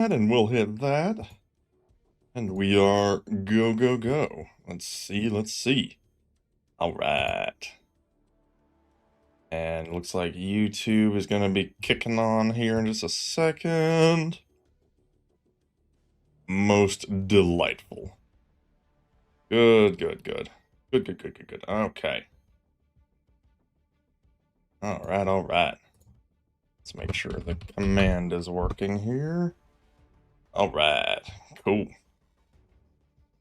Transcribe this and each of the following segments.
And we'll hit that. And we are go, go, go. Let's see, let's see. All right. And looks like YouTube is going to be kicking on here in just a second. Most delightful. Good, good, good. Good, good, good, good, good. Okay. All right, all right. Let's make sure the command is working here. All right, cool.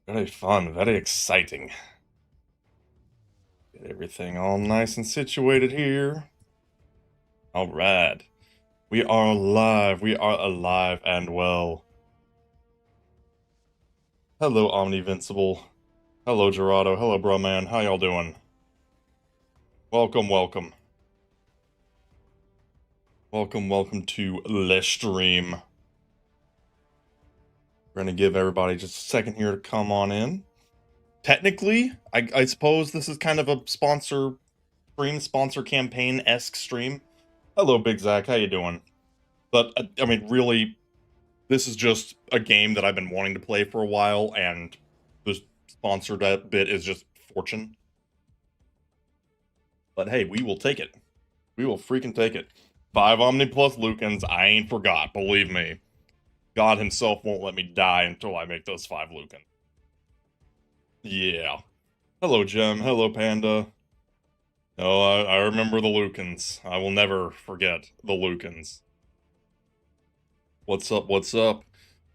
Very fun, very exciting. Get everything all nice and situated here. All right. We are alive. We are alive and well. Hello, Omnivincible. Hello, Gerardo. Hello, bro man. How y'all doing? Welcome, welcome. Welcome, welcome to Le Stream. We're gonna give everybody just a second here to come on in. Technically, I suppose this is kind of a sponsor campaign-esque stream. Hello, Big Zach. How you doing? But, I mean, really, this is just a game that I've been wanting to play for a while, and the sponsored bit is just fortune. But hey, we will take it. We will freaking take it. 5 Omni plus Lucans, I ain't forgot, believe me. God himself won't let me die until I make those 5 Lucans. Yeah. Hello, Gem. Hello, Panda. No, I remember the Lucans. I will never forget the Lucans. What's up, what's up?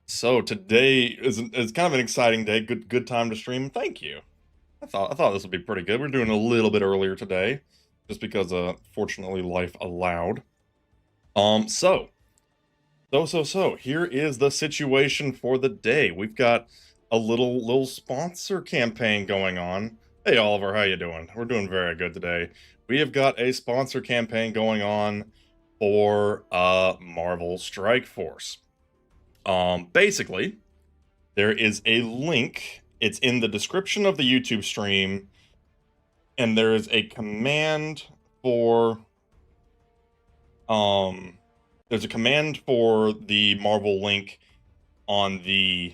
So today is kind of an exciting day. Good time to stream. Thank you. I thought this would be pretty good. We're doing a little bit earlier today, just because fortunately life allowed. So here is the situation for the day. We've got a little sponsor campaign going on. Hey Oliver, how you doing? We're doing very good today. We have got a sponsor campaign going on for Marvel Strikeforce. Basically, there is a link. It's in the description of the YouTube stream, and there is a command for there's a command for the Marvel link on the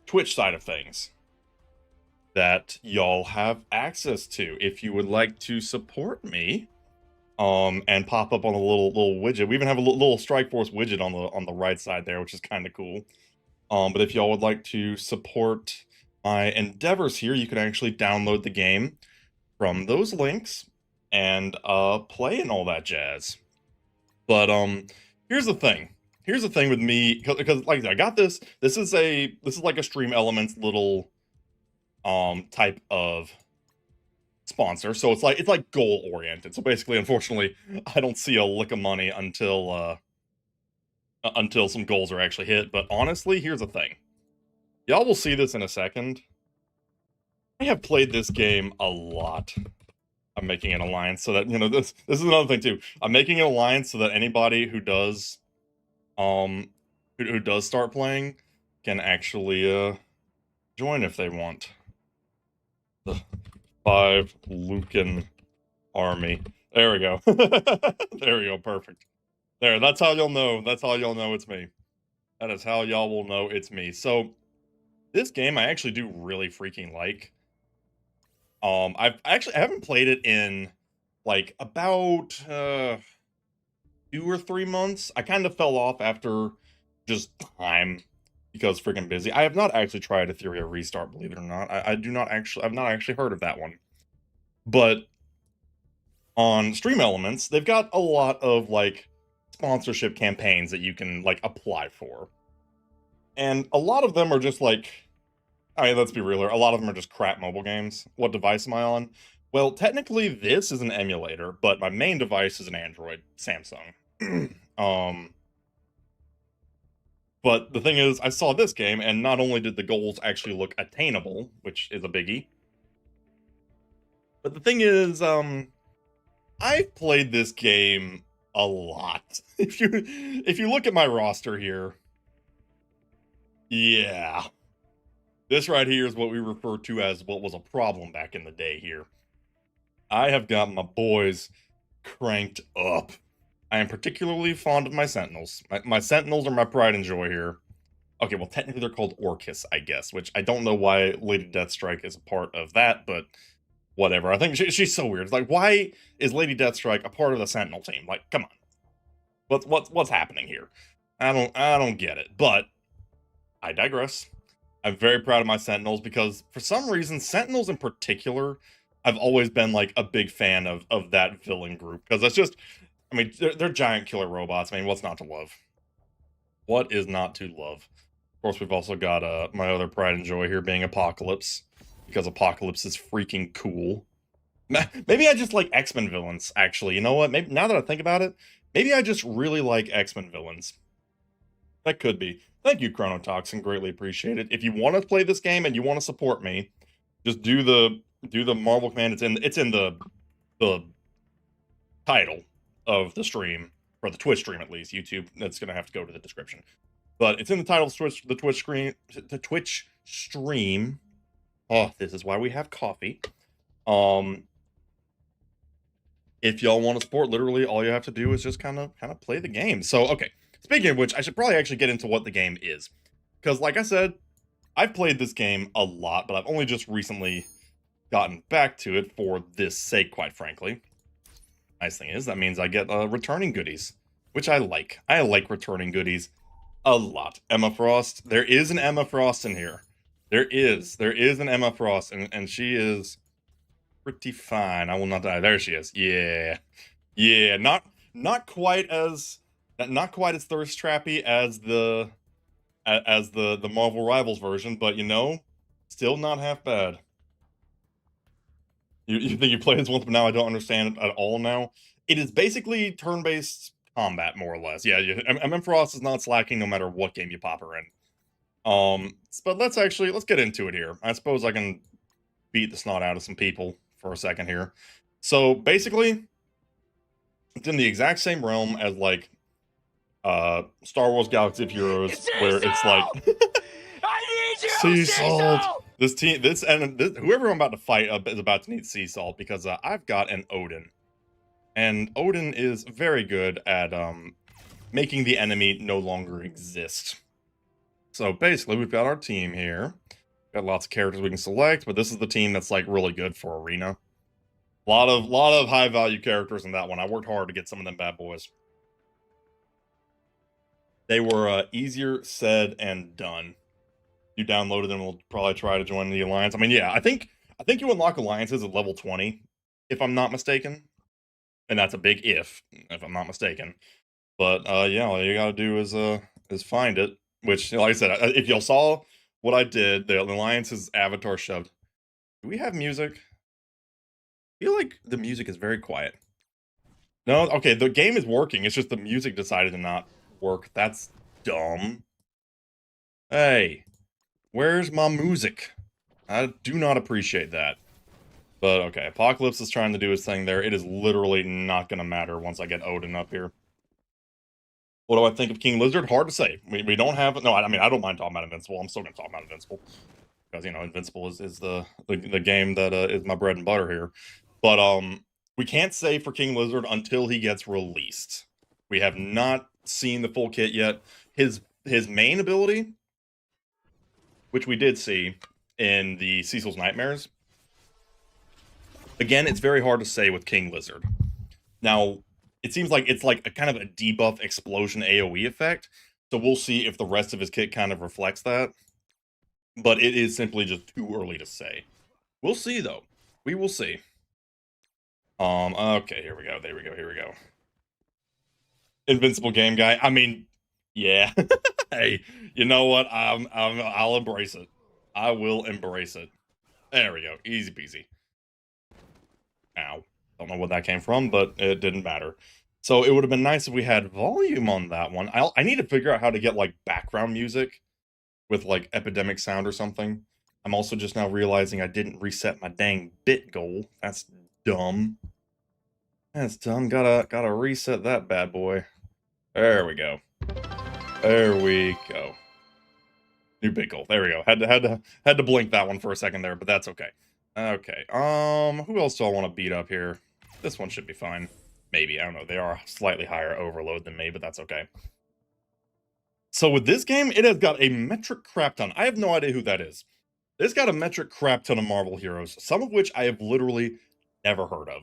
Twitch side of things that y'all have access to if you would like to support me. And pop up on a little widget. We even have a little Strikeforce widget on the right side there, which is kind of cool. But if y'all would like to support my endeavors here, you can actually download the game from those links and play and all that jazz. But here's the thing. Here's the thing with me, because like I got this. This is like a Stream Elements little type of sponsor. So it's like goal oriented. So basically, unfortunately, I don't see a lick of money until some goals are actually hit. But honestly, here's the thing. Y'all will see this in a second. I have played this game a lot. I'm making an alliance so that, this is another thing too. I'm making an alliance so that anybody who does who does start playing can actually join if they want. The 5 Lucan army. There we go. There we go. Perfect. There. That's how you'll know. That's how y'all know it's me. That is how y'all will know it's me. So this game I actually do really freaking like. I haven't played it in like about 2 or 3 months. I kind of fell off after just time because freaking busy. I have not actually tried a Theory of Restart, believe it or not. I've not actually heard of that one. But on Stream Elements, they've got a lot of like sponsorship campaigns that you can like apply for. And a lot of them are just like, I mean, let's be real here. A lot of them are just crap mobile games. What device am I on? Well, technically this is an emulator, but my main device is an Android, Samsung. But the thing is, I saw this game, and not only did the goals actually look attainable, which is a biggie, but the thing is, I've played this game a lot. If you look at my roster here, yeah. This right here is what we refer to as what was a problem back in the day here. I have got my boys cranked up. I am particularly fond of my Sentinels. My Sentinels are my pride and joy here. Okay, well, technically they're called Orcus, I guess, which I don't know why Lady Deathstrike is a part of that, but whatever. I think she's so weird. It's like, why is Lady Deathstrike a part of the Sentinel team? Like, come on. What's happening here? I don't get it. But I digress. I'm very proud of my Sentinels because for some reason, Sentinels in particular, I've always been like a big fan of that villain group because that's just, I mean, they're giant killer robots. I mean, what's not to love? What is not to love? Of course, we've also got my other pride and joy here being Apocalypse because Apocalypse is freaking cool. Maybe I just like X-Men villains. Actually, you know what? Maybe now that I think about it, maybe I just really like X-Men villains. That could be. Thank you, Chronotoxin. Greatly appreciate it. If you want to play this game and you want to support me, just do the Marvel command. It's in the title of the stream, or the Twitch stream at least. YouTube, that's gonna have to go to the description. But it's in the title of the Twitch stream. Oh, this is why we have coffee. If y'all want to support, literally all you have to do is just kind of play the game. So, okay. Speaking of which, I should probably actually get into what the game is. Because, like I said, I've played this game a lot, but I've only just recently gotten back to it for this sake, quite frankly. Nice thing is, that means I get returning goodies, which I like. I like returning goodies a lot. Emma Frost. There is an Emma Frost in here. There is an Emma Frost, and she is pretty fine. I will not die. There she is. Yeah. Yeah, not quite as thirst trappy as the Marvel Rivals version, but you know, still not half bad. You think you played this once, but now I don't understand it at all now? It is basically turn-based combat, more or less. Yeah, MM Frost is not slacking no matter what game you pop her in. But let's get into it here. I suppose I can beat the snot out of some people for a second here. So basically, it's in the exact same realm as like Star Wars Galaxy of Heroes, where it's like I need you, sea salt. This whoever I'm about to fight is about to need sea salt because I've got an Odin, and Odin is very good at making the enemy no longer exist. So basically, we've got our team here. Got lots of characters we can select, but this is the team that's like really good for arena. A lot of high value characters in that one. I worked hard to get some of them bad boys. They were easier said and done. You downloaded them, we'll probably try to join the alliance. I mean, yeah, I think you unlock alliances at level 20, if I'm not mistaken. And that's a big if I'm not mistaken. But yeah, all you gotta do is find it. Which, like I said, if y'all saw what I did, the alliance's avatar shoved. Do we have music? I feel like the music is very quiet. No, okay, the game is working. It's just the music decided to not work. That's dumb. Hey, where's my music? I do not appreciate that. But okay, Apocalypse is trying to do his thing there. It is literally not going to matter once I get Odin up here. What do I think of King Lizard? Hard to say. We don't have... No, I mean, I don't mind talking about Invincible. I'm still going to talk about Invincible. Because, you know, Invincible is the game that is my bread and butter here. But we can't say for King Lizard until he gets released. We have not seen the full kit yet. His main ability, which we did see in the Cecil's Nightmares. Again, it's very hard to say with King Lizard. Now, it seems like it's like a kind of a debuff explosion AoE effect. So we'll see if the rest of his kit kind of reflects that. But it is simply just too early to say. We'll see, though. We will see. Okay, here we go. There we go. Here we go. Invincible game guy. I mean, yeah. Hey, you know what? I'll embrace it. I will embrace it. There we go. Easy peasy. Ow. Don't know what that came from, but it didn't matter. So it would have been nice if we had volume on that one. I need to figure out how to get like background music with like epidemic sound or something. I'm also just now realizing I didn't reset my dang bit goal. That's dumb. That's dumb. Gotta reset that bad boy. There we go. There we go. New bit goal. There we go. Had to blink that one for a second there, but that's okay. Okay. Who else do I want to beat up here? This one should be fine. Maybe. I don't know. They are slightly higher overload than me, but that's okay. So with this game, it has got a metric crap ton. I have no idea who that is. It's got a metric crap ton of Marvel heroes, some of which I have literally never heard of.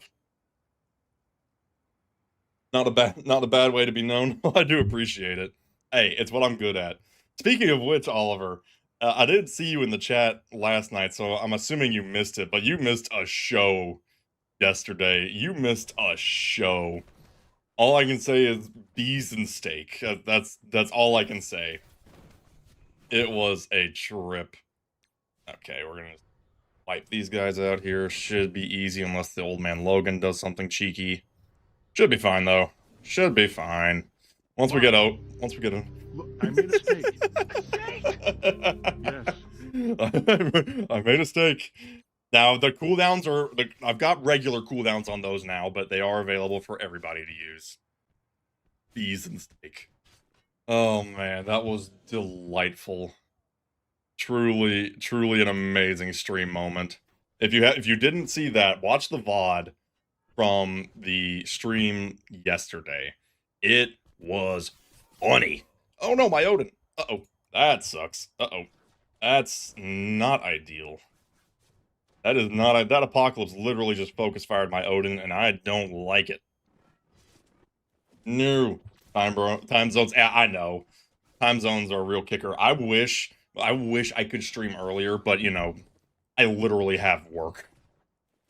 Not a bad way to be known. I do appreciate it. Hey, it's what I'm good at. Speaking of which, Oliver, I did see you in the chat last night, so I'm assuming you missed it, but you missed a show yesterday. You missed a show. All I can say is bees and steak. That's all I can say. It was a trip. Okay, we're gonna wipe these guys out here. Should be easy unless the old man Logan does something cheeky. Should be fine though. Should be fine. Once we get out. Look, I made a mistake. Yes. I made a mistake. Now the cooldowns are. I've got regular cooldowns on those now, but they are available for everybody to use. Bees and steak. Oh man, that was delightful. Truly, truly an amazing stream moment. If you didn't see that, watch the VOD from the stream yesterday. It was funny. Oh no, my Odin. Uh-oh. That sucks. Uh-oh. That's not ideal. That is not that Apocalypse literally just focus fired my Odin, and I don't like it. No. Time zones. Yeah, I know. Time zones are a real kicker. I wish I could stream earlier, but you know, I literally have work.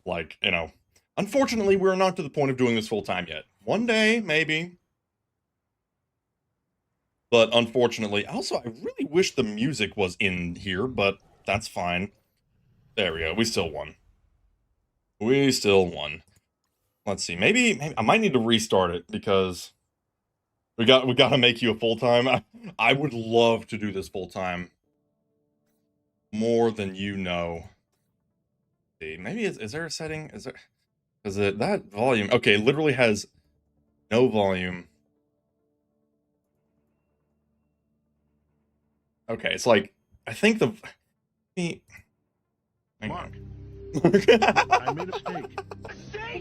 Like, you know, unfortunately, we're not to the point of doing this full time yet. One day, maybe. But unfortunately, also, I really wish the music was in here, but that's fine. There we go. We still won. We still won. Let's see. Maybe I might need to restart it because we got to make you a full time. I would love to do this full time. More than you know. See, maybe is there a setting? Is it that volume? Okay, it literally has no volume. Okay, it's like I think the Mark, I made a mistake.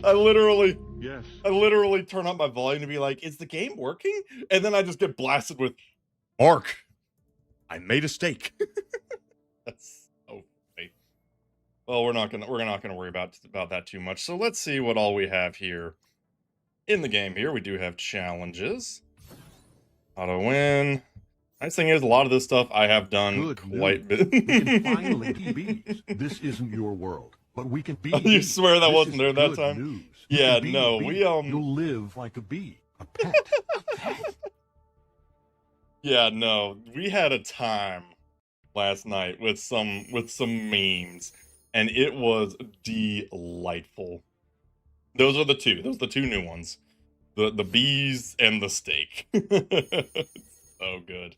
I literally Yes. turn up my volume to be like, is the game working? And then I just get blasted with Mark. I made a steak. That's so funny. Well, we're not gonna worry about that too much. So let's see what all we have here in the game. Here we do have challenges. How to win. Nice thing is, a lot of this stuff I have done Good quite news. bit. We can finally be bees. This isn't your world, but we can be. You bees. swear that This wasn't is there that good time? News. Yeah, You can be no, a bee. we You'll live like a bee, a pet. Yeah, no, we had a time last night with some memes, and it was delightful. Those are the two. Those are the two new ones. The bees and the steak. So good.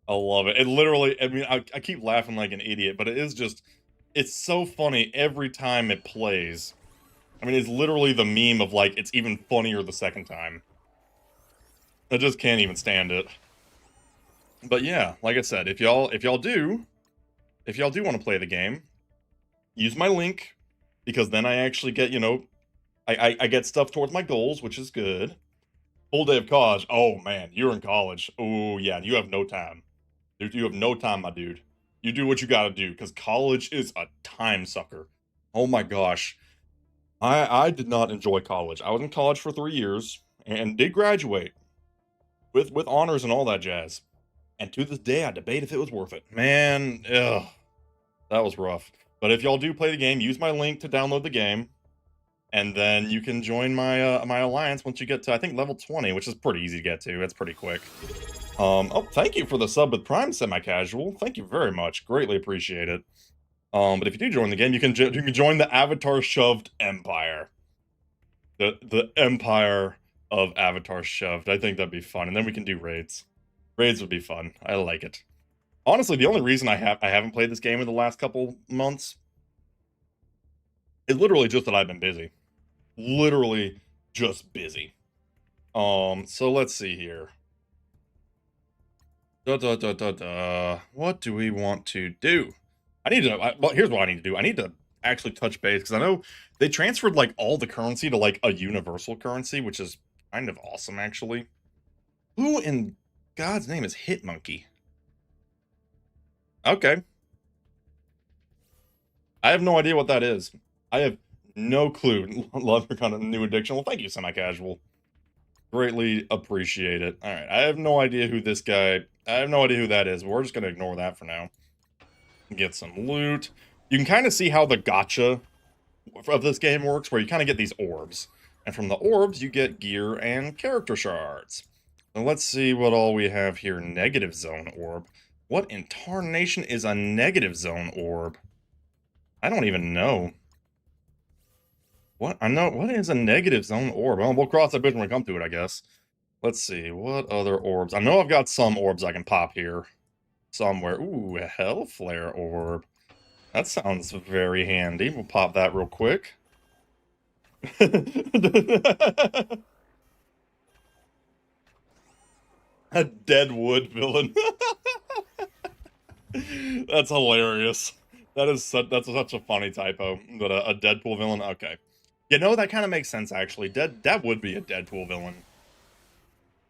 I love it. It literally, I mean, I keep laughing like an idiot, but it is just, it's so funny every time it plays. I mean, it's literally the meme of like, it's even funnier the second time. I just can't even stand it. But yeah, like I said, if y'all do want to play the game, use my link, because then I actually get, you know, I get stuff towards my goals, which is good. Full day of college. Oh man, you're in college. Oh yeah, you have no time. Dude, you have no time, my dude. You do what you gotta do, because college is a time sucker. Oh my gosh. I did not enjoy college. I was in college for 3 years and did graduate with honors and all that jazz. And to this day, I debate if it was worth it. Man, ugh, that was rough. But if y'all do play the game, use my link to download the game, and then you can join my my alliance once you get to, I think, level 20, which is pretty easy to get to. It's pretty quick. Oh, thank you for the sub with Prime Semi-Casual. Thank you very much. Greatly appreciate it. But if you do join the game, you can join the Avatar Shoved Empire. The Empire of Avatar Shoved. I think that'd be fun, and then we can do raids. Raids would be fun. I like it. Honestly, the only reason I haven't played this game in the last couple months is literally just that I've been busy. Literally just busy. So let's see here. What do we want to do? I need to, well, here's what I need to do. I need to actually touch base, because I know they transferred like all the currency to like a universal currency, which is kind of awesome, actually. Who in God's name is Hitmonkey? Okay. I have no idea what that is. I have no clue. Love your kind of new addiction. Well, thank you, semi-casual. Greatly appreciate it. All right, I have no idea who this guy... I have no idea who that is. We're just going to ignore that for now. Get some loot. You can kind of see how the gacha of this game works, where you kind of get these orbs. And from the orbs, you get gear and character shards. So let's see what all we have here. Negative zone orb. What in tarnation is a negative zone orb? I don't even know. What? I know. What is a negative zone orb? Well, we'll cross that bridge when we come to it, I guess. Let's see. What other orbs? I know I've got some orbs I can pop here. Somewhere. Ooh, a Hellflare orb. That sounds very handy. We'll pop that real quick. A dead wood villain. That's hilarious. That's such a funny typo. But a Deadpool villain? Okay. You know, that kind of makes sense, actually. That would be a Deadpool villain.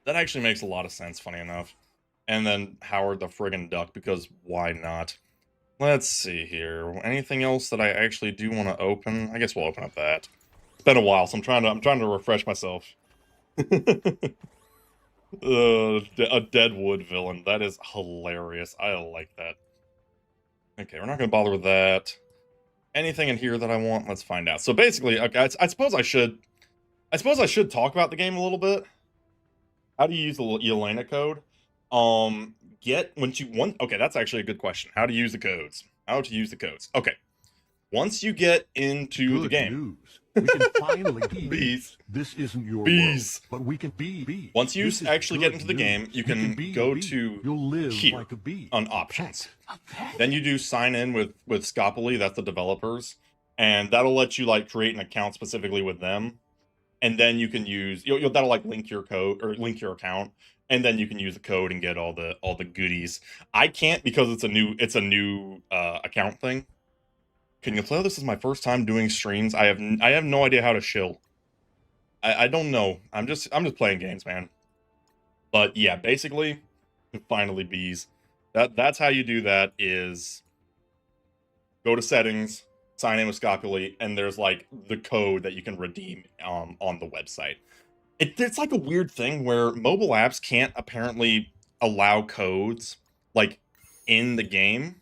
That actually makes a lot of sense, funny enough. And then Howard the friggin' Duck, because why not? Let's see here. Anything else that I actually do want to open? I guess we'll open up that. It's been a while, so I'm trying to refresh myself. A Deadwood villain. That is hilarious. I like that. Okay, we're not going to bother with that. Anything in here that I want? Let's find out. So basically, okay, I suppose I should talk about the game a little bit. How do you use the Elena code? Okay, that's actually a good question. How to use the codes. How to use the codes. Okay. Once you get into the game. News. We can finally bees. This isn't your bees. world, but we can be. Once you actually get into the game, you can go to You'll live here like a bee. on options. Then you do sign in with Scopely, that's the developers, and that'll let you like create an account specifically with them. And then you can use that'll like link your code or link your account, and then you can use the code and get all the goodies. I can't because it's a new account thing. Can you tell this is my first time doing streams? I have no idea how to shill. I don't know. I'm just playing games, man. But yeah, basically, finally bees. That's how you do that. Is go to settings, sign in with Scopely, and there's like the code that you can redeem on the website. It's like a weird thing where mobile apps can't apparently allow codes like in the game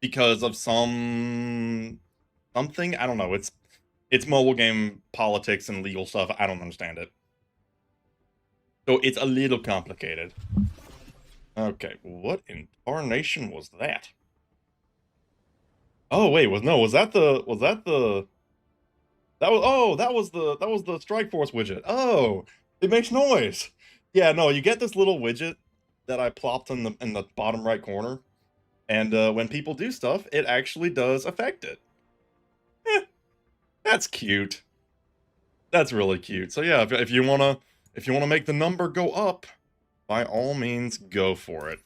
because of something. I don't know. It's mobile game politics and legal stuff. I don't understand it. So it's a little complicated. Okay, what in tarnation was that? Oh wait, was that the that was the Strikeforce widget. Oh, it makes noise. Yeah, no, you get this little widget that I plopped in the bottom right corner, and when people do stuff, it actually does affect it. That's cute. That's really cute. So yeah, if you wanna make the number go up, by all means, go for it.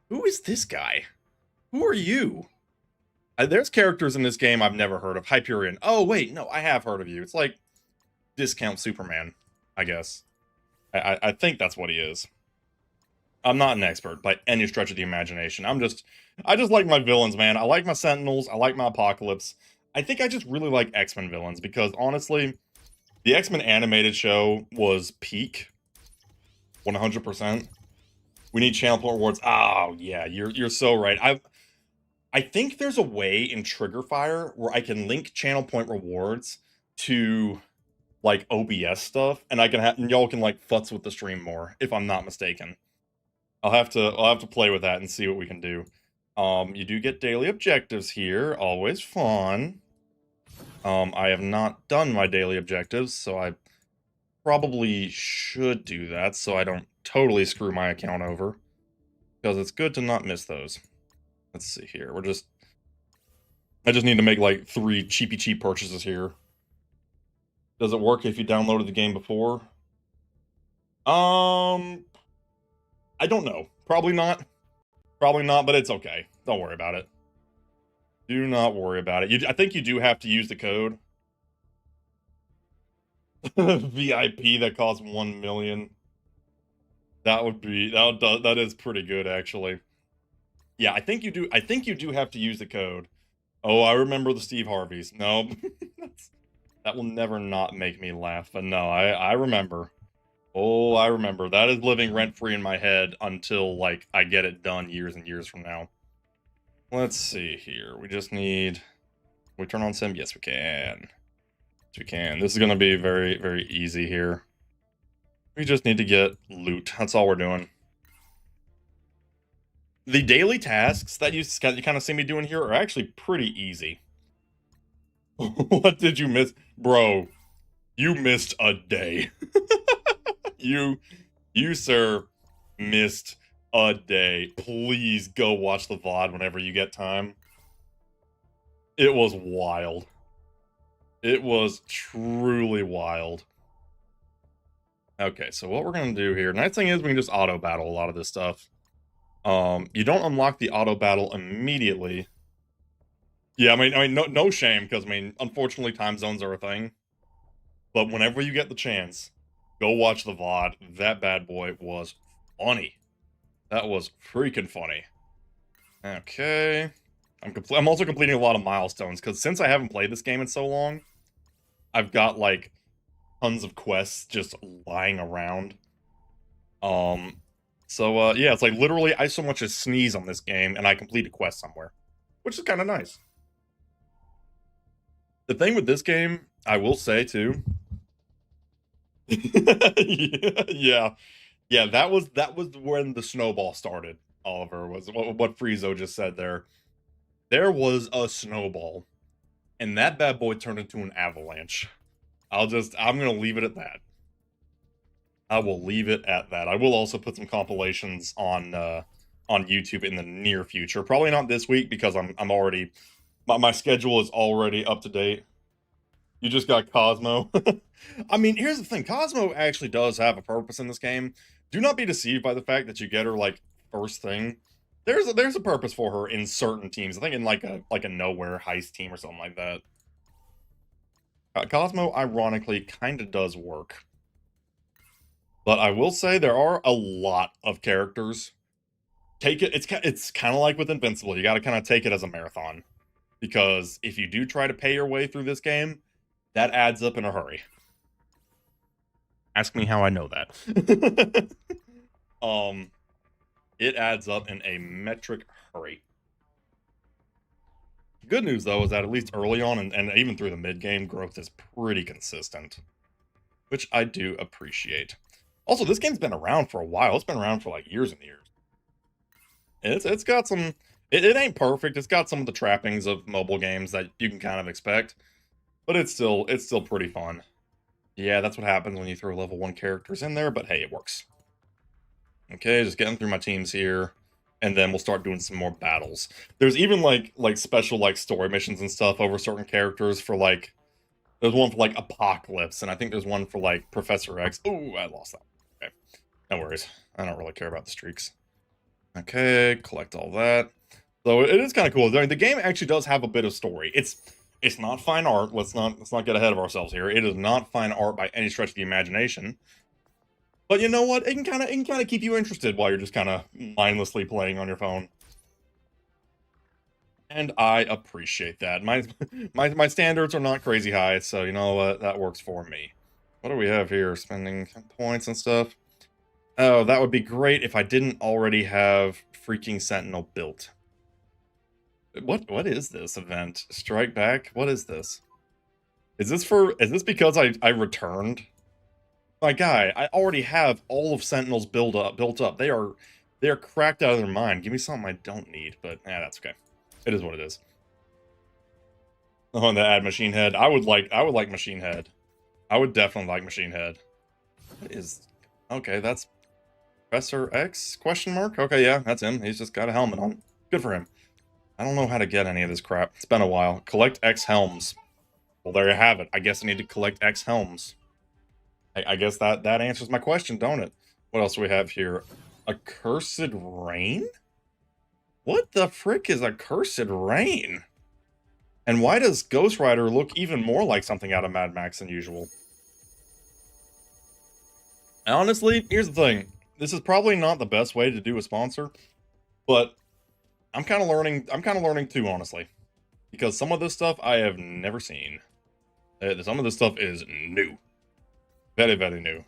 Who is this guy? Who are you? There's characters in this game I've never heard of. Hyperion. Oh, wait, no, I have heard of you. It's like Discount Superman, I guess. I think that's what he is. I'm not an expert by any stretch of the imagination. I just like my villains, man. I like my Sentinels. I like my Apocalypse. I think I just really like X-Men villains because, honestly, the X-Men animated show was peak. 100%. We need channel point rewards. Oh, yeah, you're so right. I think there's a way in Triggerfire where I can link channel point rewards to like OBS stuff, and and y'all can like futz with the stream more, if I'm not mistaken. I'll have to play with that and see what we can do. You do get daily objectives here, always fun. I have not done my daily objectives, so I probably should do that so I don't totally screw my account over, because it's good to not miss those. Let's see here. I just need to make like 3 cheap purchases here. Does it work if you downloaded the game before? I don't know. Probably not. Probably not, but it's okay. Don't worry about it. Do not worry about it. I think you do have to use the code. VIP that costs 1 million. That is pretty good, actually. Yeah, I think you do have to use the code. Oh, I remember the Steve Harveys. No, that will never not make me laugh. But no, I remember. Oh, I remember. That is living rent free in my head until like I get it done years and years from now. Let's see here. We just need. Can we turn on sim? Yes, we can. Yes, we can. This is gonna be very, very easy here. We just need to get loot. That's all we're doing. The daily tasks that you kind of see me doing here are actually pretty easy. What did you miss? Bro, you missed a day. you, sir, missed a day. Please go watch the VOD whenever you get time. It was wild. It was truly wild. Okay, so what we're going to do here, nice thing is we can just auto battle a lot of this stuff. You don't unlock the auto battle immediately. Yeah, I mean, no shame, because I mean, unfortunately, time zones are a thing. But whenever you get the chance, go watch the VOD. That bad boy was funny. That was freaking funny. Okay, I'm also completing a lot of milestones because since I haven't played this game in so long, I've got like tons of quests just lying around. So yeah, it's like literally I so much as sneeze on this game and I complete a quest somewhere, which is kind of nice. The thing with this game, I will say too. Yeah, yeah, that was when the snowball started. Oliver was what Friezo just said there. There was a snowball, and that bad boy turned into an avalanche. I'm gonna leave it at that. I will leave it at that. I will also put some compilations on YouTube in the near future. Probably not this week because I'm already my schedule is already up to date. You just got Cosmo. I mean, here's the thing. Cosmo actually does have a purpose in this game. Do not be deceived by the fact that you get her like first thing. There's a purpose for her in certain teams. I think in like a nowhere heist team or something like that. Cosmo ironically kind of does work. But I will say there are a lot of characters. Take it. It's kind of like with Invincible. You got to kind of take it as a marathon, because if you do try to pay your way through this game, that adds up in a hurry. Ask me how I know that. It adds up in a metric hurry. Good news though is that at least early on and even through the mid game, growth is pretty consistent, which I do appreciate. Also, this game's been around for a while. It's been around for like years and years. It's got some. It ain't perfect. It's got some of the trappings of mobile games that you can kind of expect, but it's still pretty fun. Yeah, that's what happens when you throw level 1 characters in there, but hey, it works. Okay, just getting through my teams here, and then we'll start doing some more battles. There's even like special like story missions and stuff over certain characters for like. There's one for like Apocalypse, and I think there's one for like Professor X. Ooh, I lost that. Okay, no worries. I don't really care about the streaks. Okay, collect all that. So it is kind of cool. I mean, the game actually does have a bit of story. It's not fine art. Let's not get ahead of ourselves here. It is not fine art by any stretch of the imagination. But you know what? It can kind of keep you interested while you're just kind of mindlessly playing on your phone. And I appreciate that. My standards are not crazy high, so you know what? That works for me. What do we have here? Spending points and stuff. Oh, that would be great if I didn't already have freaking Sentinel built. What is this event? Strike back? What is this? Is this because I returned? My guy, I already have all of Sentinels built up. They are cracked out of their mind. Give me something I don't need, but yeah, that's okay. It is what it is. Oh, and the add Machine Head. I would like Machine Head. I would definitely like Machine Head. What is okay, that's Professor X question mark? Okay, yeah, that's him. He's just got a helmet on. Good for him. I don't know how to get any of this crap. It's been a while. Collect X helms. Well, there you have it. I guess I need to collect X helms. I guess that answers my question, don't it? What else do we have here? Accursed Rain? What the frick is Accursed Rain? And why does Ghost Rider look even more like something out of Mad Max than usual? Honestly, here's the thing. this is probably not the best way to do a sponsor, but I'm kind of learning. I'm kind of learning too, honestly, because some of this stuff I have never seen. Some of this stuff is new, very, very new.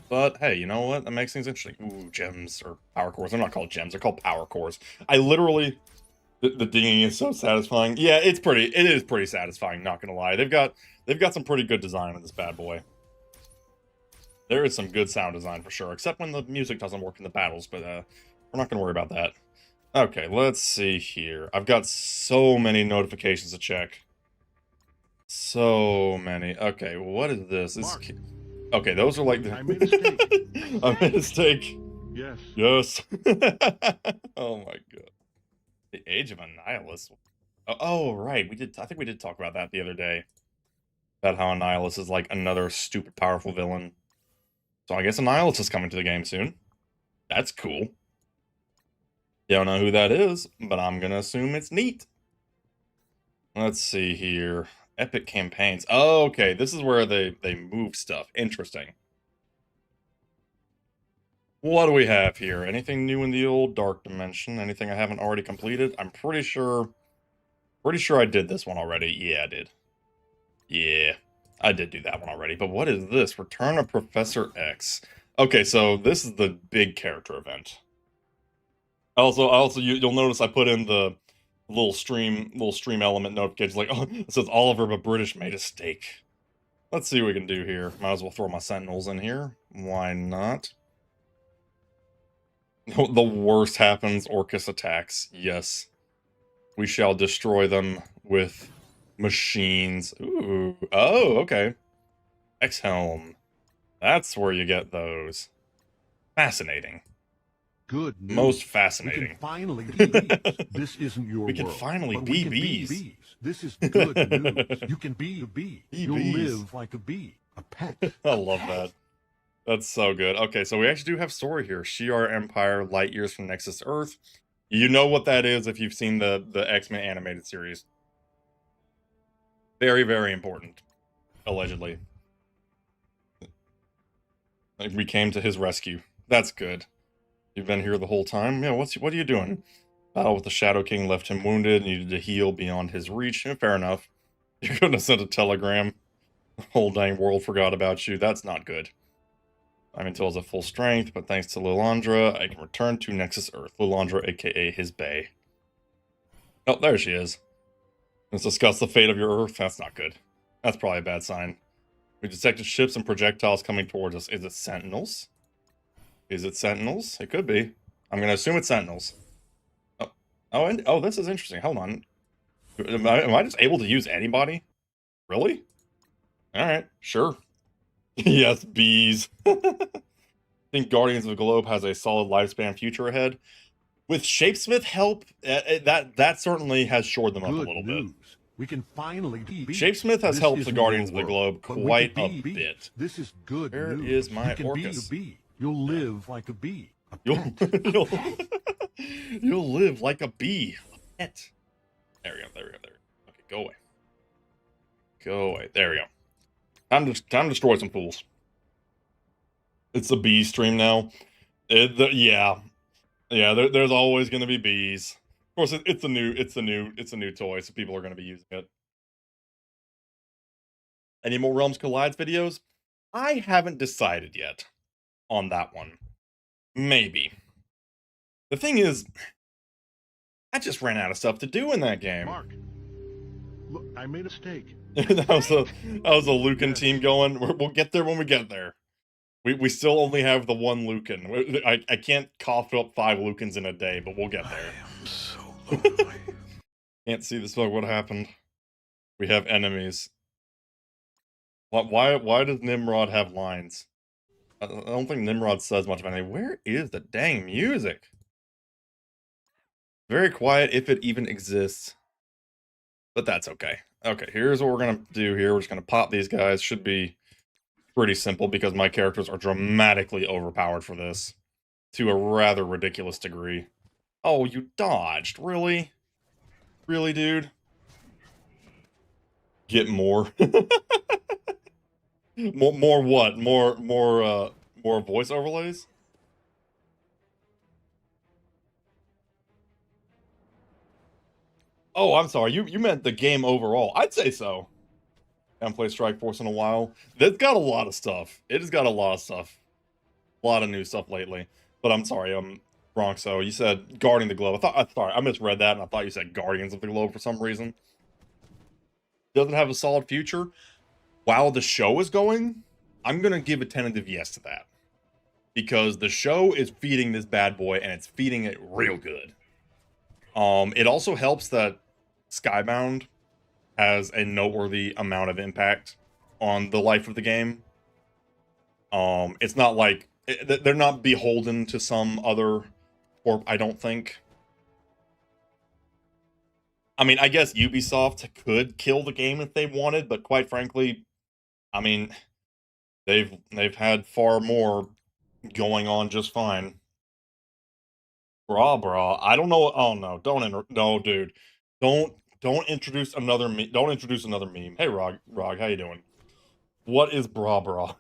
But hey, you know what? That makes things interesting. Ooh, gems or power cores. They're not called gems. They're called power cores. I literally, the dinging is so satisfying. Yeah, it's pretty. It is pretty satisfying. Not gonna lie. They've got some pretty good design on this bad boy. There is some good sound design for sure, except when the music doesn't work in the battles. But we're not gonna worry about that. Okay, let's see here. I've got so many notifications to check. So many. Okay, what is this? Okay, those are like the... I made a mistake. I made a mistake. Yes. Yes. Oh my god. The Age of Annihilus. Oh, right. I think we did talk about that the other day. About how Annihilus is like another stupid powerful villain. So I guess Annihilus is coming to the game soon. That's cool. Don't know who that is, but I'm gonna assume it's neat. Let's see here. Epic campaigns. Oh, okay. This is where they move stuff. Interesting. What do we have here? Anything new in the old Dark Dimension? Anything I haven't already completed? I'm pretty sure I did this one already. Yeah, I did. Yeah, I did do that one already. But what is this? Return of Professor X. Okay, so this is the big character event. Also, you'll notice I put in the little stream element notifications like, oh, it says Oliver but British made a steak. Let's see what we can do here. Might as well throw my sentinels in here. Why not? The worst happens, Orcus attacks. Yes. We shall destroy them with machines. Ooh. Oh, okay. X-Helm. That's where you get those. Fascinating. Good news. Most We fascinating. can finally be bees. This isn't your We can world. finally but be we can bees. Be bees. This is good news. You can be a bee. Be You'll bees. live like a bee. A pet. I love that. That's so good. Okay, so we actually do have story here. Shi'ar Empire, light years from Nexus Earth. You know what that is if you've seen the X-Men animated series. Very, very important. Allegedly. Like, we came to his rescue. That's good. You've been here the whole time? Yeah, what are you doing? Battle with the Shadow King left him wounded, needed to heal beyond his reach. Fair enough. You couldn't have sent a telegram. The whole dang world forgot about you. That's not good. I'm until at full strength, but thanks to Lilandra, I can return to Nexus Earth. Lilandra, aka his bae. Oh, there she is. Let's discuss the fate of your Earth. That's not good. That's probably a bad sign. We detected ships and projectiles coming towards us. Is it Sentinels? Is it Sentinels? It could be. I'm going to assume it's Sentinels. Oh, this is interesting. Hold on. Am I just able to use anybody? Really? Alright, sure. Yes, bees. I think Guardians of the Globe has a solid lifespan future ahead. With Shapesmith help, that certainly has shored them up a little bit. We can finally be bees. Shapesmith has This helped the isn't Guardians of your the world, Globe but we quite can a be bees. bit. This is good Where news. is my you can Orcus? Be a bee. You'll live like a bee. A You'll, pet. you'll live like a bee. A pet. There we go. Okay, go away. Go away. There we go. Time to destroy some fools. It's a bee stream now. Yeah. There's always going to be bees. Of course, it's a new toy, so people are going to be using it. Any more Realms Collides videos? I haven't decided yet on that one. Maybe. The thing is, I just ran out of stuff to do in that game. Mark, look, I made a mistake. that was a Lucan team going. We'll get there when we get there. We still only have the one Lucan. I can't cough up 5 Lucans in a day, but we'll get there. I am so lonely. Can't see the smoke. What happened? We have enemies. Why does Nimrod have lines? I don't think Nimrod says much of anything. Where is the dang music? Very quiet, if it even exists. But that's okay. Okay, here's what we're gonna do here. We're just gonna pop these guys. Should be pretty simple because my characters are dramatically overpowered for this. To a rather ridiculous degree. Oh, you dodged. Really? Really, dude? Get more. more what? More More voice overlays? Oh, I'm sorry. You meant the game overall. I'd say so. I haven't played Strikeforce in a while. That's got a lot of stuff. It has got a lot of stuff. A lot of new stuff lately. But I'm sorry, I'm wrong. So you said Guarding the Globe. Sorry, I misread that and I thought you said Guardians of the Globe for some reason. Doesn't have a solid future. While the show is going, I'm gonna give a tentative yes to that. Because the show is feeding this bad boy and it's feeding it real good. It also helps that Skybound has a noteworthy amount of impact on the life of the game. It's not like they're not beholden to some other corp, I don't think. I mean, I guess Ubisoft could kill the game if they wanted, but quite frankly, I mean, they've had far more going on just fine. Brah. I don't know. Oh no, no, dude. Don't introduce another don't introduce another meme. Hey Rog, how you doing? What is brah?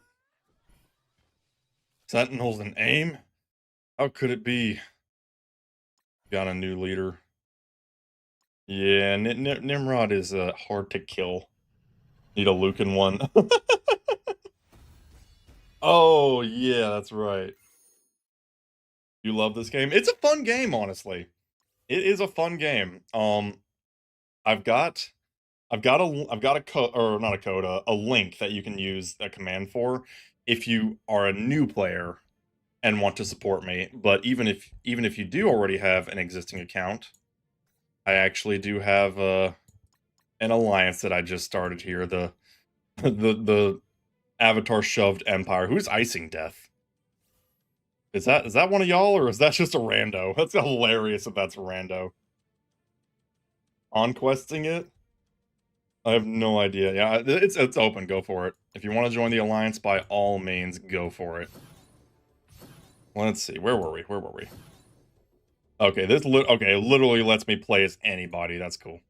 Sentinels and aim? How could it be? Got a new leader. Yeah, Nimrod is hard to kill. Need a Lucan one. Oh yeah, that's right. You love this game? It's a fun game, honestly. It is a fun game. I've got I've got a code, or not a code, a link that you can use a command for if you are a new player and want to support me. But even if you do already have an existing account, I actually do have an alliance that I just started here. The the Avatar Shoved Empire. Who's icing death? Is that one of y'all, or is that just a rando? That's hilarious if that's a rando. Conquesting it? I have no idea. Yeah, it's open. Go for it. If you want to join the alliance, by all means, go for it. Let's see. Where were we? Okay, okay, it literally lets me play as anybody. That's cool.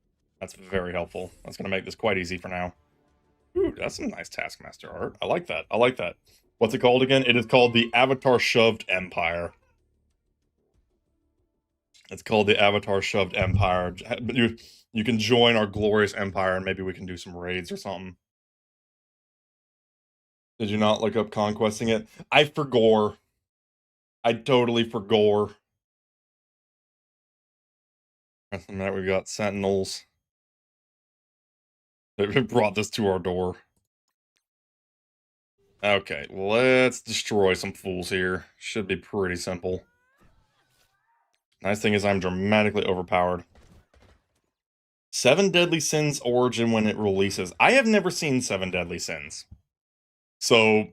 That's very helpful. That's gonna make this quite easy for now. Ooh, that's some nice Taskmaster art. I like that. What's it called again? It is called the Avatar Shoved Empire. It's called the Avatar Shoved Empire. You can join our glorious empire and maybe we can do some raids or something. Did you not look up conquesting it? I forgore. I totally forgore. And that we got sentinels. They brought this to our door. Okay, let's destroy some fools here. Should be pretty simple. Nice thing is I'm dramatically overpowered. 7 Deadly Sins origin when it releases. I have never seen 7 Deadly Sins. So,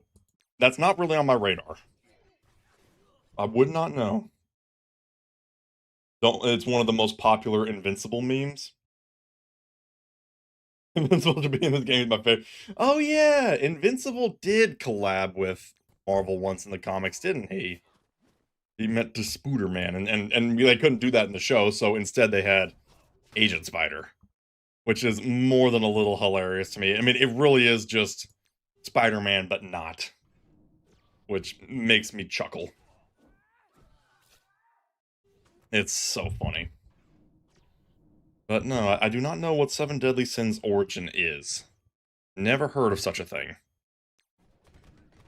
that's not really on my radar. I would not know. It's one of the most popular Invincible memes. Invincible to be in this game is my favorite. Oh yeah, Invincible did collab with Marvel once in the comics, didn't he? He met Disputer Man, and they couldn't do that in the show, so instead they had Agent Spider, which is more than a little hilarious to me. I mean, it really is just Spider-Man, but not, which makes me chuckle. It's so funny. But no, I do not know what 7 Deadly Sins origin is. Never heard of such a thing.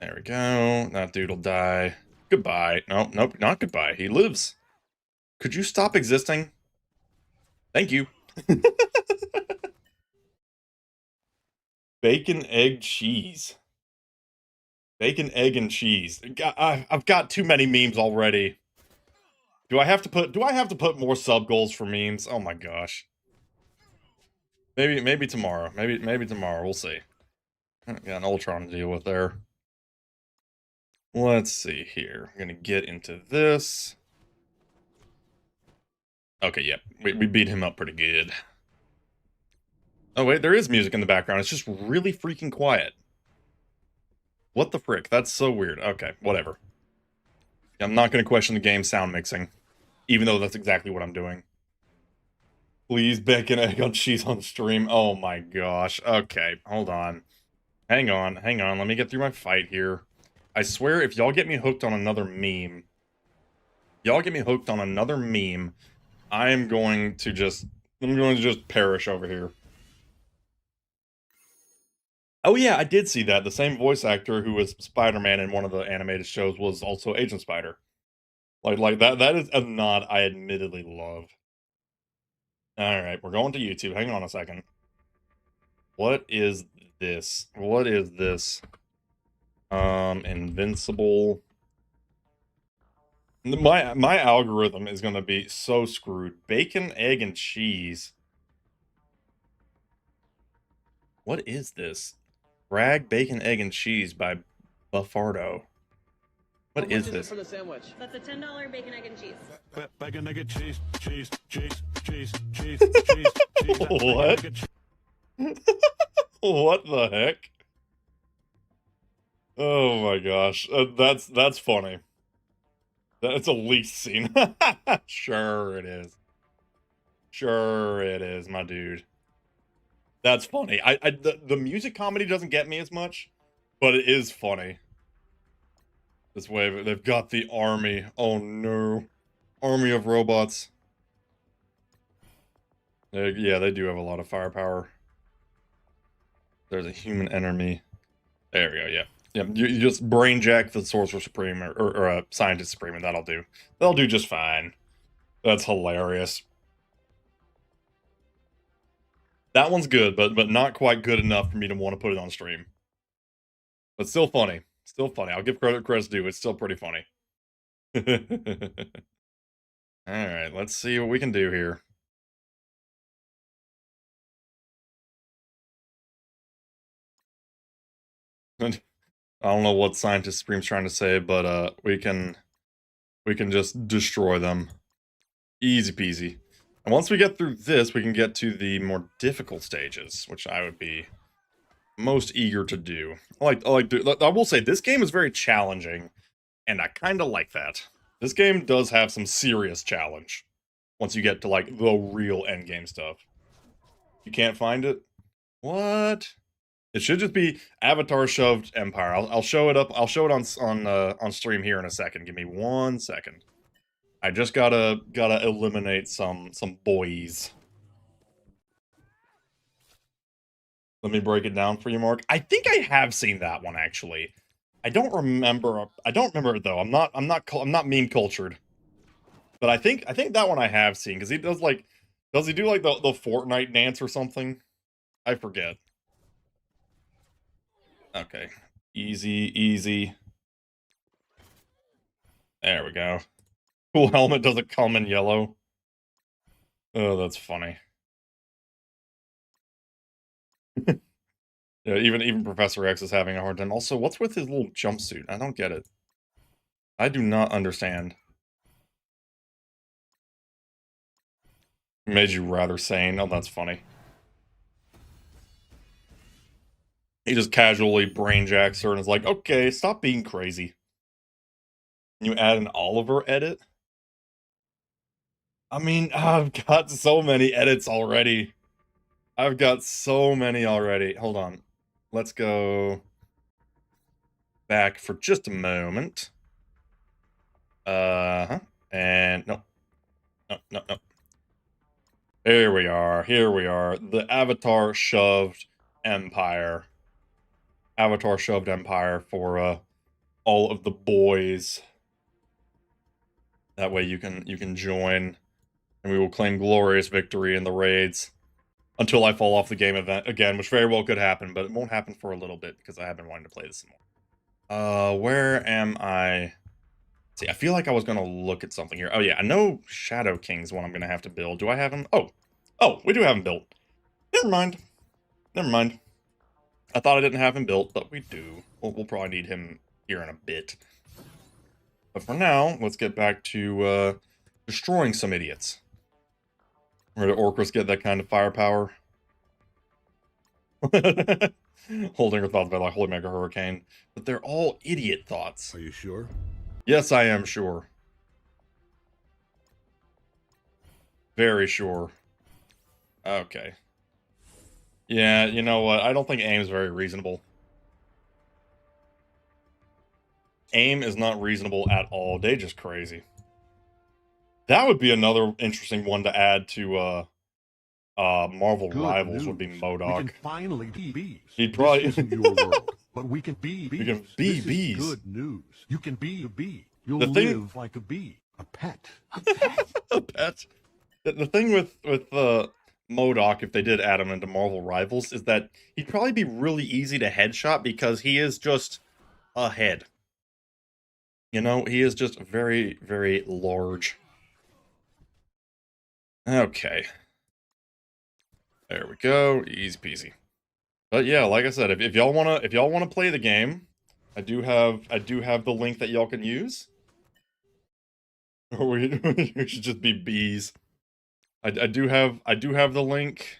There we go. That dude'll die. Goodbye. Nope, not goodbye. He lives. Could you stop existing? Thank you. Bacon, egg, cheese. Bacon, egg, and cheese. I've got too many memes already. Do I have to put more sub goals for memes? Oh my gosh. Maybe tomorrow. Maybe tomorrow. We'll see. Got an Ultron to deal with there. Let's see here. I'm gonna get into this. Okay, yep. We beat him up pretty good. Oh wait, there is music in the background. It's just really freaking quiet. What the frick? That's so weird. Okay, whatever. I'm not gonna question the game's sound mixing, even though that's exactly what I'm doing. Please, bacon, egg on cheese on stream. Oh my gosh. Okay, hold on. Hang on. Let me get through my fight here. I swear, if y'all get me hooked on another meme, I'm going to just perish over here. Oh yeah, I did see that. The same voice actor who was Spider-Man in one of the animated shows was also Agent Spider. Like that is a nod I admittedly love. Alright, we're going to YouTube. Hang on a second. What is this? What is this? Invincible. My algorithm is gonna be so screwed. Bacon, egg, and cheese. What is this? Bragg, bacon, egg, and cheese by Buffardo. What is this? For the sandwich? That's a $10 bacon, egg, and cheese. Bacon, nugget, cheese. What? What the heck? Oh my gosh, that's funny. That's a least scene. Sure it is. Sure it is, my dude. That's funny. The music comedy doesn't get me as much, but it is funny. This way, they've got the army. Oh no, army of robots. Yeah, they do have a lot of firepower. There's a human enemy. There we go. Yeah. Yeah, you just brainjack the Sorcerer Supreme or Scientist Supreme, and that'll do. They'll do just fine. That's hilarious. That one's good, but not quite good enough for me to want to put it on stream. But still funny. Still funny. I'll give credit's due. It's still pretty funny. Alright, let's see what we can do here. I don't know what Scientist Supreme's trying to say, but we can just destroy them. Easy peasy. And once we get through this, we can get to the more difficult stages, which I would be most eager to do. I will say this game is very challenging, and I kind of like that. This game does have some serious challenge once you get to like the real endgame stuff. You can't find it? What? It should just be Avatar Shoved Empire. I'll show it up. I'll show it on stream here in a second. Give me 1 second. I just gotta eliminate some boys. Let me break it down for you, Mark. I think I have seen that one actually. I don't remember it though. I'm not meme cultured. But I think that one I have seen because he does he do like the Fortnite dance or something? I forget. Okay. Easy. There we go. Cool helmet doesn't come in yellow. Oh, that's funny. Yeah, even Professor X is having a hard time. Also, what's with his little jumpsuit? I don't get it. I do not understand. Made you rather sane. Oh, that's funny. He just casually brainjacks her and is like, okay, stop being crazy. You add an Oliver edit? I mean, I've got so many edits already. I've got so many already. Hold on. Let's go back for just a moment. And no. Here we are. The Avatar Shoved Empire. Avatar Shoved Empire for all of the boys. That way you can join, and we will claim glorious victory in the raids. Until I fall off the game event again, which very well could happen, but it won't happen for a little bit because I have been wanting to play this some more. Where am I? See, I feel like I was gonna look at something here. Oh yeah, I know Shadow King's one I'm gonna have to build. Do I have him? Oh, we do have him built. Never mind. I thought I didn't have him built, but we do. We'll probably need him here in a bit. But for now, let's get back to destroying some idiots. Where do Orcus get that kind of firepower? Holding her thoughts by like Holy Mega Hurricane. But they're all idiot thoughts. Are you sure? Yes, I am sure. Very sure. Okay. Yeah, you know what? I don't think aim's very reasonable. aim is not reasonable at all. They just crazy. That would be another interesting one to add to Marvel Good Rivals news. would be We MODOK. can finally be bees. He'd probably This isn't your world, but we can be bees. We can be this bees. Is good news. You can be a bee. You'll The thing- live like a bee. A pet. a pet. The thing with MODOK, if they did add him into Marvel Rivals, is that he'd probably be really easy to headshot because he is just a head. You know, he is just very, very large. Okay. There we go. Easy peasy. But yeah, like I said, if y'all wanna play the game, I do have the link that y'all can use. Or we should just be bees. I do have the link.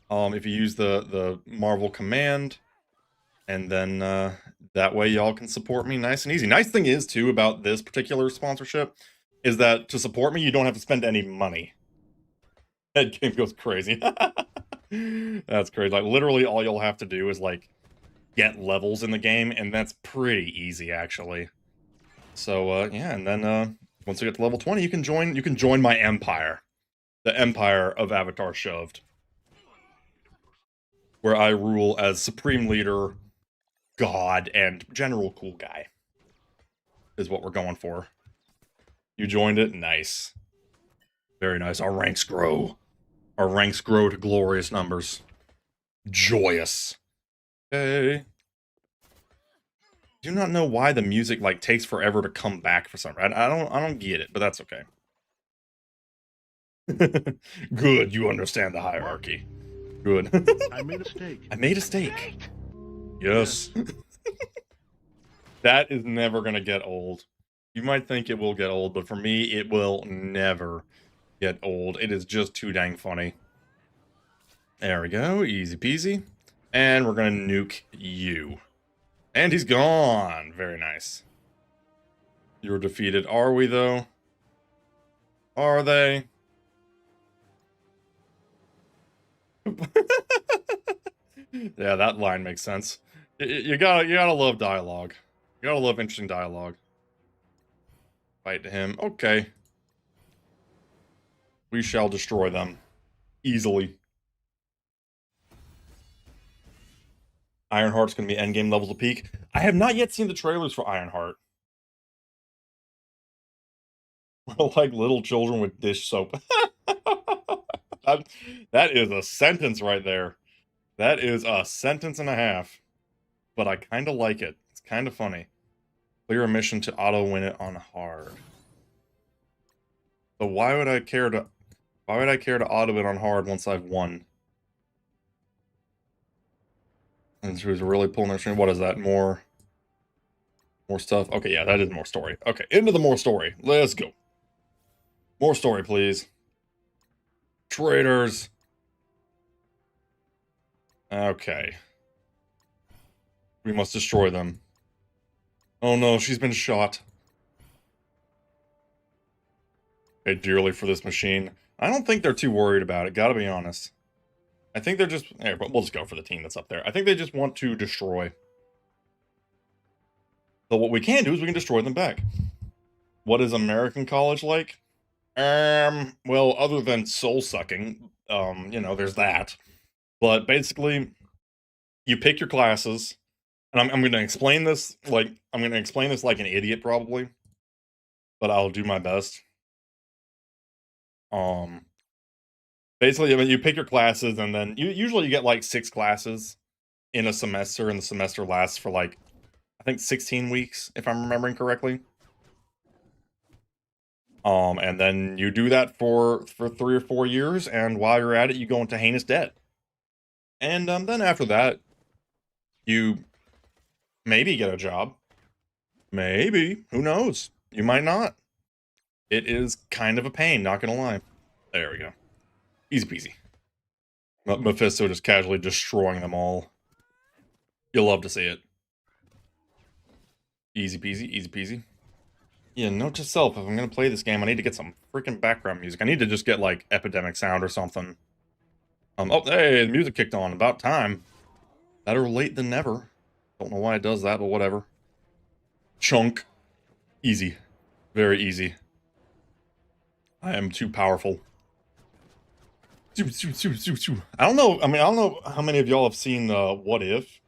If you use the Marvel command, and then that way y'all can support me nice and easy. Nice thing is too about this particular sponsorship is that to support me you don't have to spend any money. That game goes crazy. That's crazy. Like literally all you'll have to do is like get levels in the game, and that's pretty easy actually. So yeah, and then once you get to level 20, you can join my empire. The empire of Avatar Shoved. Where I rule as supreme leader, god, and general cool guy. Is what we're going for. You joined it? Nice. Very nice. Our ranks grow. Our ranks grow to glorious numbers. Joyous. Okay. Do not know why the music like takes forever to come back for some reason. I don't get it, but that's okay. Good, you understand the hierarchy. Good. I made a mistake. I made a steak. Yes. That is never gonna get old. You might think it will get old, but for me, it will never get old. It is just too dang funny. There we go, easy peasy. And we're gonna nuke you. And he's gone. Very nice. You're defeated. Are we, though? Are they? Yeah, that line makes sense. You gotta love dialogue. You gotta love interesting dialogue. Fight to him. Okay. We shall destroy them. Easily. Ironheart's gonna be endgame levels of peak. I have not yet seen the trailers for Ironheart. We're like little children with dish soap. That is a sentence right there. That is a sentence and a half. But I kind of like it. It's kind of funny. Clear a mission to auto-win it on hard. So why would I care to auto it on hard once I've won? And she was really pulling her string. What is that? More stuff? Okay, yeah, that is more story. Okay, into the more story. Let's go. More story, please. Traitors. Okay. We must destroy them. Oh no, she's been shot. Pay dearly for this machine. I don't think they're too worried about it, gotta be honest. I think they're just... Hey, but we'll just go for the team that's up there. I think they just want to destroy. So what we can do is we can destroy them back. What is American college like? Well, other than soul-sucking, you know, there's that. But basically, you pick your classes, and I'm going to explain this like an idiot probably, but I'll do my best. Basically, I mean, you pick your classes, and then you usually get like 6 classes in a semester, and the semester lasts for like I think 16 weeks, if I'm remembering correctly. And then you do that for 3 or 4 years, and while you're at it, you go into heinous debt. And then after that, you maybe get a job. Maybe. Who knows? You might not. It is kind of a pain, not gonna lie. There we go. Easy peasy. Mephisto just casually destroying them all. You'll love to see it. Easy peasy, easy peasy. Yeah, note to self, if I'm gonna play this game, I need to get some freaking background music. I need to just get, like, Epidemic Sound or something. Oh, hey, the music kicked on. About time. Better late than never. Don't know why it does that, but whatever. Chunk. Easy. Very easy. I am too powerful. I don't know. I mean, I don't know how many of y'all have seen What If,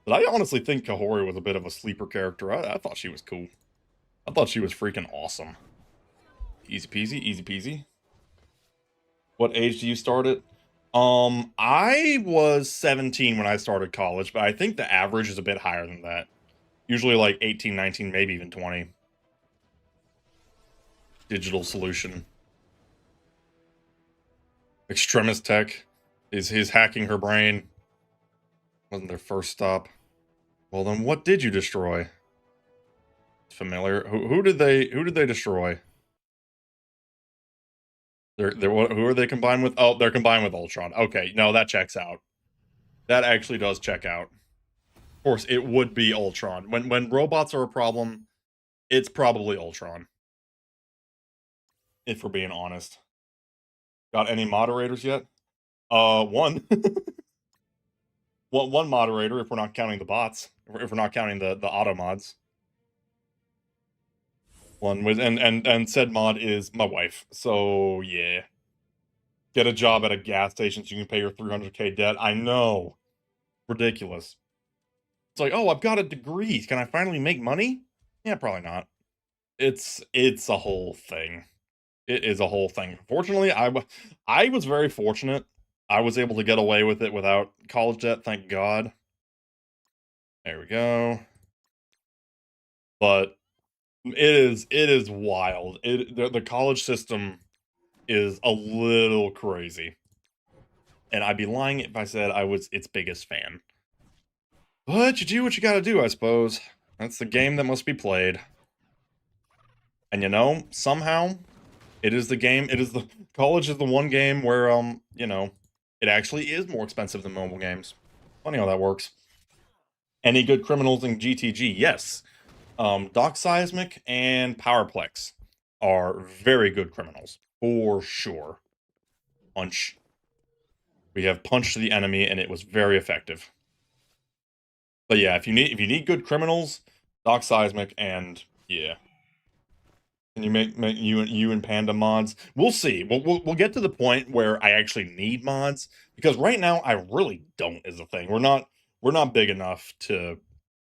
but I honestly think Kahori was a bit of a sleeper character. I thought she was cool. I thought she was freaking awesome. Easy peasy, easy peasy. What age do you start it? I was 17 when I started college, but I think the average is a bit higher than that. Usually like 18, 19, maybe even 20. Digital solution. Extremist tech is hacking her brain. Wasn't their first stop. Well, then what did you destroy? Familiar. Who did they destroy? Who are they combined with? Oh, they're combined with Ultron. Okay, no, that checks out. That actually does check out. Of course, it would be Ultron. When robots are a problem, it's probably Ultron. If we're being honest. Got any moderators yet? One. One moderator if we're not counting the bots. If we're not counting the auto mods. One with and said mod is my wife. So yeah. Get a job at a gas station so you can pay your 300K debt. I know. Ridiculous. It's like, oh, I've got a degree. Can I finally make money? Yeah, probably not. It's a whole thing. It is a whole thing. Fortunately, I was very fortunate. I was able to get away with it without college debt, thank God. There we go. But it is wild. The college system is a little crazy. And I'd be lying if I said I was its biggest fan. But you do what you gotta do, I suppose. That's the game that must be played. And you know, somehow, it is the game, college is the one game where, you know, it actually is more expensive than mobile games. Funny how that works. Any good criminals in GTG? Yes. Doc Seismic and Powerplex are very good criminals, for sure. Punch. We have punched the enemy, and it was very effective. But yeah, if you need good criminals, Doc Seismic and yeah. Can you make you and Panda mods? We'll see. We'll get to the point where I actually need mods because right now I really don't is the thing. We're not big enough to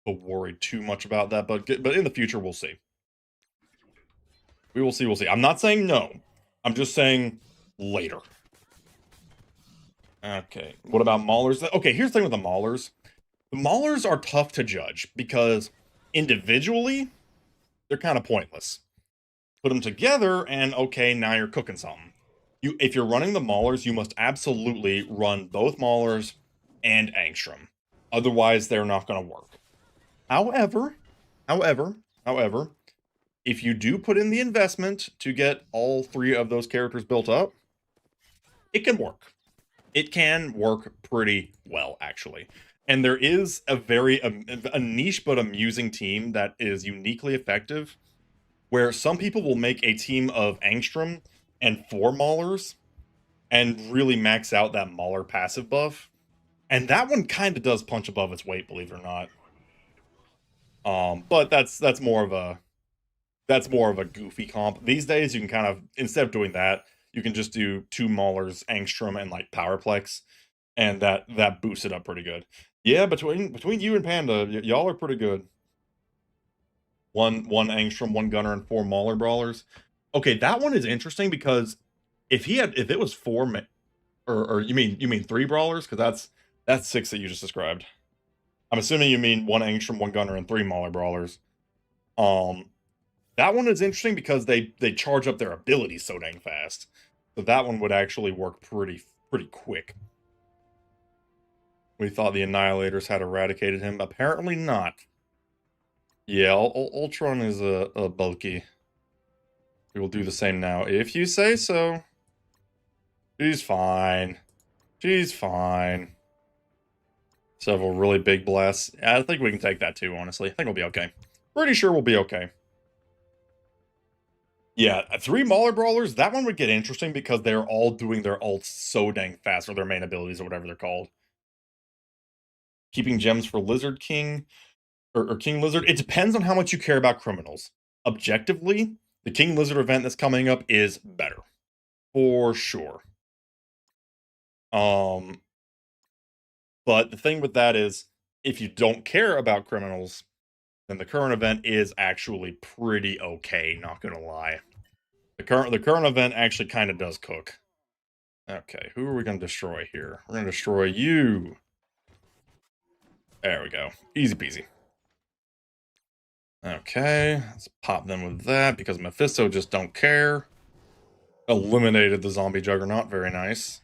worry too much about that, but in the future we'll see. We will see. We'll see. I'm not saying no. I'm just saying later. Okay. What about Maulers? Okay, here's the thing with the Maulers. The Maulers are tough to judge because individually they're kind of pointless. Put them together, and okay, now you're cooking something. If you're running the Maulers, you must absolutely run both Maulers and Angstrom. Otherwise, they're not going to work. However, if you do put in the investment to get all three of those characters built up, it can work. It can work pretty well, actually. And there is a very a niche but amusing team that is uniquely effective where some people will make a team of Angstrom and 4 Maulers and really max out that Mauler passive buff. And that one kind of does punch above its weight, believe it or not. But that's more of a goofy comp. These days you can kind of, instead of doing that, you can just do 2 Maulers, Angstrom, and like Powerplex, and that boosts it up pretty good. Yeah, between you and Panda, y'all are pretty good. One Angstrom, 1 Gunner, and 4 Mauler Brawlers. Okay, that one is interesting because if it was 4 or you mean 3 Brawlers? Because that's 6 that you just described. I'm assuming you mean 1 Angstrom, 1 Gunner, and 3 Mauler Brawlers. That one is interesting because they charge up their abilities so dang fast. So that one would actually work pretty quick. We thought the Annihilators had eradicated him. Apparently not. Yeah, Ultron is a bulky. We will do the same now, if you say so. She's fine. She's fine. Several really big blasts. I think we can take that too, honestly. I think we'll be okay. Pretty sure we'll be okay. Yeah, 3 Mauler Brawlers, that one would get interesting because they're all doing their ults so dang fast, or their main abilities, or whatever they're called. Keeping gems for Lizard King. or King Lizard. It depends on how much you care about criminals. Objectively, the King Lizard event that's coming up is better. For sure. But the thing with that is, if you don't care about criminals, then the current event is actually pretty okay, not gonna lie. The current event actually kind of does cook. Okay, who are we gonna destroy here? We're gonna destroy you. There we go. Easy peasy. Okay, let's pop them with that because Mephisto just don't care. Eliminated the zombie juggernaut. Very nice.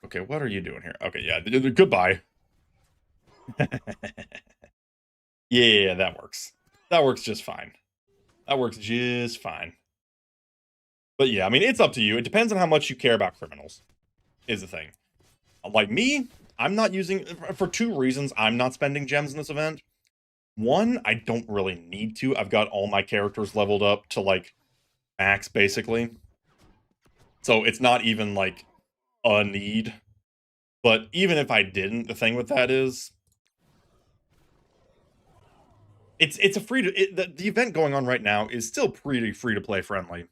Okay, what are you doing here? Okay, yeah, goodbye. Yeah, that works. That works just fine. That works just fine. But yeah, I mean, it's up to you. It depends on how much you care about criminals, is the thing. Like me, I'm not using, for two reasons, I'm not spending gems in this event. One, I don't really need to. I've got all my characters leveled up to, like, max, basically. So it's not even, like, a need. But even if I didn't, the thing with that is, it's a free to, the event going on right now is still pretty free to play friendly.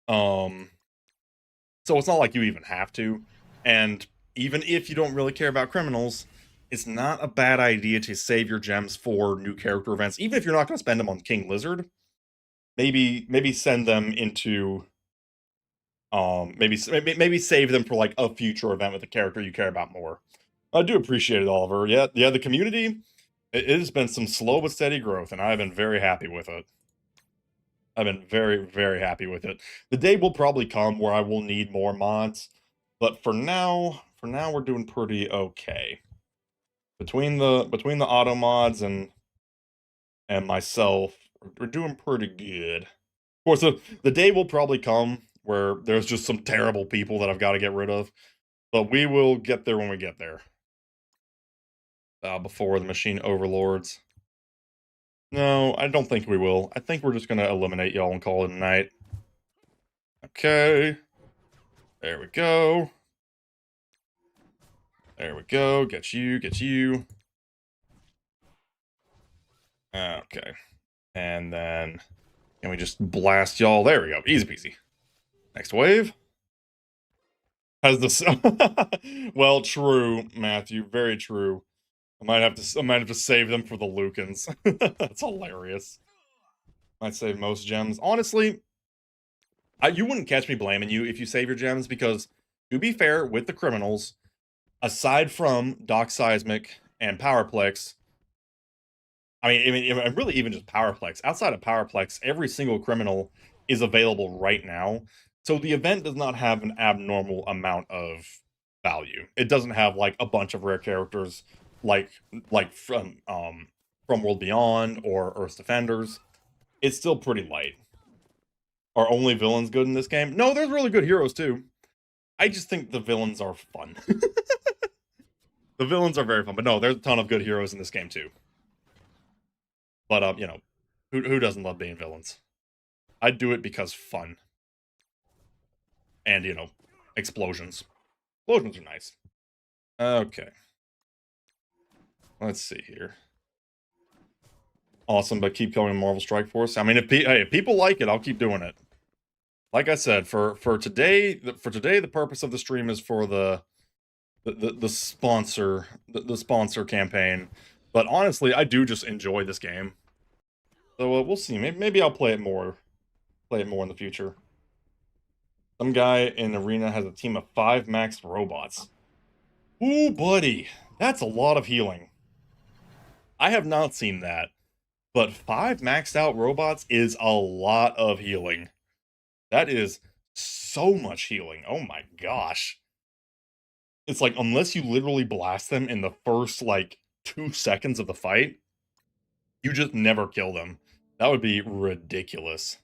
So it's not like you even have to. And even if you don't really care about criminals, it's not a bad idea to save your gems for new character events. Even if you're not going to spend them on King Lizard, maybe send them into maybe save them for like a future event with a character you care about more. I do appreciate it, Oliver. Yeah, the community, it has been some slow but steady growth, and I've been very happy with it. I've been very, very happy with it. The day will probably come where I will need more mods, but for now we're doing pretty okay. Between the auto mods and myself, we're doing pretty good. Of course, the day will probably come where there's just some terrible people that I've got to get rid of, but we will get there when we get there. Before the machine overlords. No, I don't think we will. I think we're just gonna eliminate y'all and call it a night. Okay. There we go. There we go. Get you, get you. Okay. And then can we just blast y'all? There we go. Easy peasy. Next wave. Has this well, true, Matthew. Very true. I might have to save them for the Lucans. That's hilarious. Might save most gems. Honestly, you wouldn't catch me blaming you if you save your gems because, to be fair, with the criminals, aside from Doc Seismic and Powerplex, I mean, really even just Powerplex. Outside of Powerplex, every single criminal is available right now. So the event does not have an abnormal amount of value. It doesn't have like a bunch of rare characters like from World Beyond or Earth's Defenders. It's still pretty light. Are only villains good in this game? No, there's really good heroes too. I just think the villains are fun. The villains are very fun, but no, there's a ton of good heroes in this game too. But you know, who doesn't love being villains? I'd do it because fun. And, you know, explosions. Explosions are nice. Okay. Let's see here. Awesome, but keep going Marvel Strikeforce. I mean, if people like it, I'll keep doing it. Like I said, for today, the purpose of the stream is for the sponsor campaign. But honestly, I do just enjoy this game. So we'll see. Maybe I'll play it more in the future. Some guy in Arena has a team of 5 max robots. Ooh, buddy. That's a lot of healing. I have not seen that. But 5 maxed out robots is a lot of healing. That is so much healing. Oh my gosh. It's like, unless you literally blast them in the first, like, 2 seconds of the fight, you just never kill them. That would be ridiculous.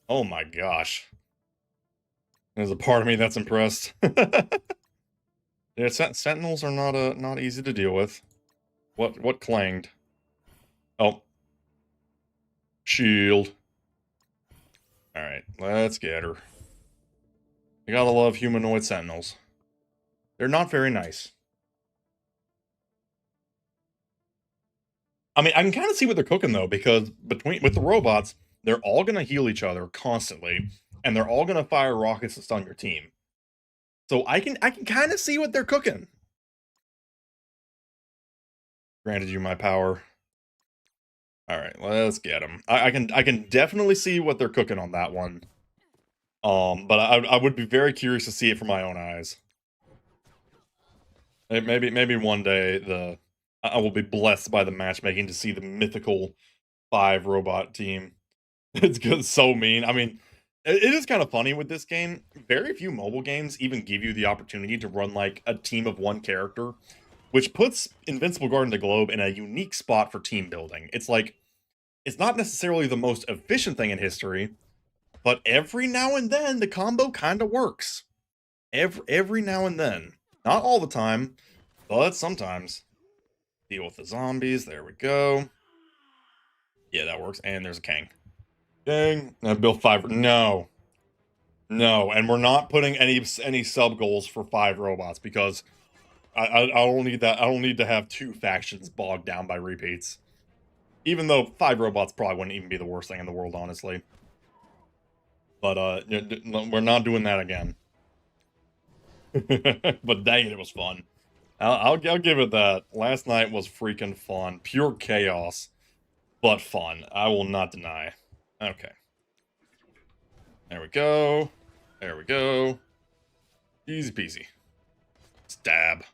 Oh my gosh. There's a part of me that's impressed. Yeah, sentinels are not easy to deal with. What clanged? Oh. Shield. Alright, let's get her. You gotta love humanoid sentinels. They're not very nice. I mean, I can kind of see what they're cooking though, because with the robots, they're all gonna heal each other constantly, and they're all gonna fire rockets to stun your team. So I can kind of see what they're cooking. Granted you my power. All right, let's get them. I can definitely see what they're cooking on that one. But I would be very curious to see it from my own eyes. Maybe one day I will be blessed by the matchmaking to see the mythical 5 robot team. It's so mean. I mean, it is kind of funny with this game. Very few mobile games even give you the opportunity to run like a team of one character, which puts Invincible Guard the Globe in a unique spot for team building. It's like it's not necessarily the most efficient thing in history, but every now and then the combo kind of works. Every now and then. Not all the time, but sometimes. Deal with the zombies. There we go. Yeah, that works. And there's a Kang. Kang. And build 5. No. No, and we're not putting any sub goals for 5 robots because I don't need that. I don't need to have 2 factions bogged down by repeats. Even though 5 robots probably wouldn't even be the worst thing in the world, honestly. But we're not doing that again. But dang it, it was fun. I'll give it that. Last night was freaking fun. Pure chaos, but fun. I will not deny. Okay. There we go. There we go. Easy peasy. Stab.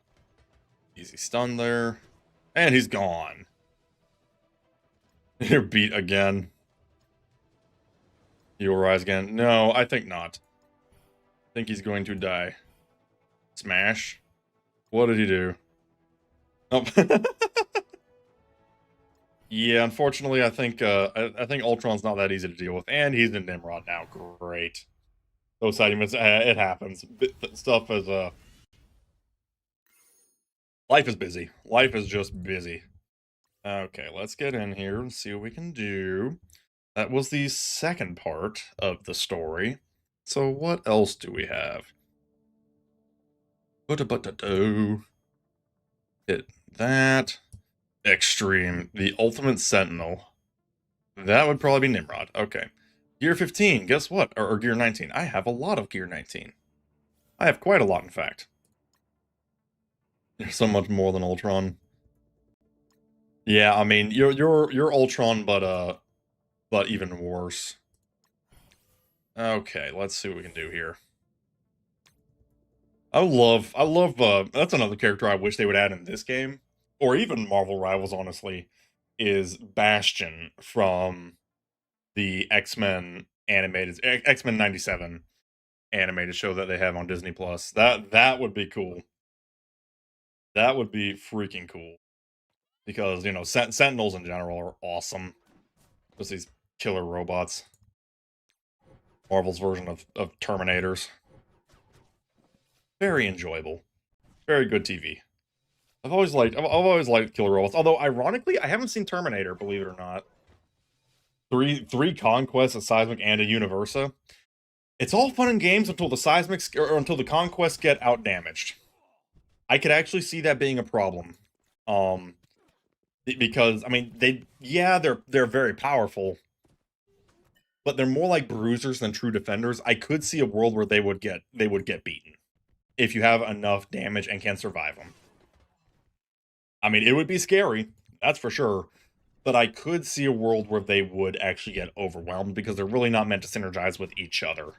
Easy stun there. And he's gone. You're beat again. He will rise again. No, I think not. I think he's going to die. Smash. What did he do? Oh. Yeah, unfortunately, I think Ultron's not that easy to deal with, and he's in Nimrod now. Great. Those side events, it happens. Stuff is life is busy. Life is just busy. Okay, let's get in here and see what we can do. That was the second part of the story. So what else do we have? Hit that. Extreme. The Ultimate Sentinel. That would probably be Nimrod. Okay. Gear 15, guess what? Or Gear 19. I have a lot of Gear 19. I have quite a lot, in fact. You're so much more than Ultron. Yeah, I mean, you're Ultron, but even worse. Okay, let's see what we can do here. I love, that's another character I wish they would add in this game, or even Marvel Rivals, honestly, is Bastion from the X-Men animated, X-Men 97 animated show that they have on Disney Plus. That would be cool. That would be freaking cool. Because, you know, Sentinels in general are awesome. Just these killer robots. Marvel's version of Terminators. Very enjoyable. Very good TV. I've always liked killer robots. Although, ironically, I haven't seen Terminator, believe it or not. Three conquests, a seismic, and a universa. It's all fun and games until the seismics or until the conquests get outdamaged. I could actually see that being a problem. Because I mean they're very powerful, but they're more like bruisers than true defenders. I could see a world where they would get beaten if you have enough damage and can survive them. I mean, it would be scary, that's for sure, but I could see a world where they would actually get overwhelmed because they're really not meant to synergize with each other.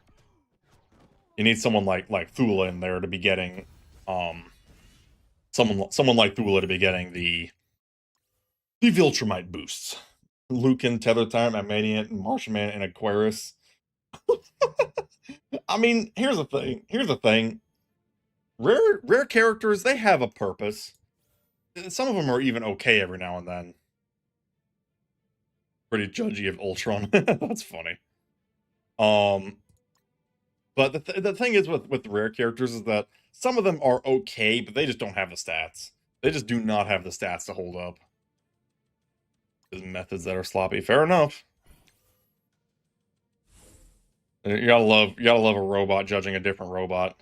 You need someone like Thula in there to be getting someone like Thula to be getting the Viltrumite boosts. Lucan, Tether Time, Amaniant, Martian Man, and Aquarius. I mean, here's the thing. Here's the thing. Rare characters, they have a purpose. Some of them are even okay every now and then. Pretty judgy of Ultron. That's funny. But the thing is with the rare characters is that some of them are okay, but they just don't have the stats. They just do not have the stats to hold up. There's methods that are sloppy. Fair enough. You gotta love a robot judging a different robot.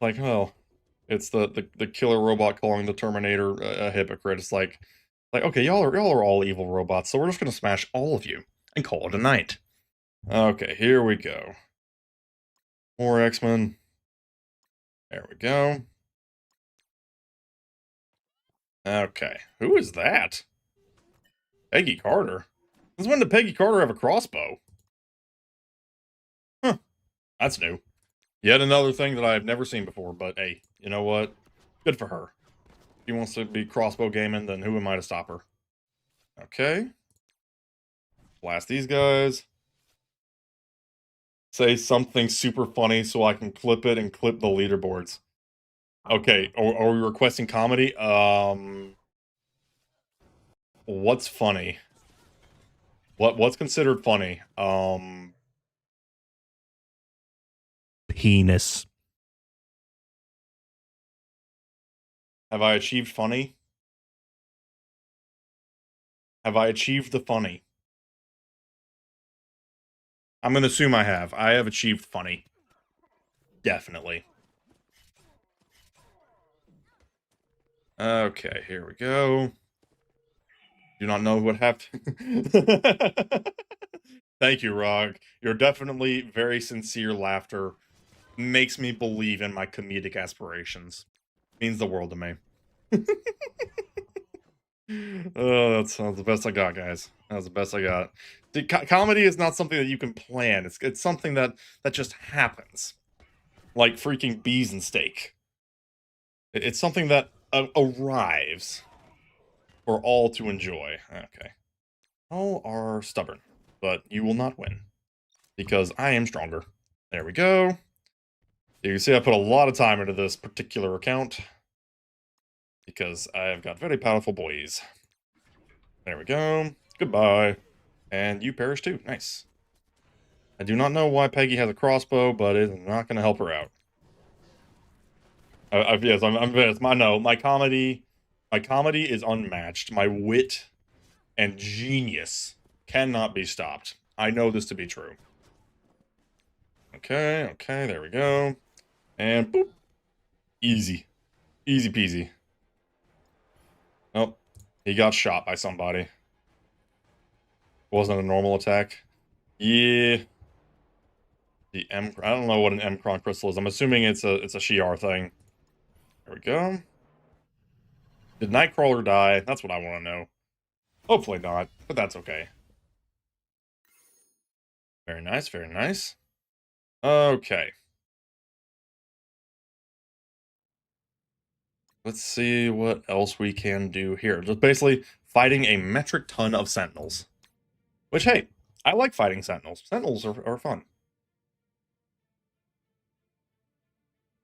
Like, oh, It's the killer robot calling the Terminator a hypocrite. It's like okay, y'all are all evil robots, so we're just gonna smash all of you and call it a night. Okay, here we go. More X-Men. There we go. Okay, who is that? Peggy Carter. Since when did Peggy Carter have a crossbow? Huh, that's new. Yet another thing that I've never seen before, but hey, you know what? Good for her. If she wants to be crossbow gaming, then who am I to stop her? Okay. Blast these guys. Say something super funny so I can clip it and clip the leaderboards. Okay, are we requesting comedy? What's funny? What's considered funny? Penis. Have I achieved funny? Have I achieved the funny? I'm gonna assume I have. I have achieved funny. Definitely. Okay, here we go. Do not know what happened. Thank you, Rog. Your definitely very sincere laughter makes me believe in my comedic aspirations. Means the world to me. Oh, that's the best I got, guys. That's the best I got. See, comedy is not something that you can plan. It's something that just happens, like freaking bees and steak. It's something that arrives for all to enjoy. Okay, all are stubborn, but you will not win because I am stronger. There we go. You can see I put a lot of time into this particular account because I've got very powerful boys. There we go. Goodbye. And you perish too. Nice. I do not know why Peggy has a crossbow, but it's not going to help her out. Yes, I'm Vince. My comedy is unmatched. My wit and genius cannot be stopped. I know this to be true. Okay, there we go. And boop. Easy. Easy peasy. Oh, he got shot by somebody. Wasn't a normal attack. Yeah. I don't know what an M-Cron crystal is. I'm assuming it's a Shi'ar thing. There we go. Did Nightcrawler die? That's what I want to know. Hopefully not, but that's okay. Very nice, very nice. Okay. Let's see what else we can do here. Just basically fighting a metric ton of Sentinels. Which, hey, I like fighting Sentinels. Sentinels are fun.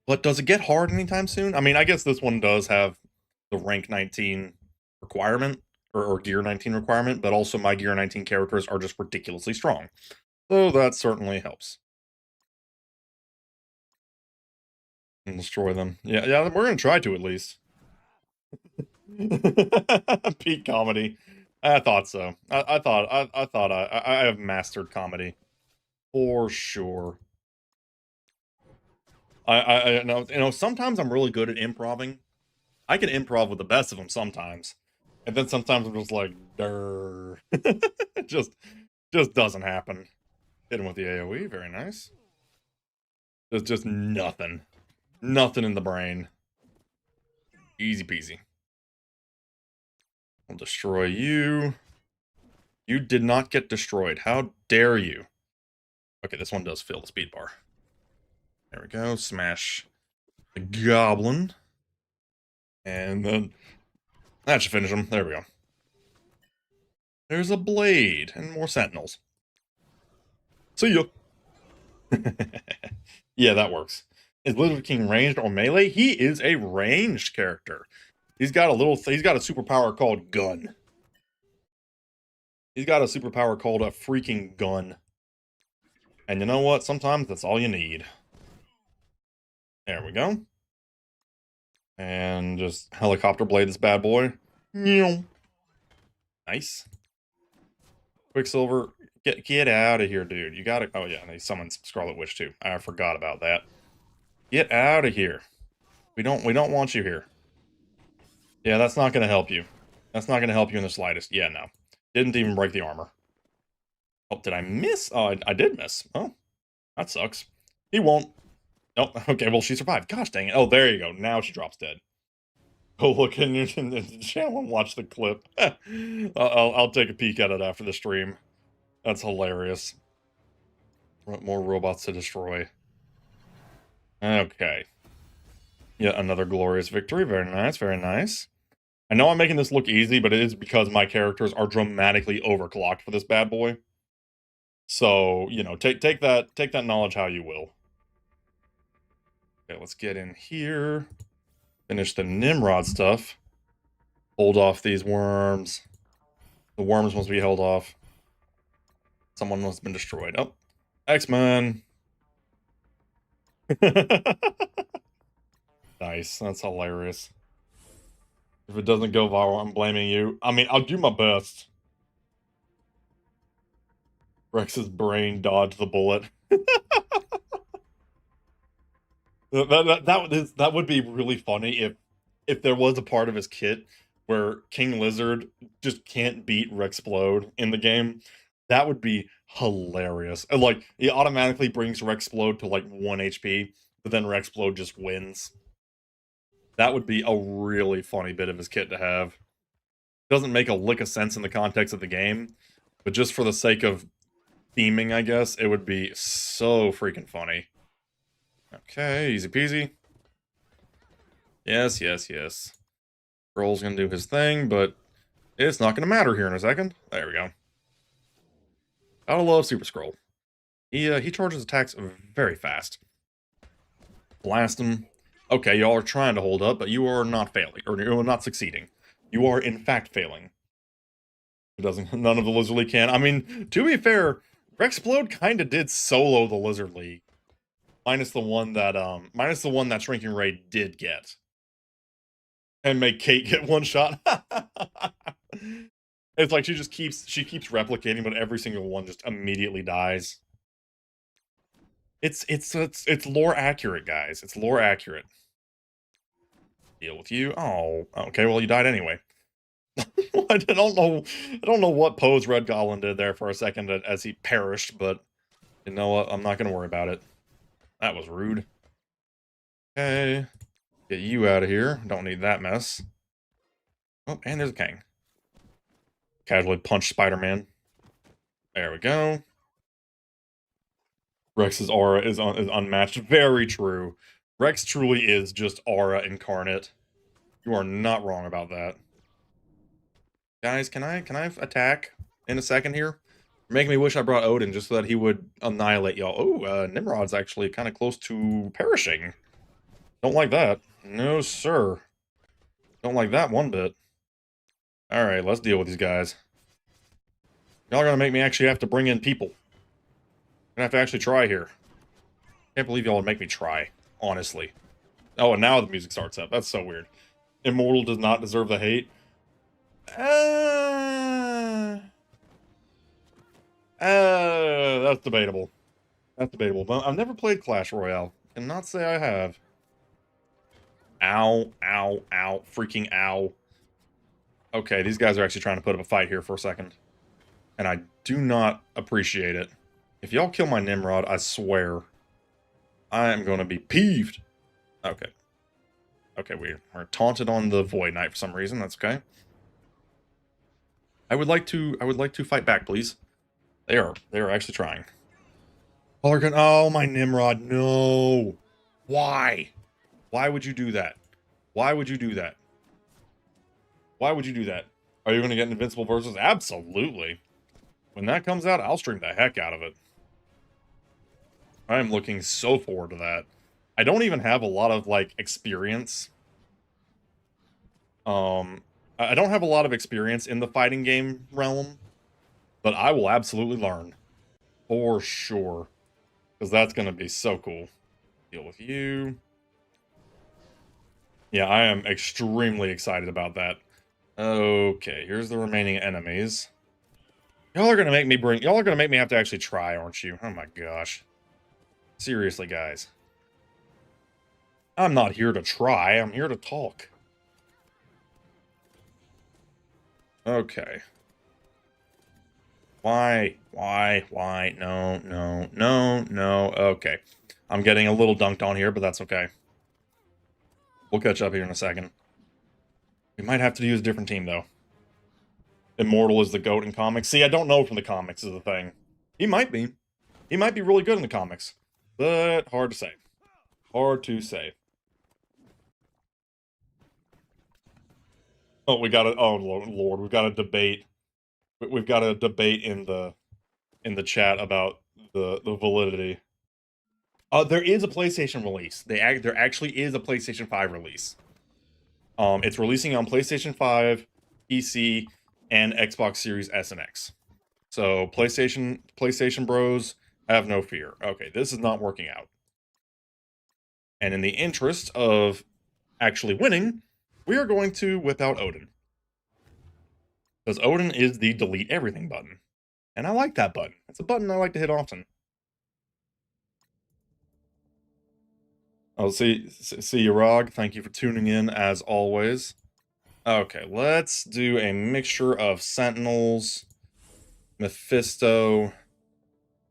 But does it get hard anytime soon? I mean, I guess this one does have the rank 19 requirement, or gear 19 requirement, but also my gear 19 characters are just ridiculously strong. So that certainly helps. And destroy them. Yeah, we're gonna try to at least. Peak comedy. I thought so. I thought I have mastered comedy for sure. I know, sometimes I'm really good at improving. I can improv with the best of them sometimes, and then sometimes I'm just like, "Durr." It just doesn't happen. Hit him with the AOE. Very nice. There's just nothing in the brain. Easy peasy. I'll destroy you. You did not get destroyed. How dare you? Okay, this one does fill the speed bar. There we go. Smash the goblin. And then that should finish him. There we go. There's a blade and more sentinels. See ya. Yeah, that works. Is Lizard King ranged or melee? He is a ranged character. He's got a superpower called gun. He's got a superpower called a freaking gun. And you know what? Sometimes that's all you need. There we go. And just helicopter blade this bad boy. Nice. Quicksilver, get out of here, dude. You gotta. Oh yeah, they summoned Scarlet Witch too. I forgot about that. Get out of here. We don't want you here. Yeah, that's not gonna help you. That's not gonna help you in the slightest. Yeah, no. Didn't even break the armor. Oh, did I miss? Oh, I did miss. Oh, that sucks. He won't. Oh, okay, well, she survived. Gosh dang it. Oh, there you go. Now she drops dead. Go look in the channel and watch the clip. I'll take a peek at it after the stream. That's hilarious. More robots to destroy. Okay. Yet another glorious victory. Very nice, very nice. I know I'm making this look easy, but it is because my characters are dramatically overclocked for this bad boy. So, you know, take that knowledge how you will. Okay, let's get in here. Finish the Nimrod stuff. Hold off these worms. The worms must be held off. Someone must have been destroyed. Oh, X-Men. Nice. That's hilarious. If it doesn't go viral, I'm blaming you. I mean, I'll do my best. Rex's brain dodged the bullet. That would be really funny if there was a part of his kit where King Lizard just can't beat Rexplode in the game. That would be hilarious. And like he automatically brings Rexplode to like 1 HP, but then Rexplode just wins. That would be a really funny bit of his kit to have. Doesn't make a lick of sense in the context of the game, but just for the sake of theming, I guess, it would be so freaking funny. Okay, easy peasy. Yes, yes, yes. Scroll's gonna do his thing, but it's not gonna matter here in a second. There we go. Gotta love Super Scroll. He charges attacks very fast. Blast him. Okay, y'all are trying to hold up, but you are not failing, or you're not succeeding. You are in fact failing. It doesn't. None of the Lizard League can. I mean, to be fair, Rexplode kind of did solo the Lizard League, minus the one that Shrinking Ray did get, and make Kate get one shot. It's like she keeps replicating, but every single one just immediately dies. It's lore accurate, guys. It's lore accurate. Deal with you. Oh, okay. Well, you died anyway. I don't know what pose Red Goblin did there for a second as he perished, but you know what? I'm not gonna worry about it. That was rude. Okay, get you out of here. Don't need that mess. Oh, and there's a Kang. Casually punch Spider-Man. There we go. Rex's aura is unmatched. Very true. Rex truly is just aura incarnate. You are not wrong about that. Guys, can I attack in a second here? Make me wish I brought Odin just so that he would annihilate y'all. Oh, Nimrod's actually kind of close to perishing. Don't like that. No, sir. Don't like that one bit. Alright, let's deal with these guys. Y'all are gonna make me actually have to bring in people. I'm gonna have to actually try here. Can't believe y'all would make me try, honestly. Oh, and now the music starts up. That's so weird. Immortal does not deserve the hate. That's debatable. That's debatable. But I've never played Clash Royale. Cannot say I have. Ow, ow, ow, freaking ow. Okay, these guys are actually trying to put up a fight here for a second. And I do not appreciate it. If y'all kill my Nimrod, I swear, I am going to be peeved. Okay. Okay, we're taunted on the Void Knight for some reason. That's okay. I would like to fight back, please. They are actually trying. Oh, my Nimrod, no. Why? Why would you do that? Why would you do that? Why would you do that? Are you going to get Invincible Versus? Absolutely. When that comes out, I'll stream the heck out of it. I am looking so forward to that. I don't even have a lot of, like, experience. I don't have a lot of experience in the fighting game realm, but I will absolutely learn. For sure. Because that's going to be so cool. Deal with you. Yeah, I am extremely excited about that. Okay, here's the remaining enemies. Y'all are gonna make me have to actually try, aren't you? Oh my gosh. Seriously, guys. I'm not here to try, I'm here to talk. Okay. Why? No, no, no, no. Okay. I'm getting a little dunked on here, but that's okay. We'll catch up here in a second. We might have to use a different team, though. Immortal is the GOAT in comics. See, I don't know from the comics is the thing. He might be. He might be really good in the comics. But hard to say. Hard to say. Oh, we got a... Oh, Lord. We've got a debate. We've got a debate in the chat about the validity. There is a PlayStation release. There actually is a PlayStation 5 release. It's releasing on PlayStation 5, PC, and Xbox Series S and X. So PlayStation bros, have no fear. Okay, this is not working out. And in the interest of actually winning, we are going to whip out Odin. Because Odin is the delete everything button. And I like that button. It's a button I like to hit often. Oh, see you, Rog. Thank you for tuning in, as always. Okay, let's do a mixture of Sentinels, Mephisto,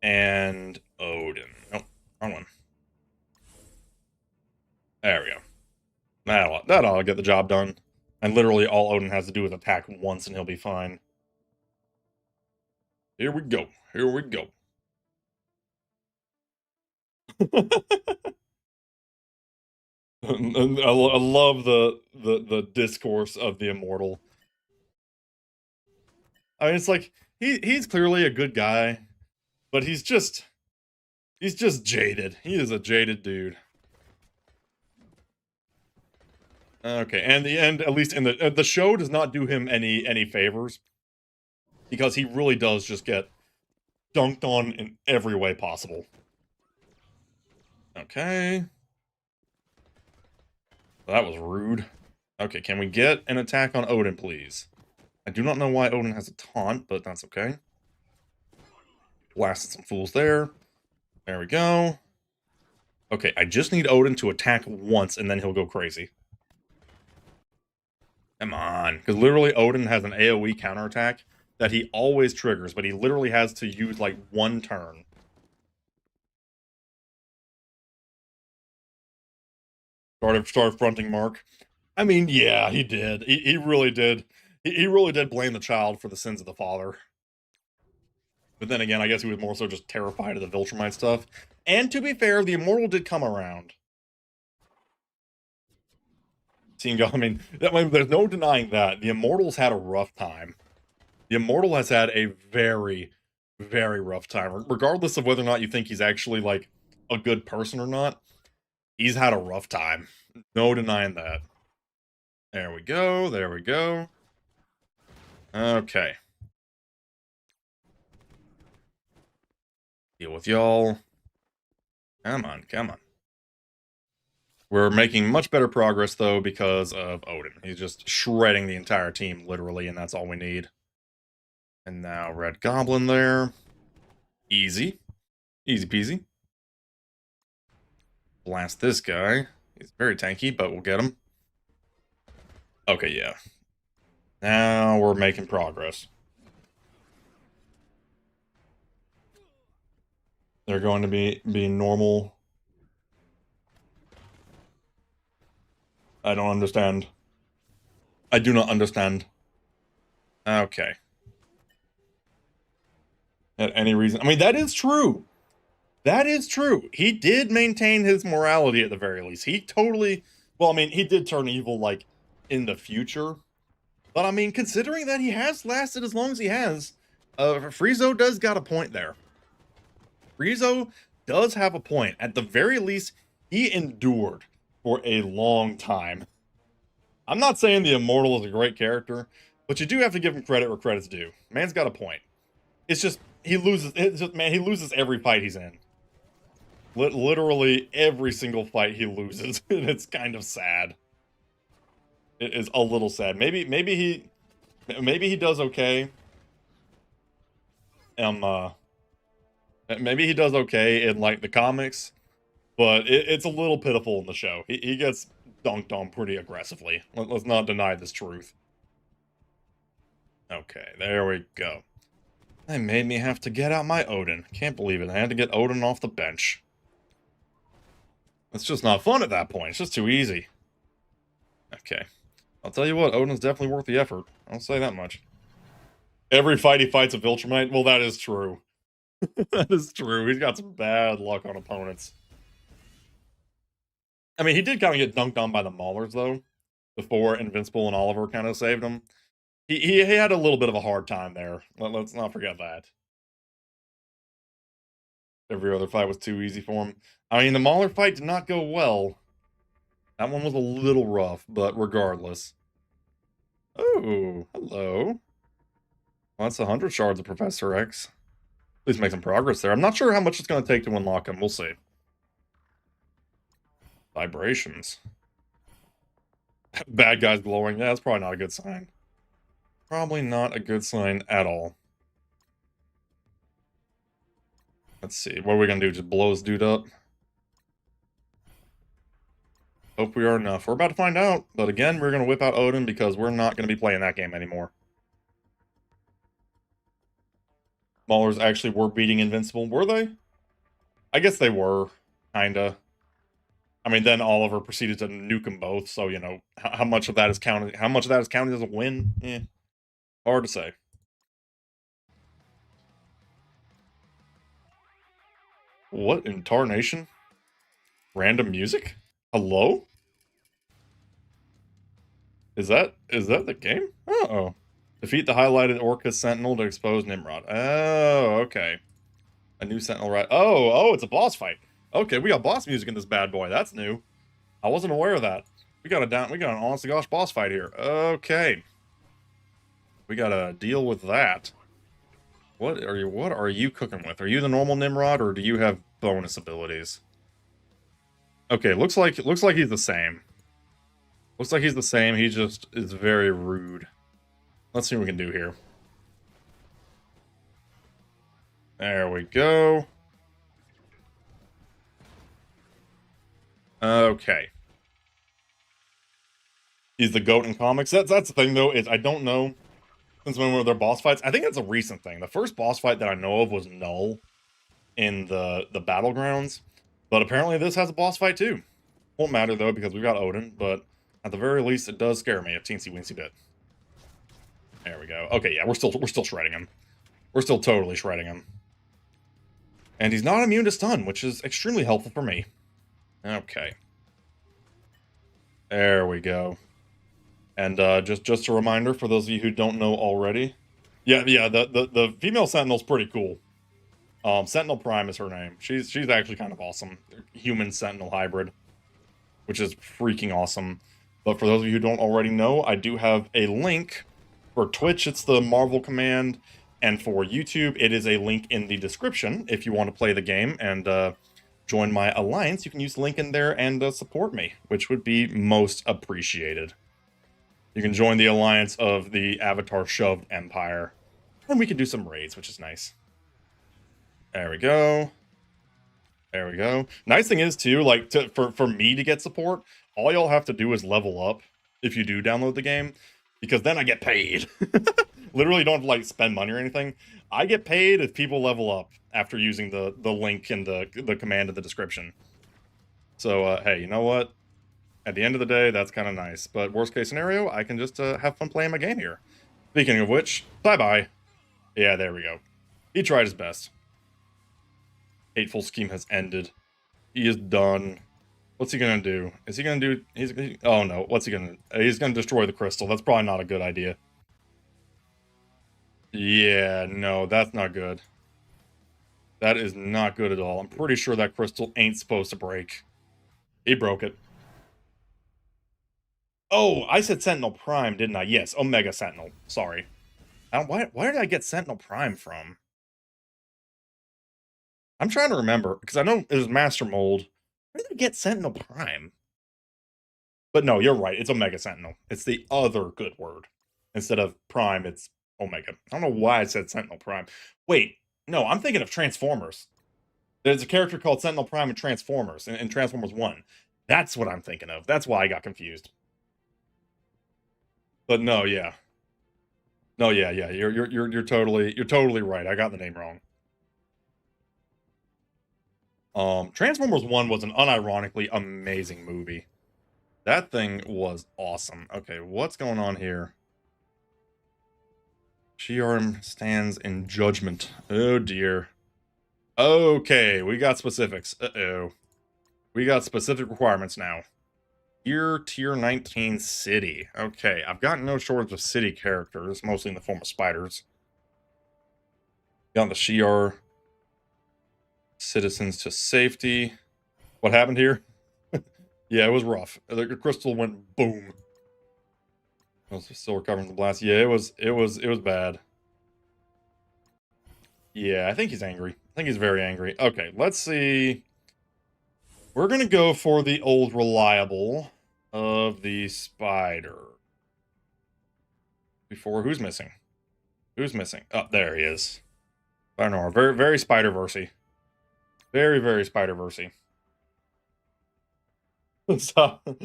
and Odin. Nope, wrong one. There we go. That'll get the job done. And literally all Odin has to do is attack once and he'll be fine. Here we go. Here we go. I love the discourse of the Immortal. I mean, it's like he's clearly a good guy, but he's just jaded. He is a jaded dude. Okay, and at least in the show does not do him any favors, because he really does just get dunked on in every way possible. Okay. That was rude. Okay, can we get an attack on Odin, please? I do not know why Odin has a taunt, but that's okay. Blasted some fools there. There we go. Okay, I just need Odin to attack once, and then he'll go crazy. Come on. Because literally Odin has an AoE counterattack that he always triggers, but he literally has to use, like, one turn. Start fronting Mark. I mean, yeah, he did. He really did. He really did blame the child for the sins of the father. But then again, I guess he was more so just terrified of the Viltrumite stuff. And to be fair, the Immortal did come around. I mean, there's no denying that. The Immortal's had a rough time. The Immortal has had a very, very rough time. Regardless of whether or not you think he's actually, like, a good person or not, he's had a rough time. No denying that. There we go. There we go. Okay. Deal with y'all. Come on, come on. We're making much better progress, though, because of Odin. He's just shredding the entire team, literally, and that's all we need. And now Red Goblin there. Easy. Easy peasy. Blast this guy. He's very tanky, but we'll get him. Okay, yeah. Now we're making progress. They're going to be normal. I don't understand. I do not understand. Okay. At any reason. I mean, that is true. That is true. He did maintain his morality at the very least. He totally... Well, I mean, he did turn evil, like, in the future. But, I mean, considering that he has lasted as long as he has, Friezo does got a point there. Friezo does have a point. At the very least, he endured for a long time. I'm not saying the Immortal is a great character, but you do have to give him credit where credit's due. Man's got a point. It's just, he loses, he loses every fight he's in. Literally every single fight he loses. And it's kind of sad. It is a little sad. Maybe he does okay. Maybe he does okay in, like, the comics, But it's a little pitiful in the show. He gets dunked on pretty aggressively. Let's not deny this truth. Okay, there we go. They made me have to get out my Odin. Can't believe it. I had to get Odin off the bench. It's just not fun at that point. It's just too easy. Okay. I'll tell you what, Odin's definitely worth the effort. I'll say that much. Every fight he fights a Viltrumite? Well, that is true. That is true. He's got some bad luck on opponents. I mean, he did kind of get dunked on by the Maulers, though, before Invincible and Oliver kind of saved him. He had a little bit of a hard time there. Let's not forget that. Every other fight was too easy for him. I mean, the Mauler fight did not go well. That one was a little rough, but regardless. Oh, hello. Well, that's 100 shards of Professor X. At least make some progress there. I'm not sure how much it's going to take to unlock him. We'll see. Vibrations. Bad guys glowing. Yeah, that's probably not a good sign. Probably not a good sign at all. Let's see. What are we going to do? Just blow this dude up? Hope we are enough. We're about to find out. But again, we're going to whip out Odin because we're not going to be playing that game anymore. Maulers actually were beating Invincible. Were they? I guess they were. Kinda. I mean, then Oliver proceeded to nuke them both, so, you know, how much of that is counted? How much of that is counted as a win? Hard to say. What in tarnation? Random music? Hello? Is that the game? Uh-oh. Defeat the highlighted Orca Sentinel to expose Nimrod. Oh, okay. A new Sentinel right. Oh, it's a boss fight. Okay, we got boss music in this bad boy. That's new. I wasn't aware of that. We got an honest to gosh boss fight here. Okay. We gotta deal with that. What are you cooking with? Are you the normal Nimrod or do you have bonus abilities? Okay, looks like he's the same. Looks like he's the same, he just is very rude. Let's see what we can do here. There we go. Okay. He's the GOAT in comics. That's the thing though, is I don't know since when were their boss fights. I think it's a recent thing. The first boss fight that I know of was Null in the battlegrounds. But apparently this has a boss fight too. Won't matter though because we've got Odin, but at the very least it does scare me a teensy weensy bit. There we go. Okay, yeah, we're still shredding him. We're still totally shredding him. And he's not immune to stun, which is extremely helpful for me. Okay. There we go. And just a reminder for those of you who don't know already. Yeah, the female Sentinel's pretty cool. Sentinel Prime is her name. She's actually kind of awesome. Human Sentinel hybrid, which is freaking awesome. But for those of you who don't already know, I do have a link. For Twitch, it's the Marvel command, and for YouTube, it is a link in the description. If you want to play the game and join my alliance, you can use the link in there and support me, which would be most appreciated. You can join the alliance of the Avatar Shoved Empire, and we can do some raids, which is nice. There we go. There we go. Nice thing is, too, like, for me to get support, all y'all have to do is level up if you do download the game, because then I get paid. Literally don't have to, like, spend money or anything. I get paid if people level up after using the link in the command in the description. So, hey, you know what? At the end of the day, that's kind of nice. But worst case scenario, I can just have fun playing my game here. Speaking of which, bye-bye. Yeah, there we go. He tried his best. Hateful scheme has ended. He is done. What's he gonna do? Is he gonna do... oh no, what's he gonna... he's gonna destroy the crystal. That's probably not a good idea. Yeah, no, that's not good. That is not good at all. I'm pretty sure that crystal ain't supposed to break. He broke it. Oh, I said Sentinel Prime, didn't I? Yes, Omega Sentinel. Sorry. Why did I get Sentinel Prime from? I'm trying to remember, because I know it was Master Mold. Where did I get Sentinel Prime? But no, you're right. It's Omega Sentinel. It's the other good word. Instead of Prime, it's Omega. I don't know why I said Sentinel Prime. Wait, no, I'm thinking of Transformers. There's a character called Sentinel Prime in Transformers, in Transformers 1. That's what I'm thinking of. That's why I got confused. But no, yeah. No, yeah. You're totally right. I got the name wrong. Transformers 1 was an unironically amazing movie. That thing was awesome. Okay, what's going on here? Shiarm stands in judgment. Oh dear. Okay, we got specifics. Uh-oh. We got specific requirements now. Tier 19 city. Okay, I've got no shortage of city characters, mostly in the form of spiders. Got the Shiar citizens to safety. What happened here? Yeah, it was rough. The crystal went boom. I was still recovering from the blast. Yeah, it was bad. Yeah, I think he's angry. I think he's very angry. Okay, let's see. We're gonna go for the old reliable of the spider. Before, who's missing? Who's missing? Oh, there he is. I don't know. Very Spider-Versey. Very Spider-Versey. Stop. Stop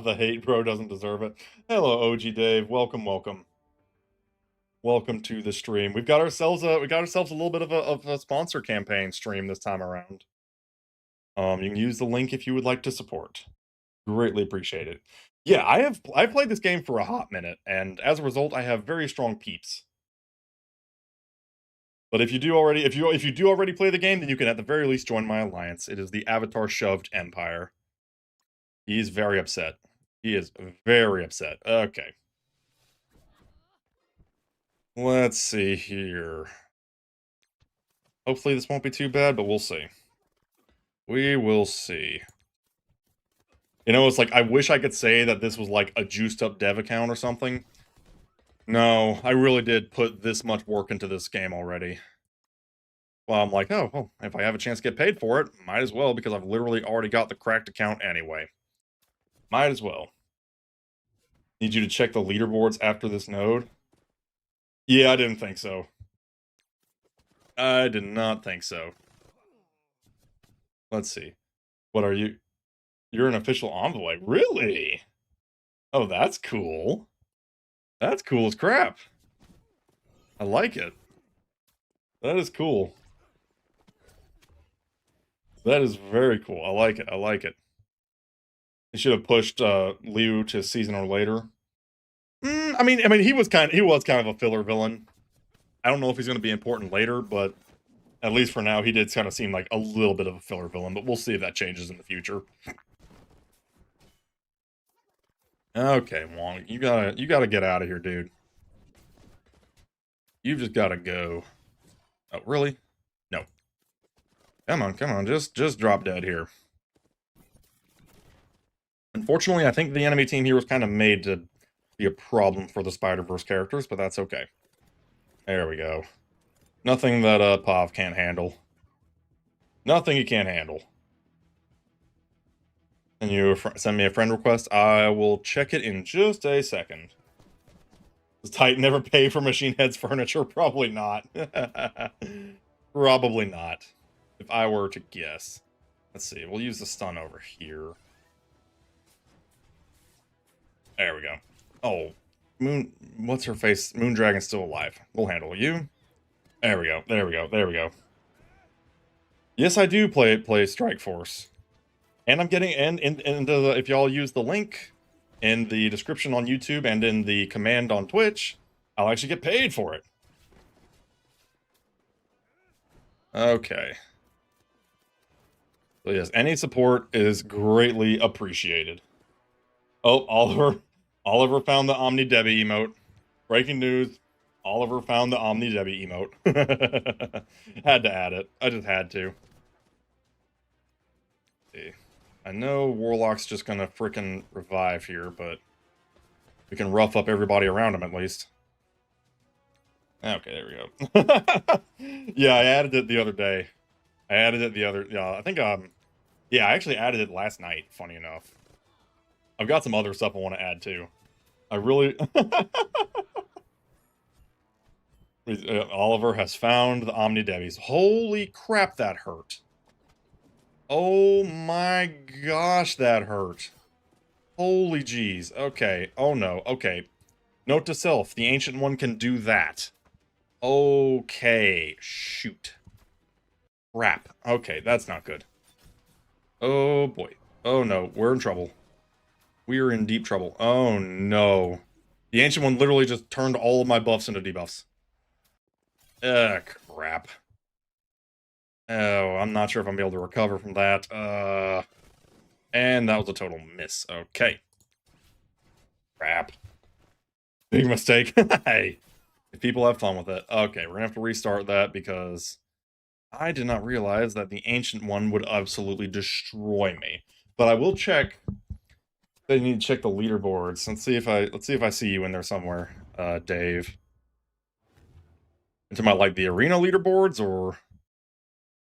the hate, bro. Doesn't deserve it. Hello, OG Dave. Welcome. Welcome to the stream. We got ourselves a little bit of a sponsor campaign stream this time around. You can use the link if you would like to support. Greatly appreciate it. Yeah, I've played this game for a hot minute, and as a result, I have very strong peeps. But if you do already play the game, then you can at the very least join my alliance. It is the Avatar Shoved Empire. He's very upset. He is very upset. Okay. Let's see here. Hopefully this won't be too bad, but we'll see. We will see. You know, it's like, I wish I could say that this was like a juiced up dev account or something. No, I really did put this much work into this game already. Well, I'm like, oh, well, if I have a chance to get paid for it, might as well, because I've literally already got the cracked account anyway. Might as well. Need you to check the leaderboards after this node? Yeah, I didn't think so. I did not think so. Let's see. What are you? You're an official envoy. Really? Oh, that's cool. That's cool as crap. I like it. That is cool. That is very cool. I like it. I like it. They should have pushed Liu to season or later. I mean, he was kind of a filler villain. I don't know if he's going to be important later, but at least for now, he did kind of seem like a little bit of a filler villain. But we'll see if that changes in the future. Okay, Wong, you gotta get out of here, dude. You've just gotta go. Oh, really? No. Come on, just drop dead here. Unfortunately, I think the enemy team here was kind of made to be a problem for the Spider-Verse characters, but that's okay. There we go. Nothing that Pav can't handle. Nothing he can't handle. Can you send me a friend request? I will check it in just a second. Does Titan never pay for Machine Head's furniture? Probably not. Probably not. If I were to guess. Let's see. We'll use the stun over here. There we go. Oh, what's her face? Moondragon's still alive. We'll handle you. There we go. Yes, I do play Strikeforce. And I'm getting, if y'all use the link in the description on YouTube and in the command on Twitch, I'll actually get paid for it. Okay. So yes, any support is greatly appreciated. Oh, Oliver found the Omni Debbie emote. Breaking news, Oliver found the Omni Debbie emote. Had to add it. I just had to. See. I know Warlock's just gonna frickin' revive here, but we can rough up everybody around him at least. Okay, there we go. Yeah, I added it the other day. I think yeah, I actually added it last night, funny enough. I've got some other stuff I want to add too. I really Oliver has found the Omni Debbies. Holy crap, that hurt. Oh my gosh, that hurt. Holy jeez. Okay. Oh no. Okay. Note to self, the Ancient One can do that. Okay. Shoot. Crap. Okay, that's not good. Oh boy. Oh no, we're in trouble. We are in deep trouble. Oh no. The Ancient One literally just turned all of my buffs into debuffs. Ugh, crap. Oh, I'm not sure if I'm able to recover from that. And that was a total miss. Okay. Crap. Big mistake. Hey, if people have fun with it. Okay, we're gonna have to restart that because I did not realize that the Ancient One would absolutely destroy me. But I will check. I need to check the leaderboards. Let's see if I see you in there somewhere, Dave. Into my like the arena leaderboards or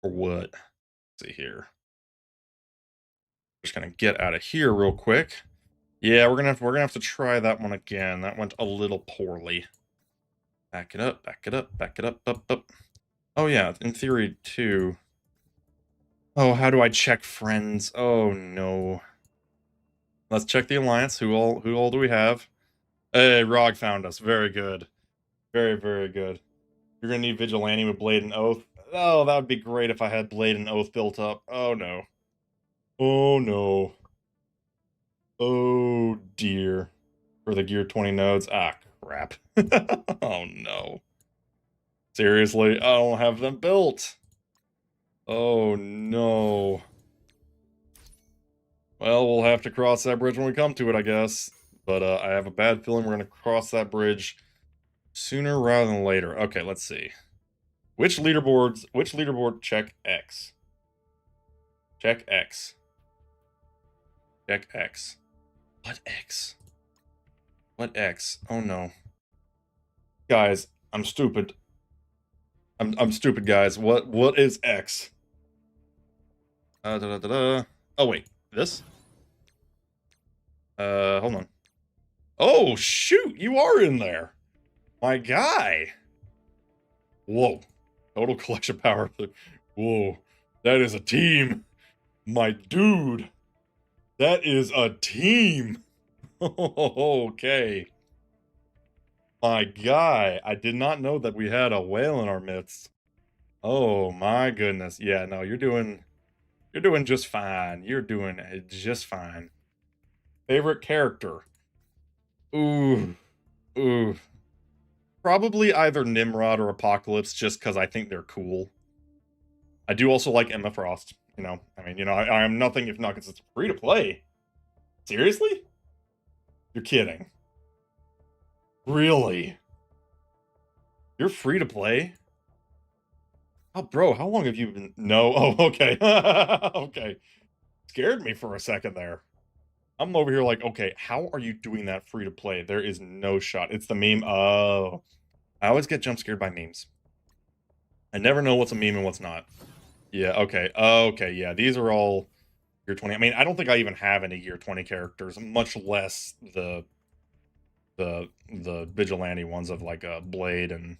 what? Let's see here. Just gonna get out of here real quick. Yeah, we're gonna have to try that one again. That went a little poorly. Back it up, back it up, back it up, up. Oh yeah, in theory too. Oh, how do I check friends? Oh no. Let's check the alliance. Who all do we have? Hey, Rog found us. Very good. Very, very good. You're gonna need Vigilante with Blade and Oath. Oh, that would be great if I had Blade and Oath built up. Oh no. Oh no. Oh dear. For the Gear 20 nodes. Ah, crap. Oh no. Seriously, I don't have them built. Oh no. Well, we'll have to cross that bridge when we come to it, I guess. But I have a bad feeling we're going to cross that bridge sooner rather than later. Okay, let's see. Which leaderboard check X? Check X. Check X. What X? What X? Oh no. Guys, I'm stupid. I'm stupid, guys. What is X? Oh wait, this? Hold on. Oh shoot, you are in there. My guy. Whoa. Total collection power. Whoa. That is a team. My dude. That is a team. Okay. My guy. I did not know that we had a whale in our midst. Oh my goodness. Yeah, no, you're doing just fine. You're doing just fine. Favorite character. Ooh. Ooh. Probably either Nimrod or Apocalypse just because I think they're cool. I do also like Emma Frost. You know, I mean, you know, I am nothing if not because it's free to play. Seriously? You're kidding. Really? You're free to play? Oh, bro, how long have you been? No. Oh, okay. Okay. Scared me for a second there. I'm over here like, okay, how are you doing that free to play? There is no shot. It's the meme. Oh. I always get jump scared by memes. I never know what's a meme and what's not. Yeah, okay. Okay, yeah. These are all Year 20. I mean, I don't think I even have any Year 20 characters, much less the vigilante ones of like Blade and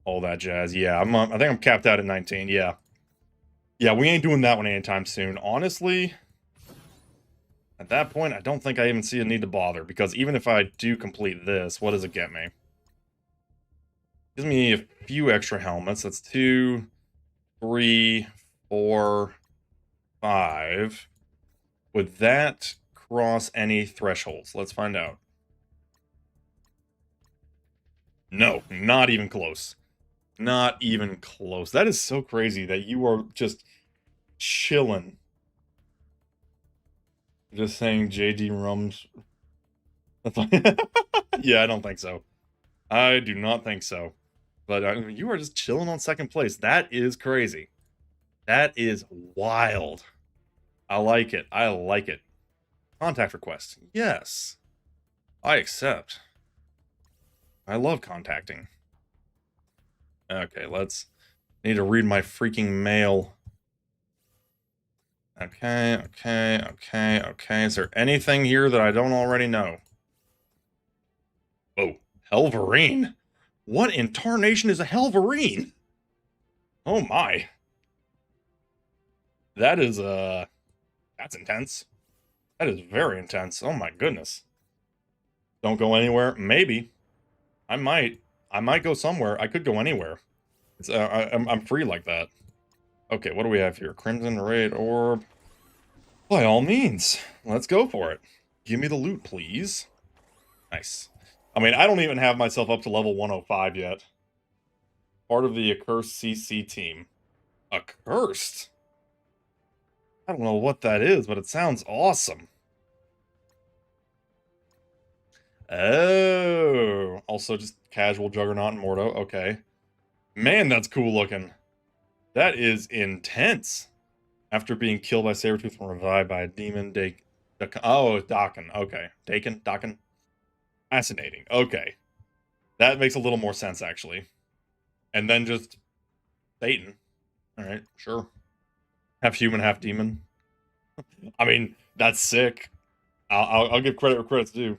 all that jazz. Yeah, I think I'm capped out at 19. Yeah. Yeah, we ain't doing that one anytime soon. Honestly, at that point, I don't think I even see a need to bother because even if I do complete this, what does it get me? Gives me a few extra helmets. That's 2, 3, 4, 5. Would that cross any thresholds? Let's find out. No, not even close. Not even close. That is so crazy that you are just chilling. Just saying JD Rums. Yeah, I don't think so. I do not think so. But you are just chilling on second place. That is crazy. That is wild. I like it. I like it. Contact request. Yes. I accept. I love contacting. Okay, need to read my freaking mail. Okay. Is there anything here that I don't already know? Oh, Helverine. What in tarnation is a Helverine? Oh my. That is, that's intense. That is very intense. Oh my goodness. Don't go anywhere. Maybe. I might. I might go somewhere. I could go anywhere. It's, I'm free like that. Okay, what do we have here? Crimson Raid Orb. By all means, let's go for it. Give me the loot, please. Nice. I mean, I don't even have myself up to level 105 yet. Part of the Accursed CC team. Accursed? I don't know what that is, but it sounds awesome. Oh. Also just casual Juggernaut and Mordo. Okay. Man, that's cool looking. That is intense. After being killed by Sabretooth and revived by a demon, oh, Dakin. Okay. Dakin? Fascinating. Okay. That makes a little more sense, actually. And then just Satan. Alright, sure. Half human, half demon. I mean, that's sick. I'll give credit where credit's due.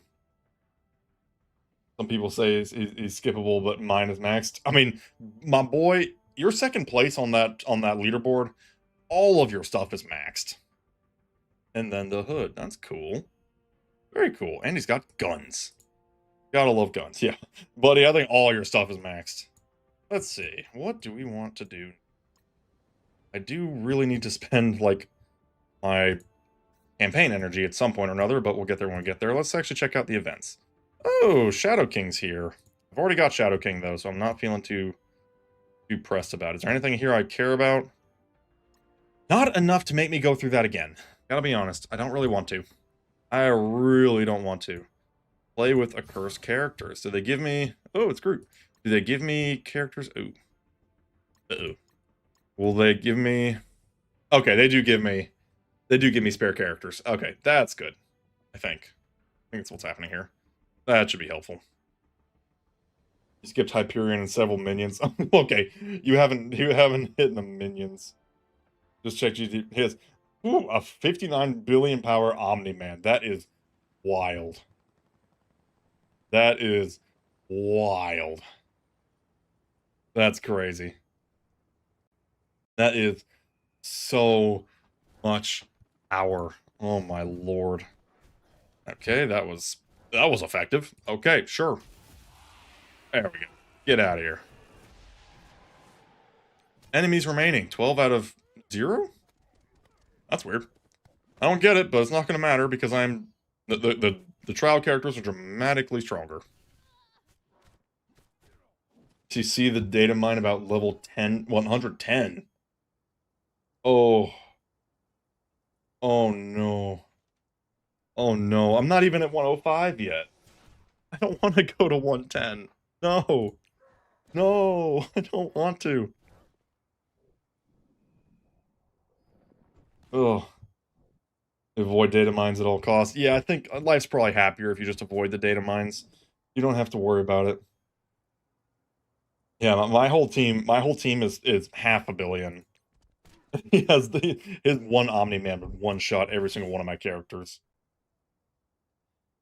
Some people say he's skippable, but mine is maxed. I mean, my boy, you're second place on that leaderboard. All of your stuff is maxed. And then the hood. That's cool. Very cool. And he's got guns. Gotta love guns, yeah. Buddy, I think all your stuff is maxed. Let's see. What do we want to do? I do really need to spend, like, my campaign energy at some point or another, but we'll get there when we get there. Let's actually check out the events. Oh, Shadow King's here. I've already got Shadow King, though, so I'm not feeling too pressed about it. Is there anything here I care about? Not enough to make me go through that again. Gotta be honest, I don't really want to. I really don't want to. Play with accursed characters. Do they give me... Oh, it's Groot. Do they give me characters? Ooh. Uh-oh. Will they give me... Okay, they do give me... They do give me spare characters. Okay, that's good. I think that's what's happening here. That should be helpful. You skipped Hyperion and several minions. Okay, you haven't hit the minions. Just check GT. His a 59 billion power Omni-Man. That is wild. That is wild. That's crazy. That is so much power. Oh my lord. Okay, that was effective. Okay, sure. There we go. Get out of here. Enemies remaining. 12 out of 0? That's weird. I don't get it, but it's not going to matter because I'm... The trial characters are dramatically stronger. Do you see the data mine about level 10? 110? Oh. Oh no. Oh no. I'm not even at 105 yet. I don't want to go to 110. No. No. I don't want to. Ugh. Avoid data mines at all costs. Yeah, I think life's probably happier if you just avoid the data mines. You don't have to worry about it. Yeah, my whole team is half a billion. He has his one Omni-Man with one shot every single one of my characters.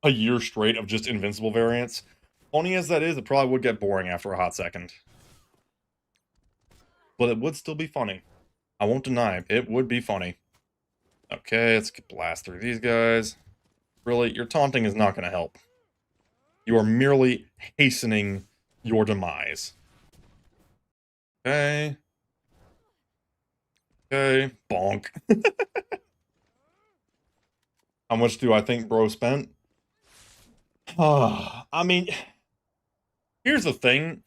A year straight of just invincible variants. Funny as that is, it probably would get boring after a hot second. But it would still be funny. I won't deny it would be funny. Okay, let's blast through these guys. Really, your taunting is not going to help. You are merely hastening your demise. Okay. Okay, bonk. How much do I think bro spent? I mean, here's the thing.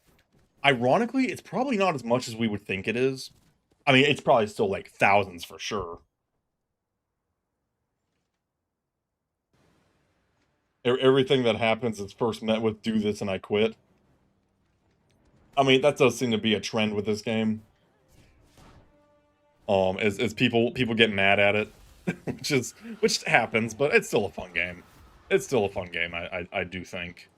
Ironically, it's probably not as much as we would think it is. I mean, it's probably still like thousands for sure. Everything that happens is first met with "do this and I quit." I mean, that does seem to be a trend with this game. As people get mad at it, which happens, but it's still a fun game. It's still a fun game, I do think.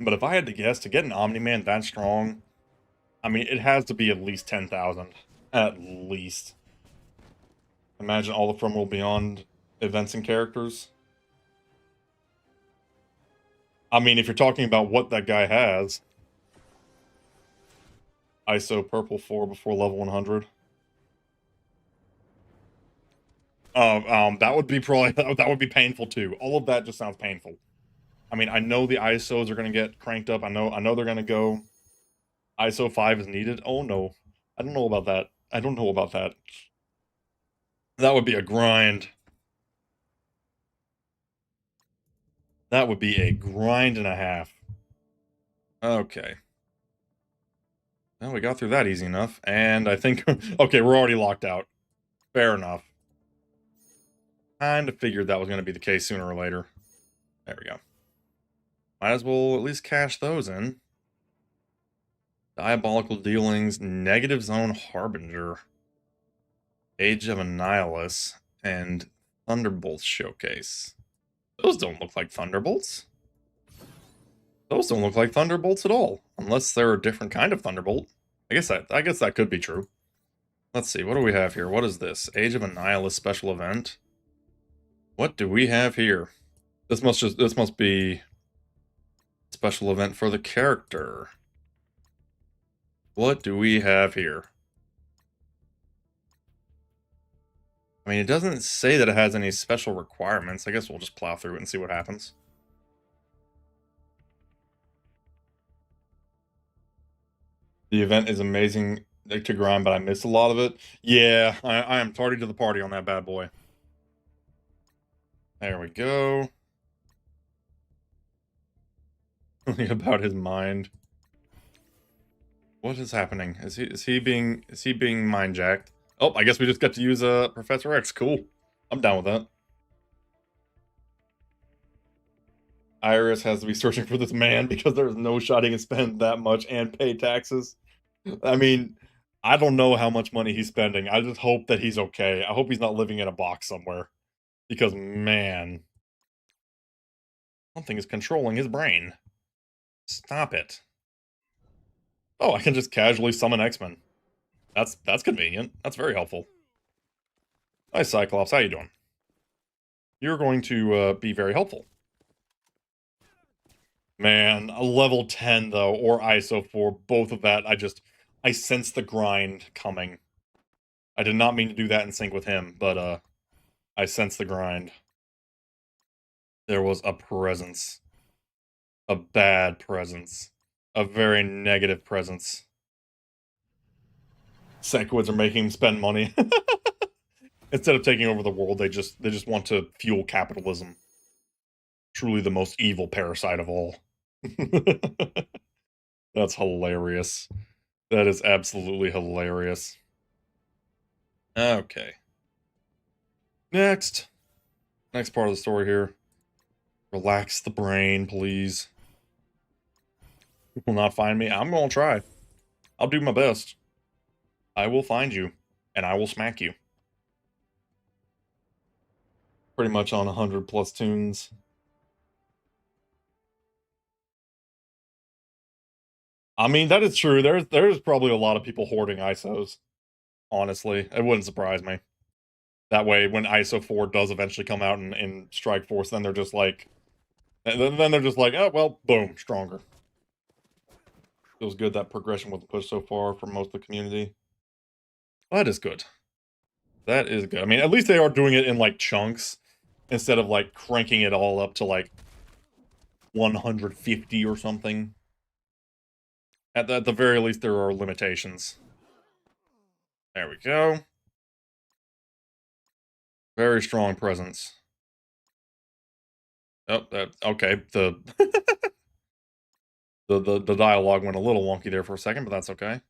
But if I had to guess, to get an Omni-Man that strong, I mean, it has to be at least 10,000. At least. Imagine all the From World Beyond events and characters. I mean, if you're talking about what that guy has, ISO purple 4 before level 100. That would be probably that would be painful too. All of that just sounds painful. I mean, I know the ISOs are gonna get cranked up. I know they're gonna go. ISO 5 is needed. Oh no, I don't know about that. I don't know about that. That would be a grind. That would be a grind and a half. Okay. Well, we got through that easy enough, and I think okay, we're already locked out. Fair enough. Kind of figured that was going to be the case sooner or later. There we go. Might as well at least cash those in. Diabolical Dealings, Negative Zone Harbinger, Age of Annihilus, and Thunderbolts Showcase. Those don't look like Thunderbolts. Those don't look like Thunderbolts at all, unless they're a different kind of Thunderbolt. I guess that could be true. Let's see, what do we have here? What is this? Age of Annihilus special event. What do we have here? This must be special event for the character. What do we have here? I mean, it doesn't say that it has any special requirements. I guess we'll just plow through it and see what happens. The event is amazing to grind, but I missed a lot of it. Yeah, I am tardy to the party on that bad boy. There we go. Something about his mind. What is happening? Is he being mind jacked? Oh, I guess we just got to use Professor X. Cool. I'm down with that. Iris has to be searching for this man because there's no shot he can spend that much and pay taxes. I mean, I don't know how much money he's spending. I just hope that he's okay. I hope he's not living in a box somewhere. Because, man, something is controlling his brain. Stop it. Oh, I can just casually summon X-Men. That's convenient. That's very helpful. Hi, Cyclops. How you doing? You're going to be very helpful. Man, a level 10, though, or ISO 4, both of that, I sense the grind coming. I did not mean to do that in sync with him, but, I sense the grind. There was a presence. A bad presence. A very negative presence. Sankoids are making him spend money. Instead of taking over the world, they just want to fuel capitalism. Truly the most evil parasite of all. That's hilarious. That is absolutely hilarious. Okay. Next part of the story here. Relax the brain, please. You will not find me. I'm gonna try. I'll do my best. I will find you, and I will smack you. Pretty much on 100 plus tunes. I mean, that is true. There's probably a lot of people hoarding ISOs. Honestly, it wouldn't surprise me. That way, when ISO 4 does eventually come out in Strikeforce, then they're just like, oh well, boom, stronger. Feels good that progression wasn't pushed so far for most of the community. That is good. That is good. I mean, at least they are doing it in like chunks instead of like cranking it all up to like 150 or something. At the very least, there are limitations. There we go. Very strong presence. Oh, okay. The the dialogue went a little wonky there for a second, but that's okay.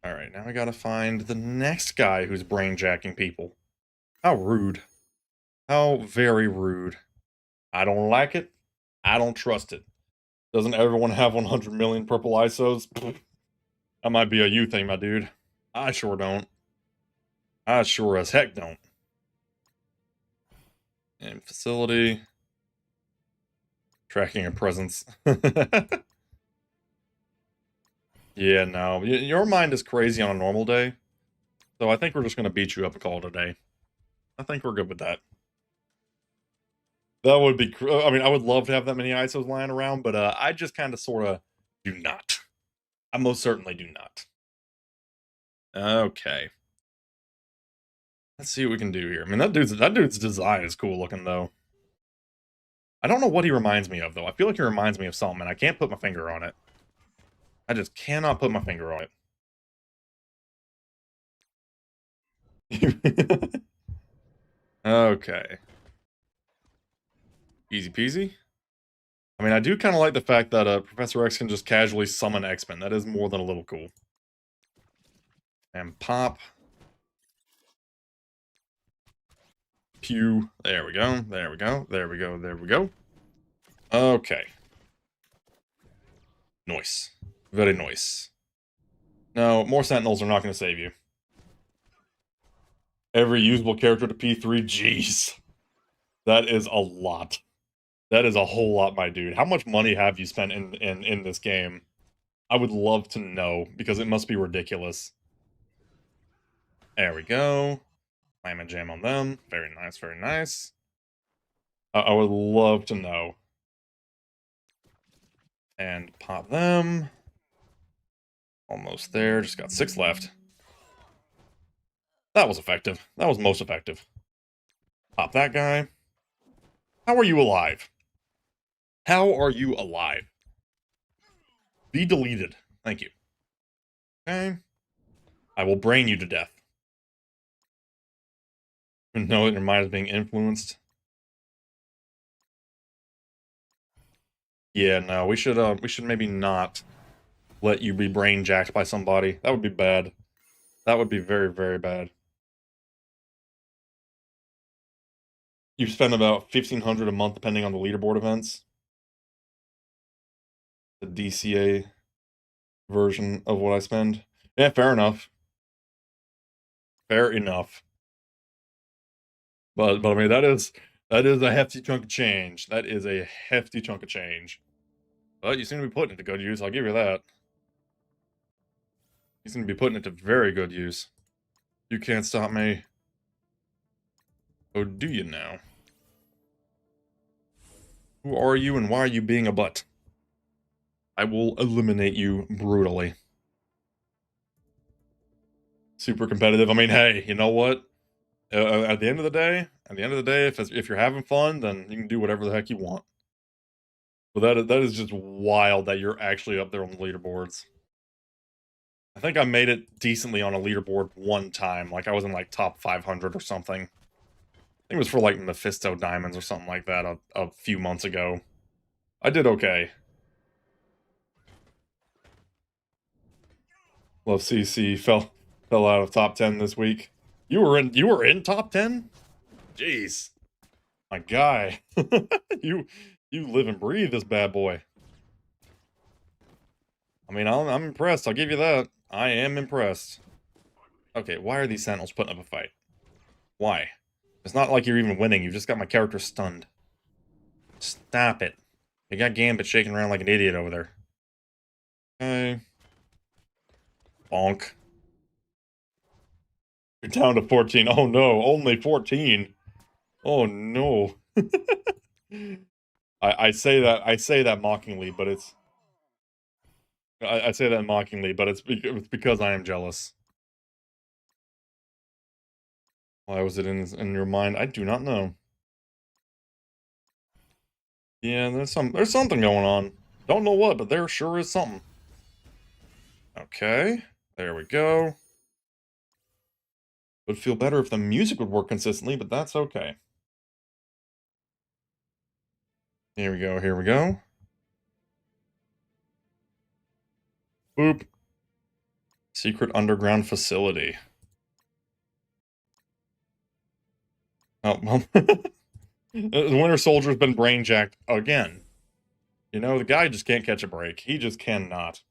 All right, now we gotta find the next guy who's brainjacking people. How rude. How very rude. I don't like it. I don't trust it. Doesn't everyone have 100 million purple ISOs? That might be a you thing, my dude. I sure don't. I sure as heck don't. And facility. Tracking a presence. Yeah, no. Your mind is crazy on a normal day. So I think we're just going to beat you up and call it a day. I think we're good with that. That would be I mean, I would love to have that many ISOs lying around, but, I just kinda sorta do not. I most certainly do not. Okay. Let's see what we can do here. I mean, that dude's design is cool looking, though. I don't know what he reminds me of, though. I feel like he reminds me of something, and I can't put my finger on it. I just cannot put my finger on it. Okay. Easy peasy. I mean, I do kinda like the fact that, Professor X can just casually summon X-Men. That is more than a little cool. And pop. Pew. There we go. There we go. There we go. There we go. Okay. Nice. Very nice. No, more Sentinels are not going to save you. Every usable character to P3, jeez. That is a lot. That is a whole lot, my dude. How much money have you spent in this game? I would love to know, because it must be ridiculous. There we go. Slam and jam on them. Very nice, very nice. I would love to know. And pop them. Almost there. Just got 6 left. That was effective. That was most effective. Pop that guy. How are you alive? How are you alive? Be deleted. Thank you. Okay. I will brain you to death. Know that your mind is being influenced. Yeah, no, we should maybe not let you be brain jacked by somebody. That would be bad. That would be very, very bad. You spend about 1,500 a month depending on the leaderboard events. The DCA version of what I spend. Yeah, fair enough. Fair enough. But I mean that is a hefty chunk of change. That is a hefty chunk of change. But you seem to be putting it to good use, I'll give you that. You seem to be putting it to very good use. You can't stop me. Oh, do you now? Who are you and why are you being a butt? I will eliminate you brutally. Super competitive. I mean, hey, you know what? At the end of the day, if you're having fun, then you can do whatever the heck you want. But that is just wild that you're actually up there on the leaderboards. I think I made it decently on a leaderboard one time. Like, I was in, like, top 500 or something. I think it was for, like, Mephisto Diamonds or something like that a few months ago. I did okay. Love CC fell out of top 10 this week. You were in top 10? Jeez. My guy. You live and breathe this bad boy. I mean, I'm impressed. I'll give you that. I am impressed. Okay, why are these Sentinels putting up a fight? Why? It's not like you're even winning. You've just got my character stunned. Stop it. You got Gambit shaking around like an idiot over there. Okay. Bonk. You're down to 14. Oh no, only 14. Oh no. I say that mockingly, but it's I say that mockingly, but it's because I am jealous. Why was it in your mind? I do not know. Yeah, there's something going on. Don't know what, but there sure is something. Okay, there we go. Would feel better if the music would work consistently, but that's okay. Here we go, here we go. Boop. Secret underground facility. Oh, well. The Winter Soldier's been brain jacked again. You know, the guy just can't catch a break. He just cannot.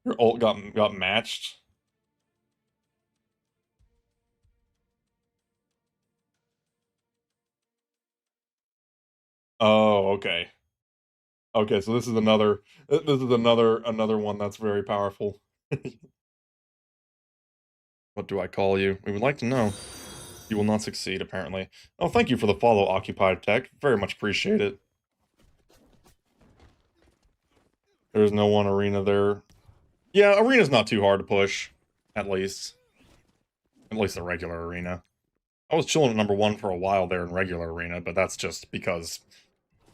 Your ult got matched. Oh, okay. Okay, so this is another one that's very powerful. What do I call you? We would like to know. You will not succeed, apparently. Oh, thank you for the follow, Occupied Tech. Very much appreciate it. There's no one arena there. Yeah, arena's not too hard to push, at least. At least the regular arena. I was chilling at number 1 for a while there in regular arena, but that's just because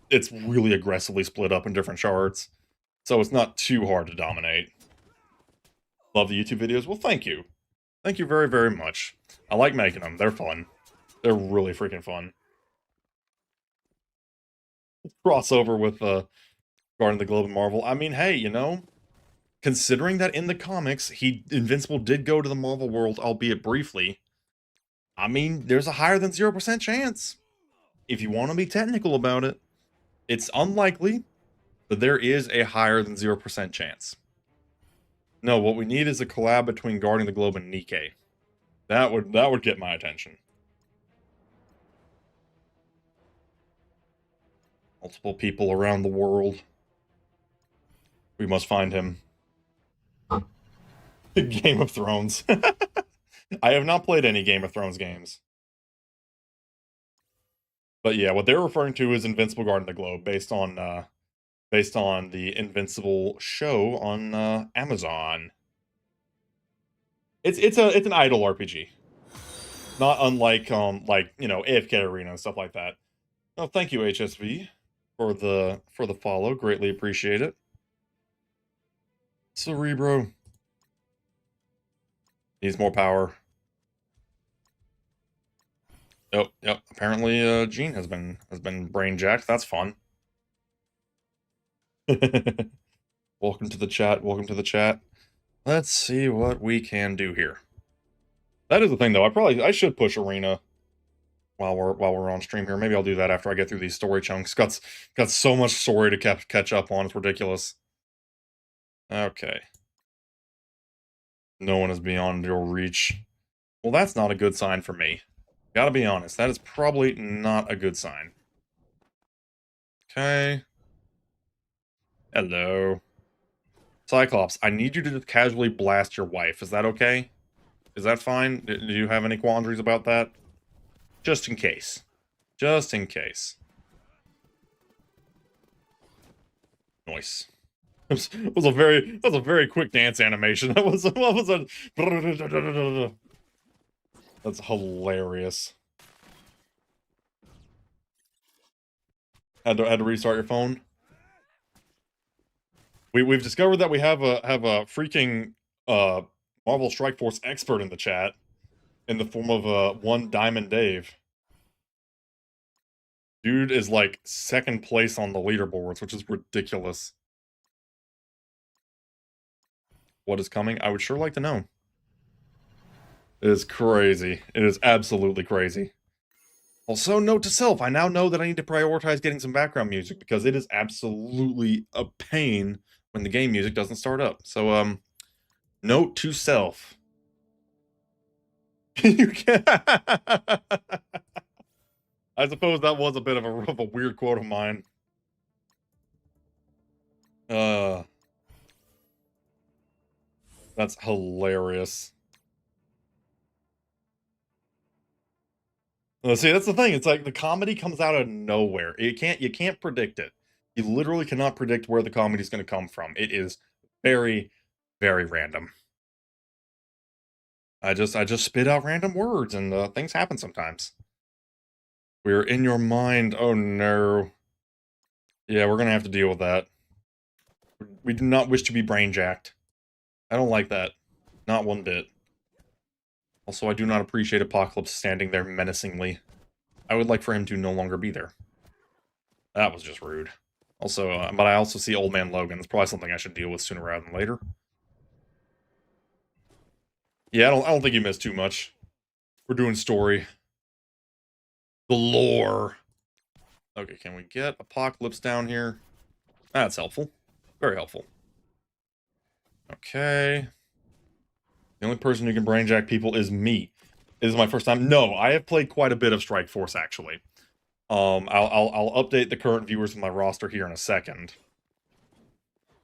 it's really aggressively split up in different charts. So it's not too hard to dominate. Love the YouTube videos? Well, thank you. Thank you very, very much. I like making them. They're fun. They're really freaking fun. Crossover with Guardian of the Globe and Marvel. I mean, hey, you know, considering that in the comics, Invincible did go to the Marvel world, albeit briefly, I mean, there's a higher than 0% chance. If you want to be technical about it, it's unlikely, but there is a higher than 0% chance. No, what we need is a collab between Guardian of the Globe and Nikkei. That would get my attention. Multiple people around the world. We must find him. Game of Thrones. I have not played any Game of Thrones games. But yeah, what they're referring to is Invincible Guardian of the Globe, based on the Invincible show on Amazon. It's an idle RPG. Not unlike like, you know, AFK Arena and stuff like that. Oh, thank you, HSV, for the follow. Greatly appreciate it. Cerebro needs more power. Oh, yep. Apparently, Gene has been brain jacked. That's fun. Welcome to the chat. Welcome to the chat. Let's see what we can do here. That is the thing, though. I should push arena while we're on stream here. Maybe I'll do that after I get through these story chunks. Got so much story to catch up on. It's ridiculous. Okay. No one is beyond your reach. Well, that's not a good sign for me. Gotta be honest. That is probably not a good sign. Okay. Hello. Cyclops, I need you to just casually blast your wife. Is that okay? Is that fine? Do you have any quandaries about that? Just in case. Just in case. Nice. That was a very quick dance animation. That was a That's hilarious. Had to restart your phone. We've discovered that we have a freaking Marvel Strikeforce expert in the chat in the form of one Diamond Dave. Dude is like second place on the leaderboards, which is ridiculous. What is coming? I would sure like to know. It is crazy. It is absolutely crazy. Also, note to self, I now know that I need to prioritize getting some background music because it is absolutely a pain when the game music doesn't start up. So, note to self. You can I suppose that was a bit of a weird quote of mine. That's hilarious. See, that's the thing. It's like the comedy comes out of nowhere. You can't predict it. You literally cannot predict where the comedy is going to come from. It is very, very random. I just spit out random words, and things happen sometimes. We're in your mind. Oh no. Yeah, we're gonna have to deal with that. We do not wish to be brain jacked. I don't like that. Not one bit. Also, I do not appreciate Apocalypse standing there menacingly. I would like for him to no longer be there. That was just rude. Also, but I also see Old Man Logan. It's probably something I should deal with sooner rather than later. Yeah, I don't think you missed too much. We're doing story. The lore. Okay, can we get Apocalypse down here? That's helpful. Very helpful. Okay. The only person who can brainjack people is me. This is my first time. No, I have played quite a bit of Strikeforce, actually. I'll update the current viewers in my roster here in a second.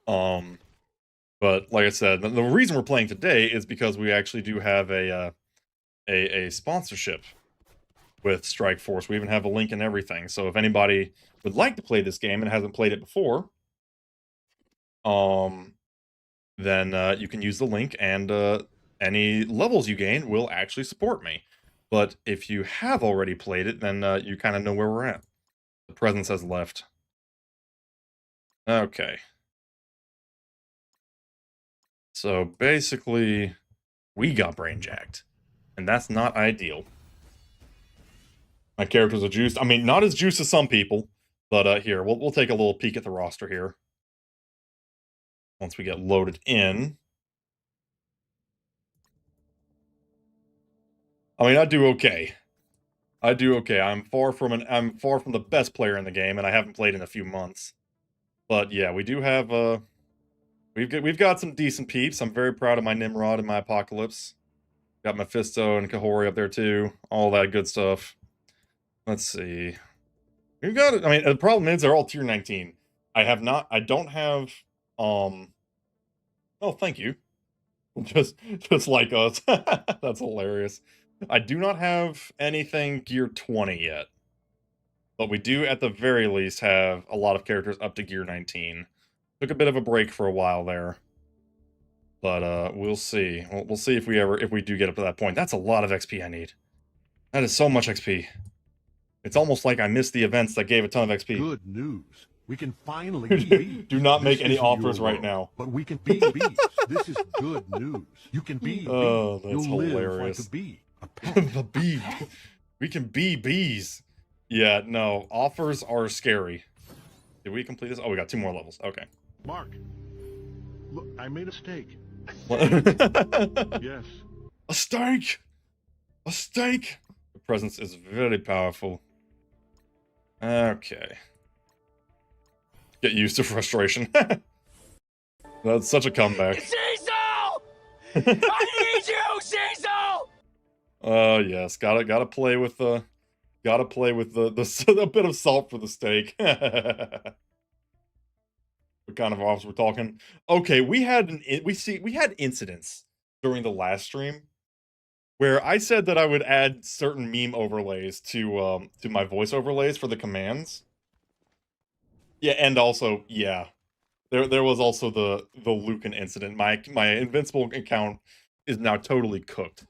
But like I said, the reason we're playing today is because we actually do have a sponsorship with Strikeforce. We even have a link and everything. So if anybody would like to play this game and hasn't played it before, then you can use the link, and any levels you gain will actually support me. But if you have already played it, then you kind of know where we're at. The presence has left. Okay. So basically, we got brain jacked, and that's not ideal. My characters are juiced. I mean, not as juiced as some people, but here, we'll take a little peek at the roster here. Once we get loaded in. I mean, I do okay. I do okay. I'm far from the best player in the game, and I haven't played in a few months. But yeah, we do have we've got some decent peeps. I'm very proud of my Nimrod and my Apocalypse. Got Mephisto and Kahori up there too. All that good stuff. Let's see. We've got it. I mean, the problem is they're all tier 19. I don't have oh, thank you. Just like us. That's hilarious. I do not have anything gear 20 yet. But we do, at the very least, have a lot of characters up to gear 19. Took a bit of a break for a while there. But we'll see. We'll see if we do get up to that point. That's a lot of XP I need. That is so much XP. It's almost like I missed the events that gave a ton of XP. Good news. We can finally be bees. Do not make This any isn't your offers right world, now. But we can be bees. This is good news. You can be Oh, bees. that's You'll hilarious. live like a bee. A pet. The bee. We can be bees. Yeah, no. Offers are scary. Did we complete this? Oh, we got 2 more levels. Okay. Mark, look, I made a steak. A Yes. steak! A steak! The presence is very powerful. Okay. Get used to frustration. That's such a comeback. Cecil! I need you, Cecil! Oh yes, gotta play with the a bit of salt for the steak. What kind of offs we're talking? Okay, we had incidents during the last stream where I said that I would add certain meme overlays to my voice overlays for the commands. Yeah, and also, yeah. There was also the Lucan incident. My invincible account is now totally cooked.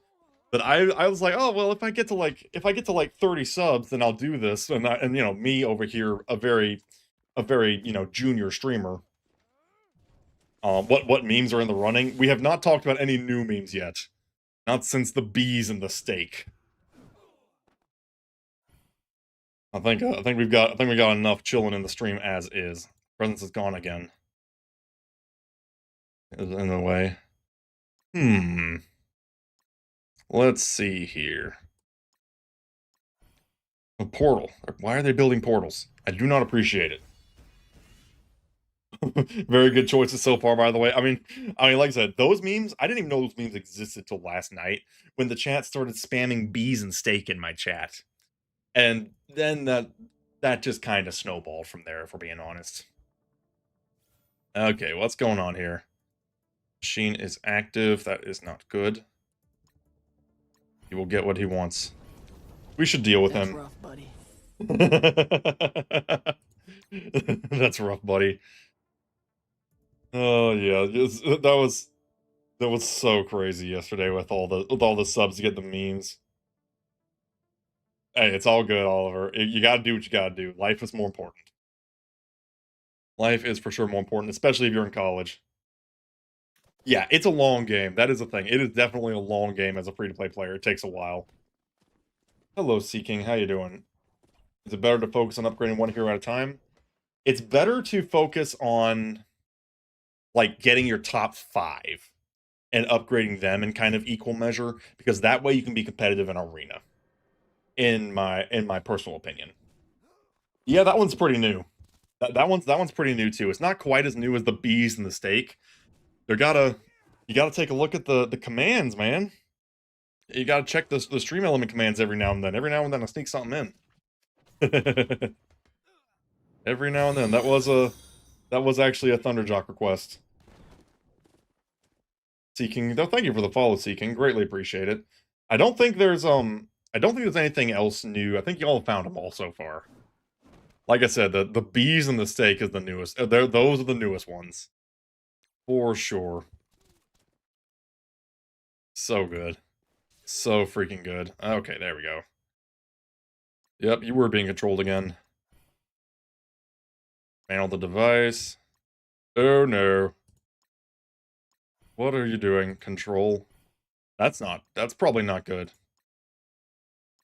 But I was like, oh well, if I get to like 30 subs, then I'll do this. And you know, me over here, a very you know, junior streamer. What memes are in the running? We have not talked about any new memes yet. Not since the bees and the steak. I think we got enough chilling in the stream as is. Presence is gone again. Is in the way. Let's see here. A portal. Why are they building portals? I do not appreciate it. Very good choices so far, by the way. I mean, like I said, those memes, I didn't even know those memes existed till last night when the chat started spamming bees and steak in my chat. And then that just kind of snowballed from there, if we're being honest. Okay, what's going on here? Machine is active. That is not good. He will get what he wants. We should deal with him. Rough, buddy. That's rough, buddy. Oh yeah, that was so crazy yesterday with all the subs to get the memes. Hey, it's all good, Oliver. You gotta do what you gotta do. Life is more important. Life is for sure more important, especially if you're in college. Yeah, it's a long game. That is the thing. It is definitely a long game as a free-to-play player. It takes a while. Hello, Seeking. How you doing? Is it better to focus on upgrading one hero at a time? It's better to focus on, like, getting your top 5 and upgrading them in kind of equal measure, because that way you can be competitive in arena. In my personal opinion. Yeah, that one's pretty new. That one's pretty new too. It's not quite as new as the bees and the steak. You gotta take a look at the commands, man. You gotta check the stream element commands every now and then. Every now and then I sneak something in. Every now and then. That was actually a Thunderjock request. Seeking, no, thank you for the follow, Seeking. Greatly appreciate it. I don't think there's I don't think there's anything else new. I think y'all found them all so far. Like I said, the bees and the steak is the newest. Those are the newest ones. For sure. So good. So freaking good. Okay, there we go. Yep, you were being controlled again. Mantle the device. Oh no. What are you doing? Control. That's probably not good.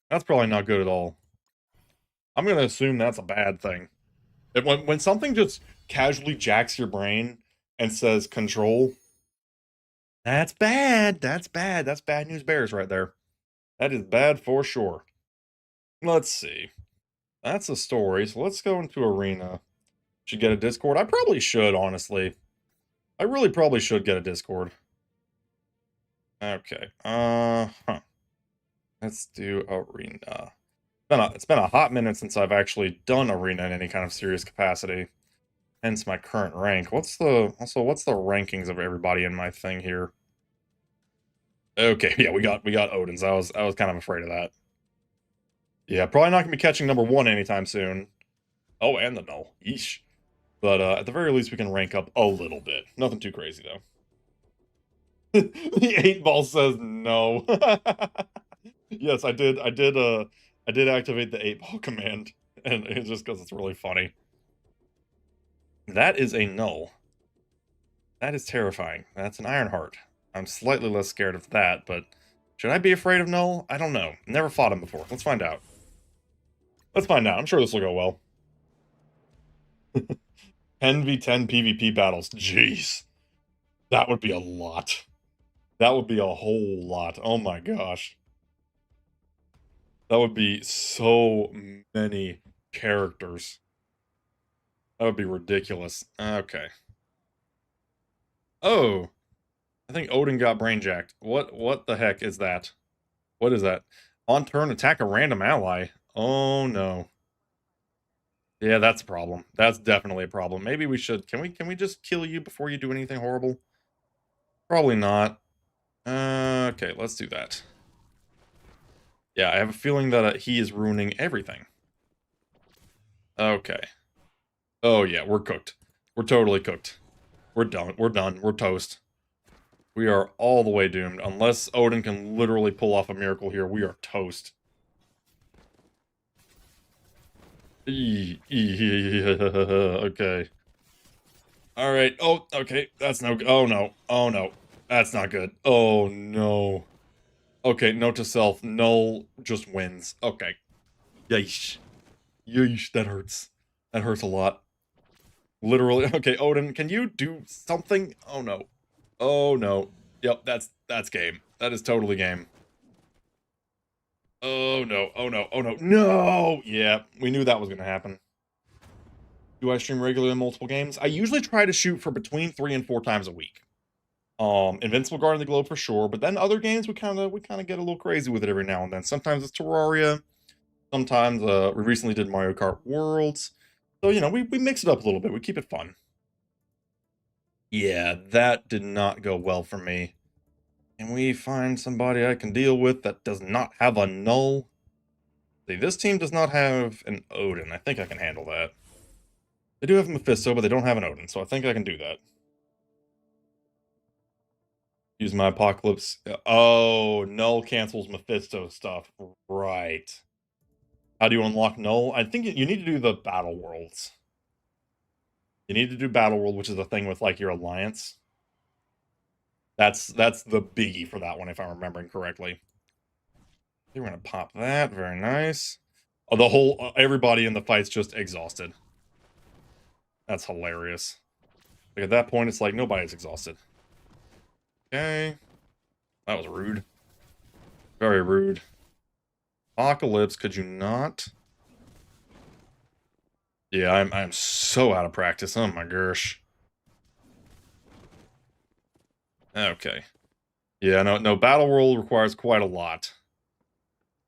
That's probably not good at all. I'm gonna assume that's a bad thing. When something just casually jacks your brain and says control, that's bad. That's bad. That's bad news bears right there. That is bad for sure. Let's see. That's the story. So let's go into arena. Should get a Discord. I probably should, honestly. I really probably should get a Discord. Okay. Huh. Let's do arena. It's been a hot minute since I've actually done arena in any kind of serious capacity. Hence my current rank. What's the rankings of everybody in my thing here? Okay, yeah, we got Odin's. I was kind of afraid of that. Yeah, probably not gonna be catching number 1 anytime soon. Oh, and the null. Yeesh. But at the very least, we can rank up a little bit. Nothing too crazy though. The 8-ball says no. Yes, I did activate the 8-ball command, and it's just because it's really funny. That is a null. That is terrifying. That's an Ironheart. I'm slightly less scared of that, but should I be afraid of null? I don't know. Never fought him before. Let's find out. Let's find out. I'm sure this will go well. 10v10 PvP battles. Jeez. That would be a lot. That would be a whole lot. Oh my gosh. That would be so many characters. That would be ridiculous. Okay. Oh. I think Odin got brainjacked. What the heck is that? What is that? On turn, attack a random ally. Oh no. Yeah, that's a problem. That's definitely a problem. Maybe we should. Can we just kill you before you do anything horrible? Probably not. Okay, let's do that. Yeah, I have a feeling that he is ruining everything. Okay. Oh yeah, we're cooked. We're totally cooked. We're done. We're done. We're toast. We are all the way doomed. Unless Odin can literally pull off a miracle here, we are toast. Okay. Alright. Oh, okay. That's no... Oh, no. Oh, no. That's not good. Oh, no. Okay, note to self. Null just wins. Okay. Yeesh. Yeesh, that hurts. That hurts a lot. Literally. Okay, Odin, can you do something? Oh, no. Oh, no. Yep, that's game. That is totally game. Oh, no. Oh, no. Oh, no. No! Yeah, we knew that was going to happen. Do I stream regularly in multiple games? I usually try to shoot for between 3 and 4 times a week. Invincible Guard of the Globe for sure, but then other games we kind of get a little crazy with it every now and then. Sometimes it's Terraria, sometimes we recently did Mario Kart Worlds. So, you know, we mix it up a little bit. We keep it fun. Yeah, that did not go well for me. Can we find somebody I can deal with that does not have a null? See, this team does not have an Odin. I think I can handle that. They do have Mephisto, but they don't have an Odin, so I think I can do that. Use my Apocalypse. Oh, Null cancels Mephisto stuff. Right. How do you unlock Null? I think you need to do the Battle Worlds. You need to do Battle World, which is the thing with, like, your alliance. That's the biggie for that one, if I'm remembering correctly. We're gonna pop that. Very nice. Oh, the whole... everybody in the fight's just exhausted. That's hilarious. Like, at that point, it's like, nobody's exhausted. Okay. That was rude. Very rude. Apocalypse, could you not? Yeah, I'm so out of practice. Oh my gosh. Okay. Yeah, no, Battle World requires quite a lot.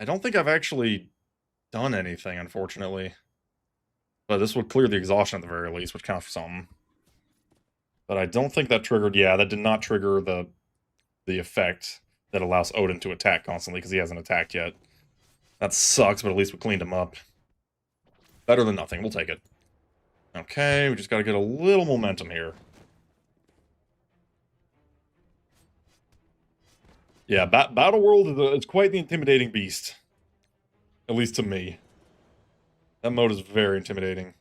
I don't think I've actually done anything, unfortunately. But this would clear the exhaustion at the very least, which counts for something. But I don't think that triggered... yeah, that did not trigger the effect that allows Odin to attack constantly, because he hasn't attacked yet. That sucks, but at least we cleaned him up. Better than nothing. We'll take it. Okay, we just gotta get a little momentum here. Yeah, Battle World is quite the intimidating beast. At least to me. That mode is very intimidating.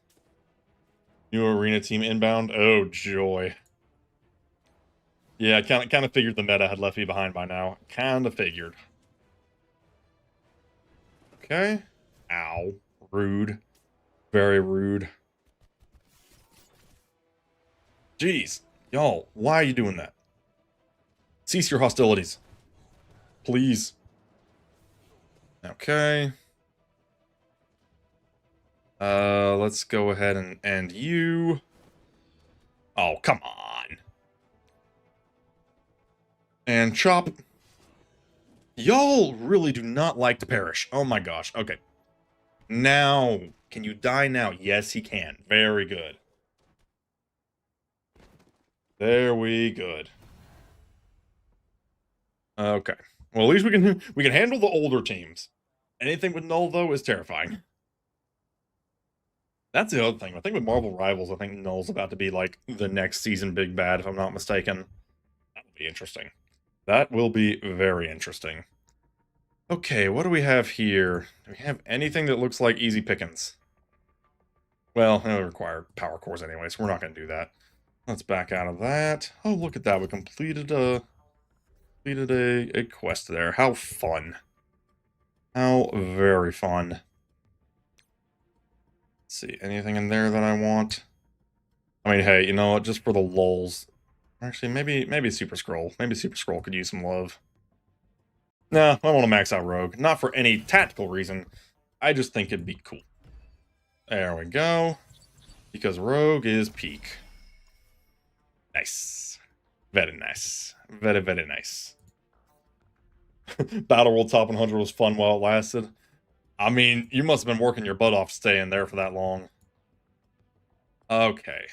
New arena team inbound. Oh, joy. Yeah, I kind of figured the meta had left me behind by now. Kind of figured. Okay. Ow. Rude. Very rude. Jeez. Y'all, why are you doing that? Cease your hostilities. Please. Okay. Let's go ahead and end you. Oh, come on. And chop. Y'all really do not like to perish. Oh my gosh. Okay. Now, can you die now? Yes, he can. Very good. There we good. Okay. Well, at least we can handle the older teams. Anything with null though is terrifying. That's the other thing. I think with Marvel Rivals, I think null's about to be like the next season big bad, if I'm not mistaken. That'll be interesting. That will be very interesting. Okay, what do we have here? Do we have anything that looks like easy pickings? Well, it would require power cores anyway, so we're not going to do that. Let's back out of that. Oh, look at that. We completed a quest there. How fun. How very fun. Let's see, anything in there that I want? I mean, hey, you know what? Just for the lulz. Actually, maybe Super Scroll. Maybe Super Scroll could use some love. Nah, I want to max out Rogue. Not for any tactical reason. I just think it'd be cool. There we go. Because Rogue is peak. Nice. Very nice. Very, very nice. Battle World Top 100 was fun while it lasted. I mean, you must have been working your butt off staying there for that long. Okay.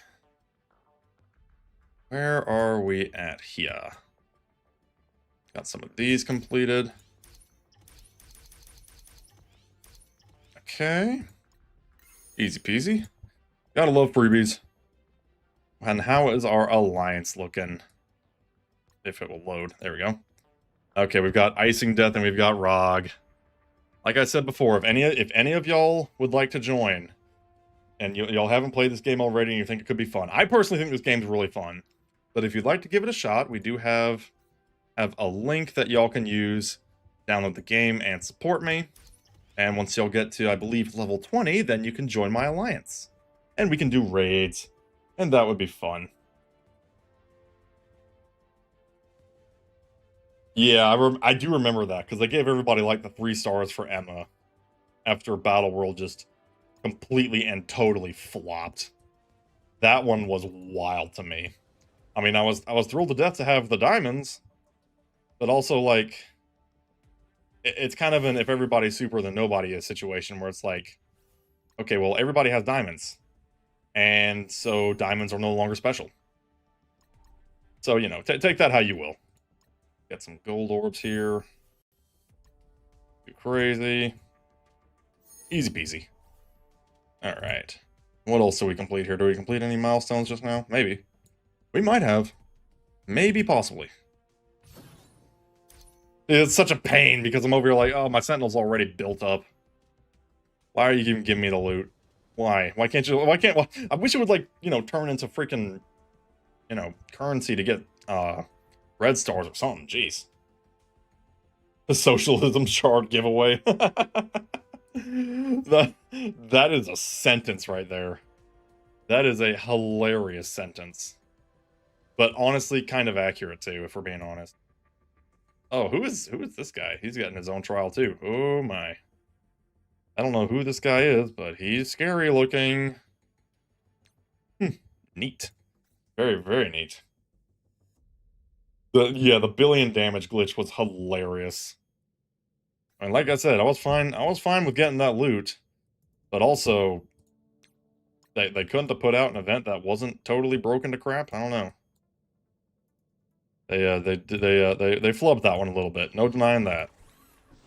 Where are we at here? Got some of these completed. Okay. Easy peasy. Gotta love freebies. And how is our alliance looking? If it will load. There we go. Okay, we've got Icing Death and we've got Rog. Like I said before, if any of y'all would like to join, and y'all haven't played this game already and you think it could be fun, I personally think this game's really fun. But if you'd like to give it a shot, we do have a link that y'all can use, download the game, and support me. And once y'all get to, I believe, level 20, then you can join my alliance. And we can do raids, and that would be fun. Yeah, I do remember that, because they gave everybody, like, the 3 stars for Emma after Battle World just completely and totally flopped. That one was wild to me. I mean, I was thrilled to death to have the diamonds, but also, like, it's kind of an if everybody's super then nobody is situation where it's like, okay, well, everybody has diamonds, and so diamonds are no longer special. So, you know, take that how you will. Get some gold orbs here. Too crazy. Easy peasy. All right. What else do we complete here? Do we complete any milestones just now? Maybe. We might have. Maybe, possibly. It's such a pain because I'm over here like, oh, my Sentinel's already built up. Why are you even giving me the loot? Why? Why can't you? Why can't? I wish it would, like, you know, turn into freaking, you know, currency to get red stars or something. Jeez. The socialism shard giveaway. That is a sentence right there. That is a hilarious sentence. But honestly, kind of accurate too, if we're being honest. Oh, who is this guy? He's getting his own trial too. Oh my. I don't know who this guy is, but he's scary looking. Neat. Very, very neat. The billion damage glitch was hilarious. And like I said, I was fine with getting that loot, but also they couldn't have put out an event that wasn't totally broken to crap. I don't know. They flubbed that one a little bit. No denying that.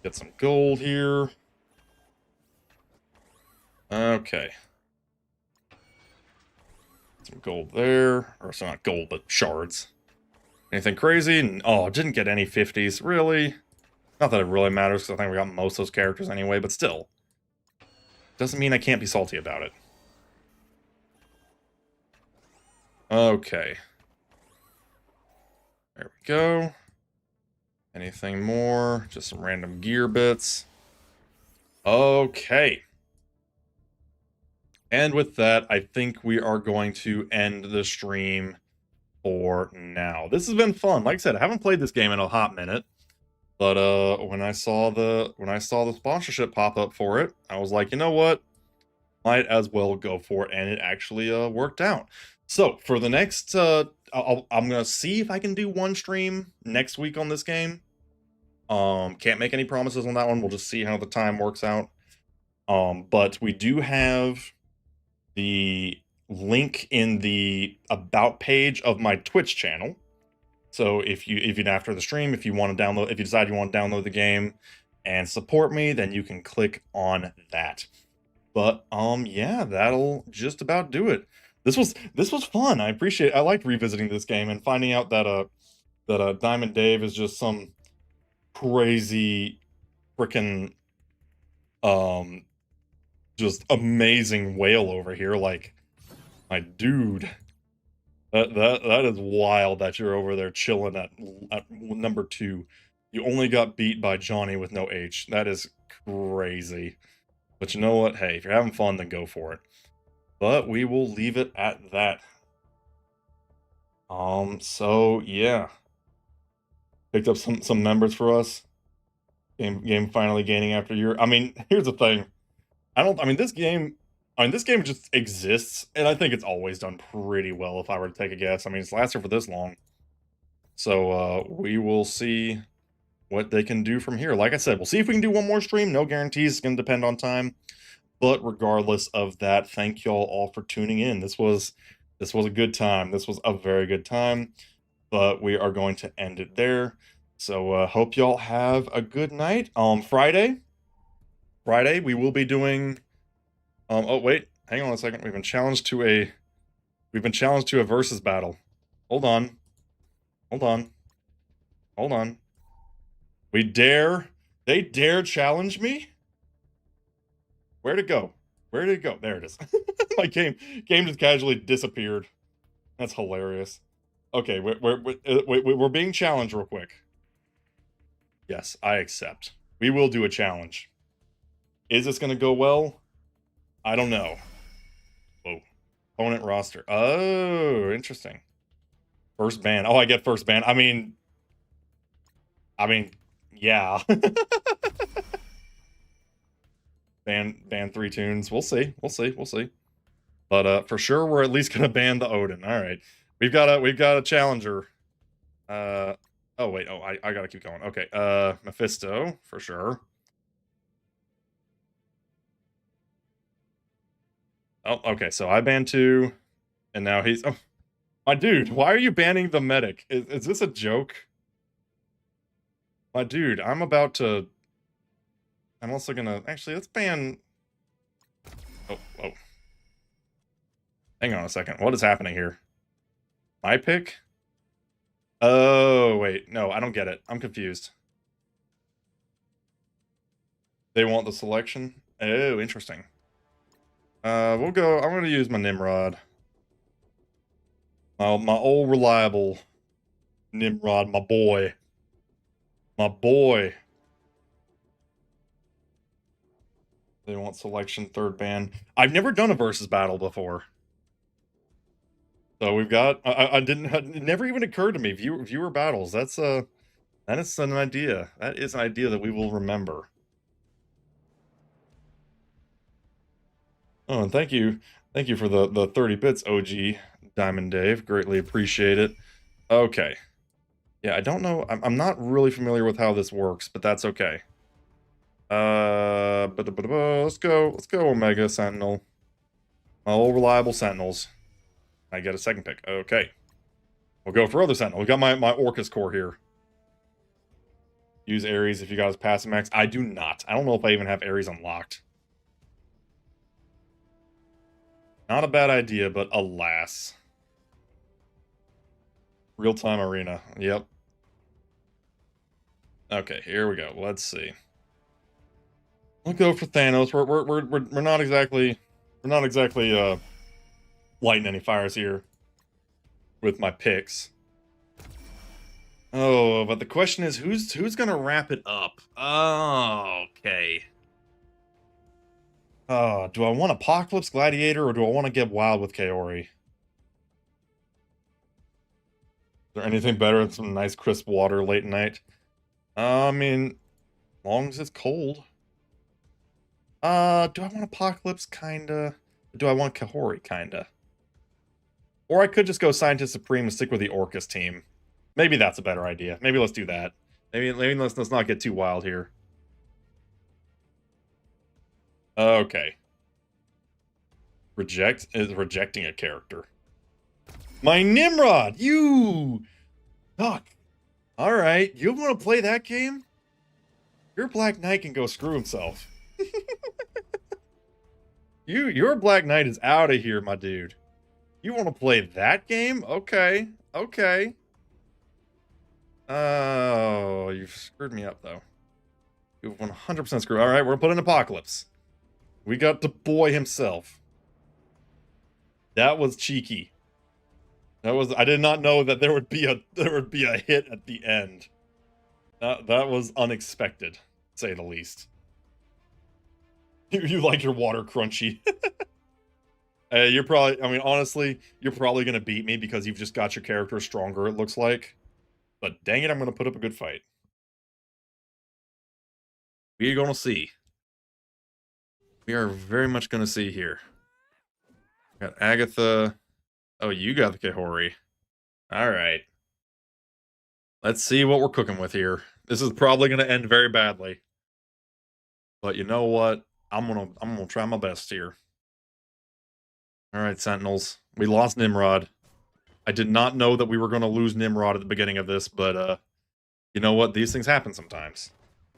Get some gold here. Okay. Some gold there. Or so not gold, but shards. Anything crazy? Oh, didn't get any 50s. Really? Not that it really matters, because I think we got most of those characters anyway, but still. Doesn't mean I can't be salty about it. Okay. There we go. Anything more? Just some random gear bits. Okay. And with that, I think we are going to end the stream for now. This has been fun. Like I said, I haven't played this game in a hot minute. But when I saw the sponsorship pop up for it, I was like, you know what? Might as well go for it, and it actually worked out. So for the next, I'm gonna see if I can do one stream next week on this game. Can't make any promises on that one. We'll just see how the time works out. But we do have the link in the about page of my Twitch channel. So if you after the stream, if you want to download, if you decide you want to download the game and support me, then you can click on that. But yeah, that'll just about do it. This was fun. I appreciate. I liked revisiting this game and finding out that Diamond Dave is just some crazy freaking just amazing whale over here. Like, my dude. That is wild that you're over there chilling at number 2. You only got beat by Johnny with no H. That is crazy. But you know what? Hey, if you're having fun, then go for it. But we will leave it at that. So yeah. Picked up some members for us. Game finally gaining after a year. I mean, here's the thing. This game just exists, and I think it's always done pretty well if I were to take a guess. I mean, it's lasted for this long. So we will see what they can do from here. Like I said, we'll see if we can do one more stream. No guarantees. It's going to depend on time. But regardless of that, thank y'all all for tuning in. This was a good time. This was a very good time. But we are going to end it there. So hope y'all have a good night. Friday we will be doing. Oh wait, hang on a second. We've been challenged to a versus battle. Hold on. They dare challenge me? Where'd it go? There it is. My game just casually disappeared. That's hilarious. Okay, we're being challenged real quick. Yes, I accept. We will do a challenge. Is this going to go well? I don't know. Whoa. Opponent roster. Oh, interesting. First ban. Oh, I get first ban. I mean, yeah. ban 3 tunes. We'll see. But for sure, we're at least gonna ban the Odin. All right. We've got a challenger. Oh wait. Oh, I gotta keep going. Okay. Mephisto for sure. Oh, okay. So I banned 2, and now he's. Oh, my dude, why are you banning the medic? Is this a joke? My dude, I'm also gonna actually let's ban. Oh. Hang on a second. What is happening here? My pick? Oh, wait. No, I don't get it. I'm confused. They want the selection? Oh, interesting. We'll go. I'm going to use my Nimrod. My old reliable Nimrod, my boy. They want selection 3rd ban. I've never done a versus battle before. So we've got. It never even occurred to me. Viewer battles. That is an idea. That is an idea that we will remember. Oh, and thank you for the 30 bits, OG Diamond Dave. Greatly appreciate it. Okay. Yeah, I don't know. I'm not really familiar with how this works, but that's okay. Let's go Omega Sentinel. My old reliable Sentinels. I get a 2nd pick. Okay. We'll go for other Sentinel. We got my Orcus core here. Use Ares if you got his passive max. I do not. I don't know if I even have Ares unlocked. Not a bad idea, but alas. Real-time arena. Yep. Okay, here we go. Let's see. We'll go for Thanos. We're not exactly lighting any fires here with my picks. Oh, but the question is who's gonna wrap it up? Oh, okay. Oh, do I want Apocalypse Gladiator or do I want to get wild with Kaori? Is there anything better than some nice crisp water late night? I mean, as long as it's cold. Do I want Apocalypse? Kinda. Do I want Kahori? Kinda. Or I could just go Scientist Supreme and stick with the Orcus team. Maybe that's a better idea. Maybe let's do that. Maybe let's not get too wild here. Okay. Reject is rejecting a character. My Nimrod! You! Fuck. Alright, you want to play that game? Your Black Knight can go screw himself. Your Black Knight is out of here, my dude. You want to play that game? Okay. Okay. Oh, you've screwed me up, though. You've 100% screwed. Alright, we're putting Apocalypse. We got the boy himself. That was cheeky. That was. I did not know that there would be a hit at the end. That was unexpected, to say the least. You like your water crunchy. You're probably. I mean, honestly, you're probably gonna beat me because you've just got your character stronger. It looks like. But dang it, I'm gonna put up a good fight. We're gonna see. We are very much gonna see here. Got Agatha. Oh, you got the Kahori. Alright. Let's see what we're cooking with here. This is probably gonna end very badly. But you know what? I'm gonna try my best here. Alright, Sentinels. We lost Nimrod. I did not know that we were gonna lose Nimrod at the beginning of this, but you know what? These things happen sometimes.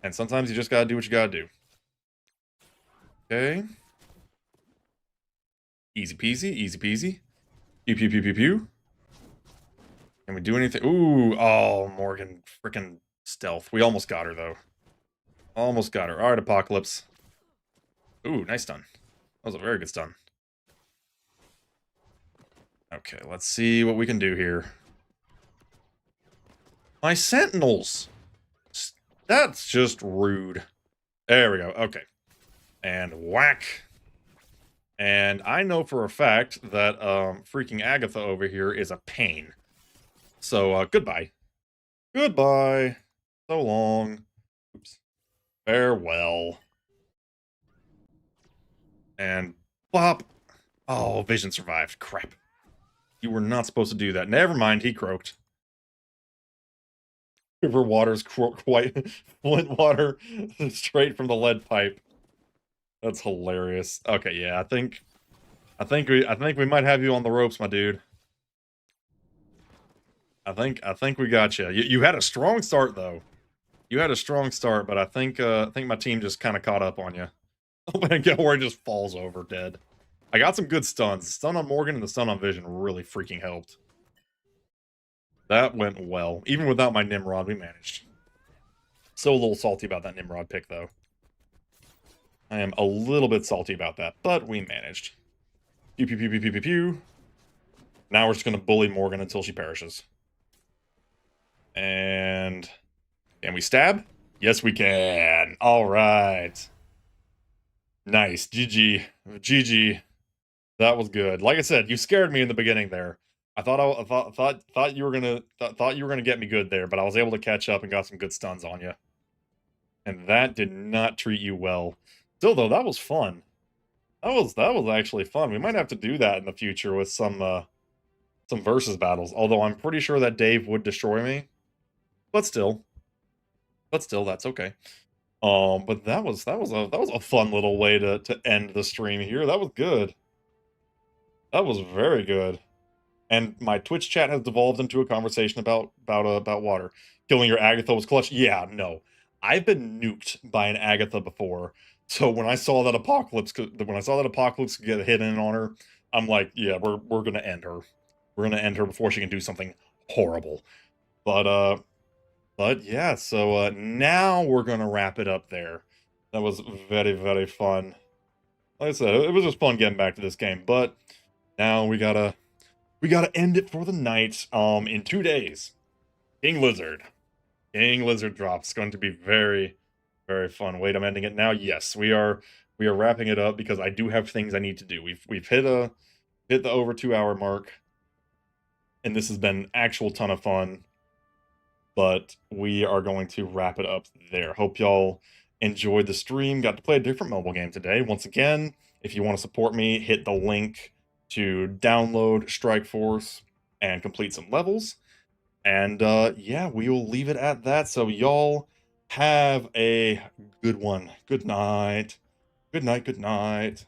And sometimes you just gotta do what you gotta do. Okay. Easy peasy, easy peasy. Pew pew pew pew pew. Can we do anything? Ooh, oh, Morgan. Freaking stealth. We almost got her, though. Almost got her. Alright, Apocalypse. Ooh, nice stun. That was a very good stun. Okay, let's see what we can do here. My Sentinels! That's just rude. There we go. Okay. And whack. And I know for a fact that freaking Agatha over here is a pain. So, goodbye. Goodbye. So long. Oops. Farewell. And bop. Oh, Vision survived. Crap. You were not supposed to do that. Never mind, he croaked. River water's quite Flint water straight from the lead pipe. That's hilarious. Okay, yeah, I think we might have you on the ropes, my dude. I think we got you. You had a strong start though. You had a strong start, but I think my team just kind of caught up on you. Oh my god, where it just falls over dead. I got some good stuns. The stun on Morgan and the stun on Vision really freaking helped. That went well. Even without my Nimrod, we managed. So a little salty about that Nimrod pick, though. I am a little bit salty about that, but we managed. Pew pew pew pew pew pew pew. Now we're just gonna bully Morgan until she perishes. And can we stab? Yes, we can. All right. Nice. GG. GG. That was good. Like I said, you scared me in the beginning there. I thought you were gonna get me good there, but I was able to catch up and got some good stuns on you. And that did not treat you well. Still though, that was fun. That was actually fun. We might have to do that in the future with some versus battles. Although I'm pretty sure that Dave would destroy me. But still, that's okay. But that was a fun little way to end the stream here. That was good. That was very good. And my Twitch chat has devolved into a conversation about water. Killing your Agatha was clutch. Yeah, no. I've been nuked by an Agatha before. So when I saw that Apocalypse could get a hit in on her, I'm like, yeah, we're gonna end her. We're gonna end her before she can do something horrible. But yeah, so now we're gonna wrap it up there. That was very, very fun. Like I said, it was just fun getting back to this game, but now we gotta end it for the night. In 2 days, King Lizard. King Lizard drops. Going to be very, very fun. Wait, I'm ending it now. Yes, we are wrapping it up because I do have things I need to do. We've hit the over 2 hour mark, and this has been actual ton of fun. But we are going to wrap it up there. Hope y'all enjoyed the stream. Got to play a different mobile game today. Once again, if you want to support me, hit the link to download Strikeforce and complete some levels. And yeah, we will leave it at that. So y'all have a good one. Good night. Good night. Good night.